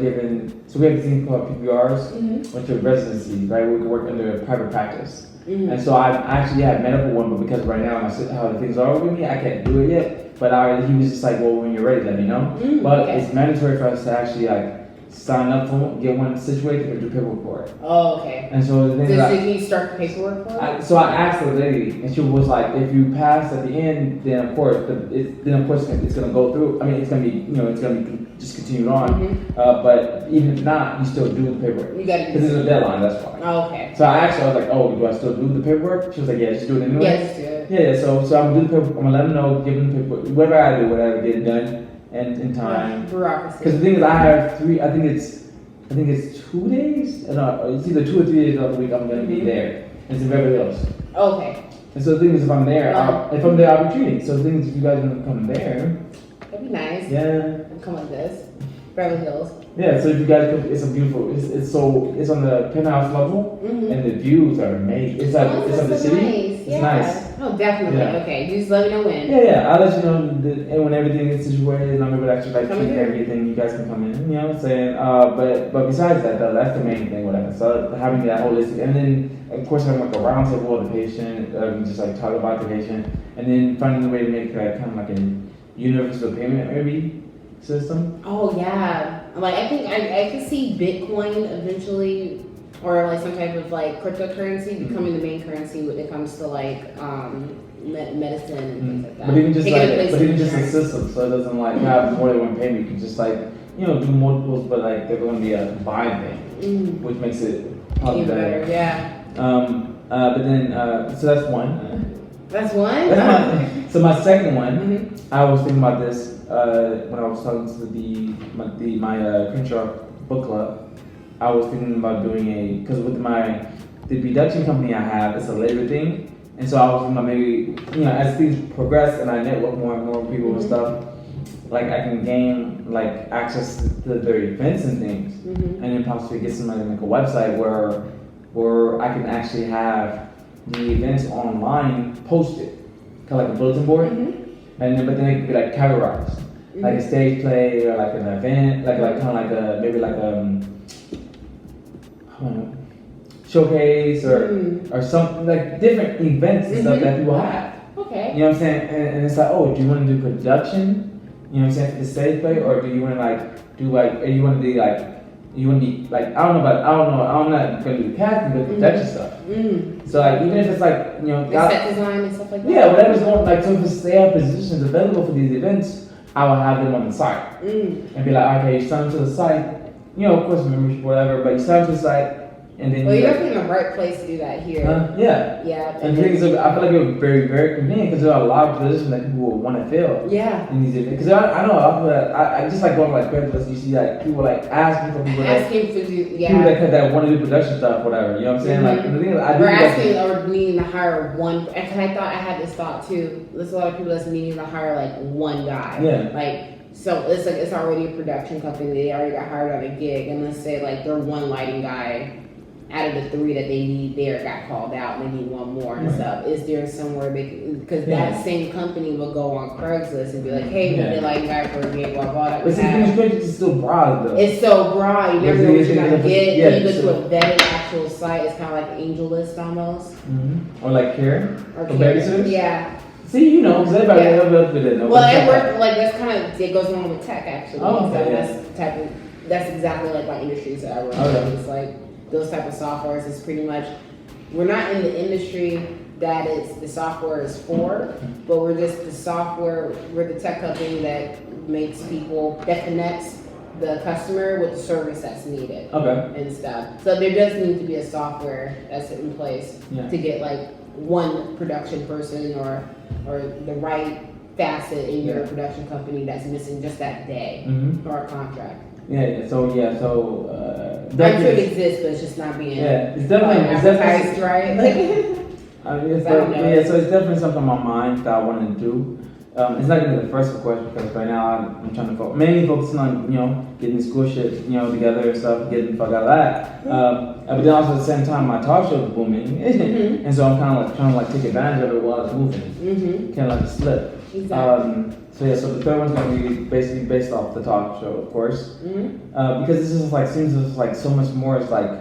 given, so we have a thing called PPRs, which are residency, right? We can work under a private practice, and so I actually had medical one, but because right now how the things are with me, I can't do it yet. But he was just like, well, when you're ready, let me know. But it's mandatory for us to actually like sign up for one, get one situated, and do paperwork for it.
Oh, okay.
And so the thing
So
is,
did he start the paperwork for it?
so I asked the lady, and she was like, "If you pass at the end, then of course, it's gonna go through. I mean, it's gonna be, it's gonna be just continued on.
Mm-hmm.
But even if not, you still do the paperwork
You gotta
because there's a deadline. That's why."
Oh, okay.
So I asked her, I was like, "Oh, do I still do the paperwork?" She was like, "Yeah, just do it anyway."
Yes, good.
Yeah. So I'm gonna do the paperwork. I'm gonna let them know, give them the paperwork, whatever I do, whatever, get it done and in time.
Bureaucracy.
Because the thing is, I have three. I think it's 2 days. No, it's either 2 or 3 days of the week. I'm gonna be there. It's in Beverly Hills.
Okay.
And so the thing is, if I'm there, I'll be treating. So the thing is, if you guys want to come there,
That'd be nice.
yeah,
Come like this. Beverly Hills.
yeah. So if you guys come, it's a beautiful. It's on the penthouse level,
Mm-hmm.
and the views are amazing. It's like it's on the city.
Nice.
It's nice.
Oh, definitely.
Yeah.
Okay. You just let me know when.
Yeah. I'll let you know and when everything is situated, and I'm able to actually like
Come
treat
here.
everything. You guys can come in. You know what I'm saying? But besides that, though, that's the main thing. Whatever. So having that holistic, and then of course having like a round table with the patient, just like talk about the patient, and then finding a way to make that kind of like a universal payment maybe system.
Oh yeah. Like I think I can see Bitcoin eventually, or like some type of like cryptocurrency becoming the main currency when it comes to like medicine and things like that.
But even just
Taking the
like,
place
but
of
even just a
insurance.
system, so it doesn't like have more than one payment. You can just like do multiples, but like they're going to be a combined thing, which makes it probably
Even
better.
better. Yeah.
But then so that's one.
That's one.
That's my, so my second one,
Mm-hmm.
I was thinking about this when I was talking to my Crenshaw book club. I was thinking about doing because with the production company I have, it's a labor thing. And so I was thinking about maybe, as things progress and I network more and more people and stuff, like I can gain like access to their events and things,
Mm-hmm.
and then possibly get somebody to make a website where I can actually have the events online posted, kind of like a bulletin board, and then but then it could be like categorized, like a stage play or like an event, like kind of like a maybe like I don't know, showcase or something like different events and stuff that people have.
Okay.
You know what I'm saying? And it's like, oh, do you want to do production? You know what I'm saying, for the stage play, or do you want to like do like, or you want to be like, you want to be like, I'm not gonna do casting, but production stuff. So like, even if it's like,
Set design and stuff like that.
yeah, whatever's going, like, so if they have positions available for these events, I will have them on the site and be like, okay, you sign to the site, of course, membership, whatever, but you sign to the site, and then
Well, you're
like,
definitely in the right place to do that here.
yeah.
Yeah.
And the thing is, I feel like it was very, very convenient because there are a lot of positions that people will want to fill.
Yeah.
In these events, because I know a lot of people that I just like going like Craigslist. You see like people like asking for people that
Asking for
people that want to do production stuff, whatever. You know what I'm saying? Like the thing is, I do
We're
like
asking or needing to hire one. And I thought I had this thought too. There's a lot of people that's needing to hire like one guy.
Yeah.
Like so, it's like it's already a production company. They already got hired on a gig, and let's say like they're one lighting guy. Out of the 3 that they need there got called out and they need one more and stuff. Is there somewhere they can, because that same company will go on Craigslist and be like, hey, we need a lighting guy for a gig, blah, blah, that
But see, it's great, it's still broad though.
It's so broad, you never know what you're gonna get.
Yeah,
When you go to a vetted actual site, it's kind of like Angel List almost.
Or like care
Or
for babysitters.
Yeah.
See, because everybody else did it.
Well, it worked, like that's kind of, it goes along with tech actually.
Oh, okay,
So that's exactly like my industries that I work in. It's like, those type of softwares is pretty much, we're not in the industry that the software is for, but we're just the software, we're the tech company that makes people, that connects the customer with the service that's needed.
Okay.
And stuff. So there does need to be a software that's in place to get like one production person or the right facet in your production company that's missing just that day or a contract.
So
I'm sure it exists, but it's just not being
it's definitely
advertised right.
So it's definitely something on my mind that I want to do. It's not gonna be the first request because right now I'm trying to mainly focusing on getting school shit together and stuff, getting the fuck out of that. But then also at the same time my talk show is booming, and so I'm kind of like trying to like take advantage of it while it's moving, kind of like a slip.
Exactly.
So the third one's gonna be basically based off the talk show, of course, because this is like seems like so much more is like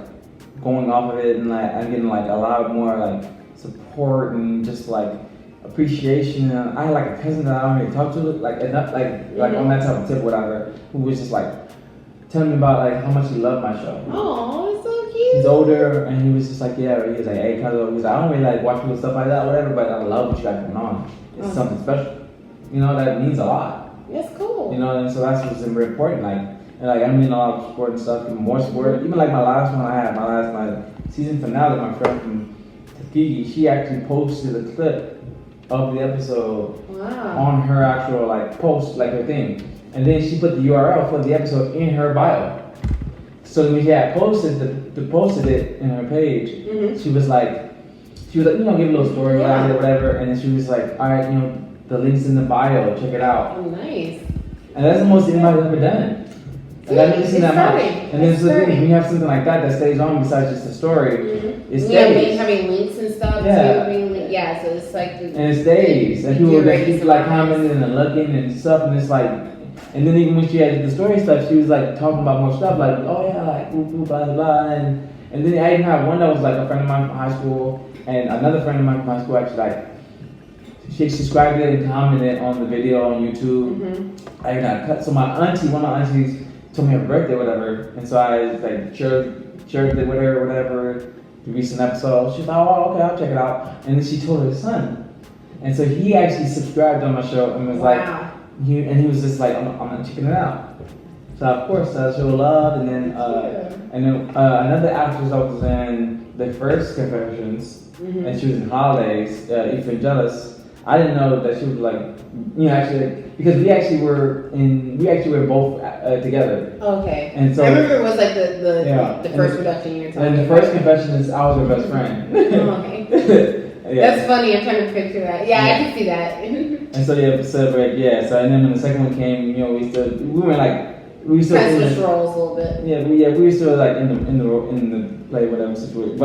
going off of it, and like I'm getting like a lot more like support and just like appreciation. And I had like a cousin that I don't really talk to like enough, like on that type of tip, whatever, who was just like telling me about like how much he loved my show.
Oh, it's so cute.
He's older, and he was just like, yeah, he was like, hey, cause he's like, I don't really like watch people stuff like that, whatever, but I love what you got going on. It's something special. You know, that means a lot.
That's cool.
You know, and so that's what's very important. Like, and like I'm in a lot of sport and stuff, even more sport. Even like my last one I had, my season finale, my friend from Tuskegee, she actually posted a clip of the episode on her actual like post, like her thing. And then she put the URL for the episode in her bio. So when she had posted it in her page, she was like, you know, give a little story about it or whatever, and then she was like, all right, you know, the link's in the bio, check it out.
Oh, nice.
And that's the most anybody's ever done. Like, I didn't see that much. And then so when you have something like that stays on besides just the story, it stays.
Having links and stuff too. Yeah, so it's like
and it stays. And people like commenting and looking and stuff, and it's like, and then even when she had the story stuff, she was like talking about more stuff, like, oh yeah, like blah blah blah, and then I even had one that was like a friend of mine from high school, and another friend of mine from high school actually like, she subscribed it and commented on the video on YouTube. I even had cut. So one of my aunties told me her birthday, whatever, and so I like shared it with her, or whatever, the recent episode. She thought, oh, okay, I'll check it out. And then she told her son, and so he actually subscribed on my show and was like, he was just like, I'm not checking it out. So of course, I showed love, and then another actress that was in the first Confessions, and she was in Holidays, E.1 Jealous. I didn't know that she was like, you know, actually, because we actually were both together.
Okay.
And so
I remember it was like the first production you were talking about.
And the first Confession is I was her best friend.
Okay. That's funny. I'm trying to picture that. Yeah, I can see that.
And so so and then when the second one came, you know, we still
switched roles a little bit.
We were still like in the play whatever situation. So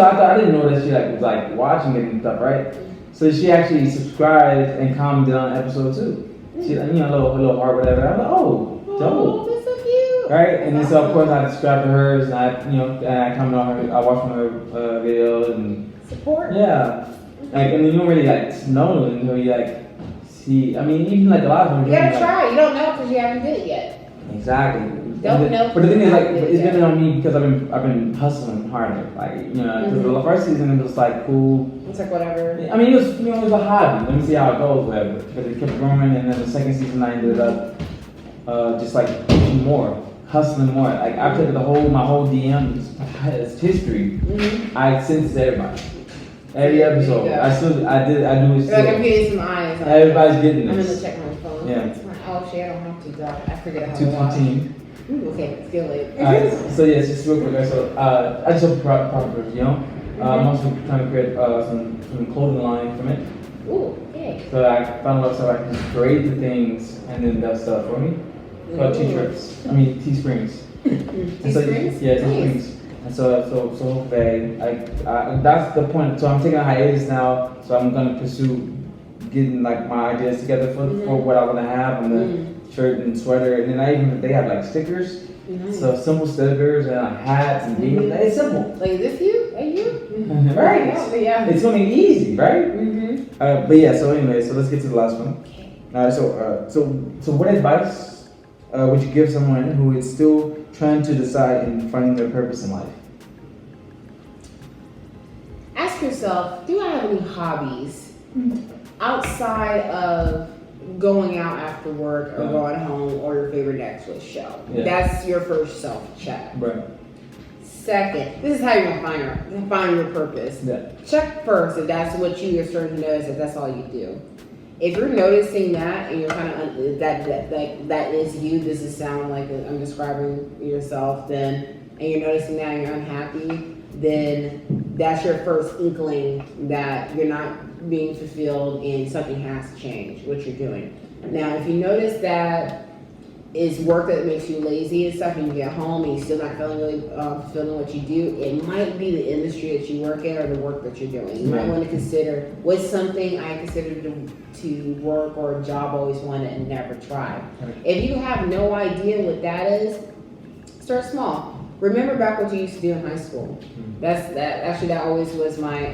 I didn't know that she like was like watching it and stuff, right? So she actually subscribed and commented on episode 2. She, you know, a little heart, whatever. I'm like, oh, dope.
That's so cute.
Right? And then so of course I subscribed to hers, and I commented on her. I watched one of her videos and
support.
Yeah. Like, and you don't really like know until you like see. I mean, even like a lot of them.
You gotta try. You don't know because you haven't did it yet.
Exactly.
Don't know.
But the thing is, like, it's been on me because I've been hustling harder. Like, you know, because the first season it was like cool.
It's like whatever.
I mean, it was it was a hobby. Let me see how it goes, whatever. Because it kept growing, and then the second season I ended up just like pushing more, hustling more. Like after my whole DM history, I sent it to everybody. Every episode, I do it still.
Like I'm getting some eyes.
Everybody's getting this.
I'm gonna check my phone.
Yeah.
Oh shit, I don't have to drop it. I figured out how to
2:15.
Okay, it's getting late.
So yes, just real quick. So I just hope proper, you know. I'm also trying to create some clothing line from it.
Ooh, okay.
So I found out so I can create the things and then that stuff for me. Called T-shirts. I mean Teesprings.
Teesprings?
Yeah, Teesprings. And so hopefully, that's the point. So I'm taking a hiatus now. So I'm gonna pursue getting like my ideas together for what I want to have on the shirt and sweater. And then they have like stickers. So simple stickers and like hats and beanies. It's simple.
Like this you? Are you?
Right.
Yeah.
It's gonna be easy, right? But yeah. So anyway, so let's get to the last one. Okay. So what advice would you give someone who is still trying to decide and finding their purpose in life?
Ask yourself, do I have any hobbies outside of going out after work or going home or your favorite Netflix show?
Yeah.
That's your first self-check.
Right.
Second, this is how you're gonna find your purpose.
Yeah.
Check first if that's what you're starting to notice, if that's all you do. If you're noticing that and you're kind of that is you, this is sound like I'm describing yourself, then, and you're noticing that and you're unhappy, then that's your first inkling that you're not being fulfilled and something has to change what you're doing. Now, if you notice that it's work that makes you lazy and stuff, and you get home and you're still not feeling really fulfilled in what you do, it might be the industry that you work in or the work that you're doing. You might want to consider, what's something I consider to work or a job I always wanted and never tried. If you have no idea what that is, start small. Remember back what you used to do in high school. That always was my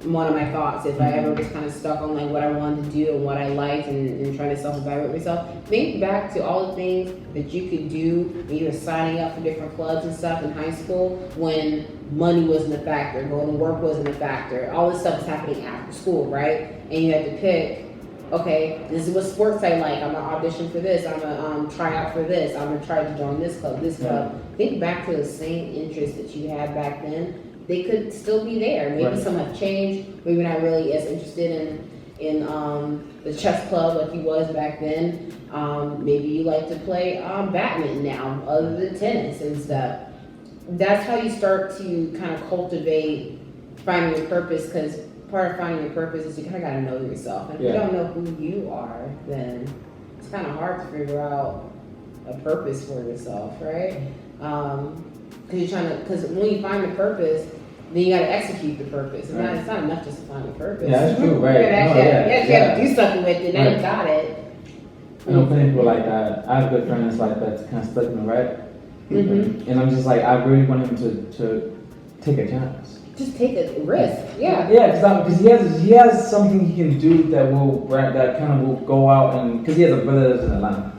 one of my thoughts. If I ever was kind of stuck on like what I wanted to do and what I liked and trying to self-evaluate myself, think back to all the things that you could do when you were signing up for different clubs and stuff in high school when money wasn't a factor, going to work wasn't a factor. All this stuff was happening after school, right? And you had to pick, okay, this is what sports I like. I'm gonna audition for this. I'm gonna try out for this. I'm gonna try to join this club, this club. Think back to the same interests that you had back then. They could still be there. Maybe some have changed. Maybe not really as interested in the chess club like you was back then. Maybe you like to play badminton now, other than tennis and stuff. That's how you start to kind of cultivate finding your purpose, because part of finding your purpose is you kind of got to know yourself. And if you don't know who you are, then it's kind of hard to figure out a purpose for yourself, right? Because when you find the purpose, then you got to execute the purpose. It's not enough just to find the purpose.
Yeah, that's true, right?
You have to do something with it. Now you got it.
I know plenty of people like that. I have a good friend that's like that's kind of stuck in the rut. And I'm just like, I really want him to take a chance.
Just take a risk. Yeah.
Yeah, because he has something he can do that kind of will go out, and because he has a brother that's in Atlanta.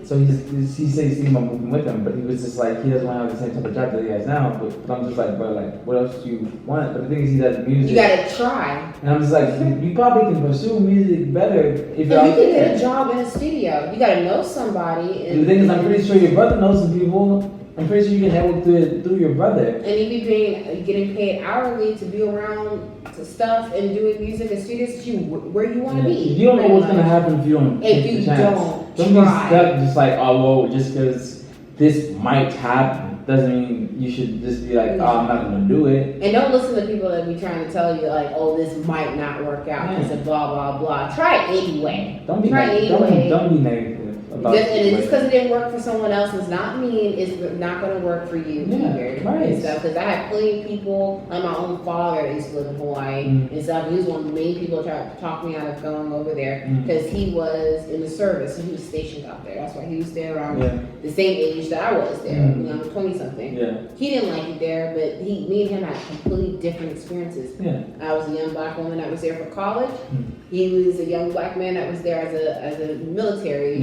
So he said he's thinking about moving with him, but he was just like, he doesn't want to have the same type of job that he has now. But I'm just like, bro, like, what else do you want? But the thing is, he does music.
You gotta try.
And I'm just like, you probably can pursue music better if you're
you
out
can
there.
get a job in a studio. You gotta know somebody.
And the thing is, I'm pretty sure your brother knows some people. I'm pretty sure you can network through your brother.
And you be getting paid hourly to be around to stuff and doing music and studios where you want to be.
You don't know what's gonna happen if you don't take the chance. Don't be stuck just like, oh, well, just because this might happen doesn't mean you should just be like, oh, I'm not gonna do it.
And don't listen to people that be trying to tell you like, oh, this might not work out because of blah blah blah. Try it anyway.
Don't be negative about it.
And just because it didn't work for someone else does not mean it's not going to work for you either.
Right.
And stuff. Because I had plenty of people, like my own father that used to live in Hawaii and stuff. He was one of the main people trying to talk me out of going over there because he was in the service. He was stationed out there. That's why he was there around the same age that I was there. You know, 20 something. He didn't like it there, but me and him had completely different experiences. I was a young black woman that was there for college. He was a young black man that was there as a military.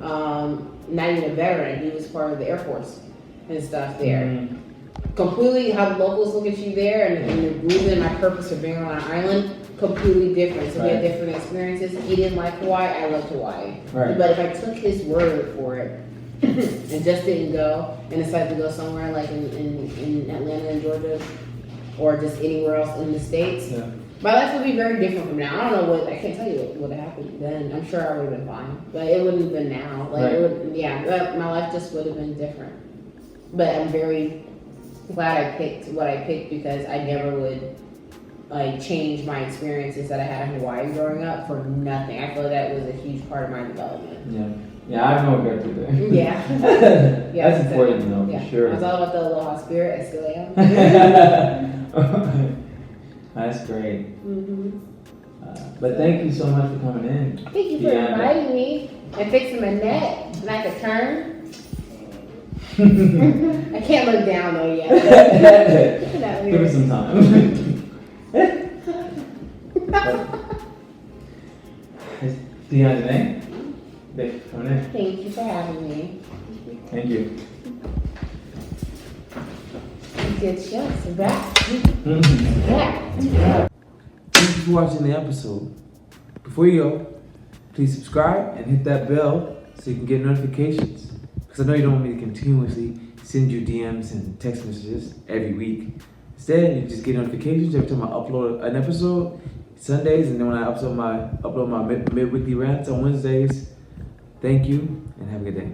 Not even a veteran. He was part of the Air Force and stuff there. Completely how the locals look at you there and the reason and my purpose for being on an island, completely different. So we had different experiences. He didn't like Hawaii, I loved Hawaii. But if I took his word for it and just didn't go and decided to go somewhere like in Atlanta and Georgia or just anywhere else in the States, my life would be very different from now. I don't know I can't tell you what would have happened then. I'm sure I would have been fine, but it wouldn't have been now. Like my life just would have been different. But I'm very glad I picked what I picked because I never would like change my experiences that I had in Hawaii growing up for nothing. I feel that was a huge part of my development.
Yeah, I have no regret either.
That's
important to know for sure.
I was all about the aloha spirit. I still am.
That's great. But thank you so much for coming in.
Thank you for inviting me and fixing my neck like a turn. I can't look down though yet.
Give it some time. Dionne Danae, thank you for coming in.
Thank you for having me.
Thank you.
Good show. It's a wrap.
Thank you for watching the episode. Before you go, please subscribe and hit that bell so you can get notifications. Because I know you don't want me to continuously send you DMs and text messages every week. Instead, you just get notifications every time I upload an episode, Sundays, and then when I upload my mid-weekly rants on Wednesdays. Thank you, and have a good day.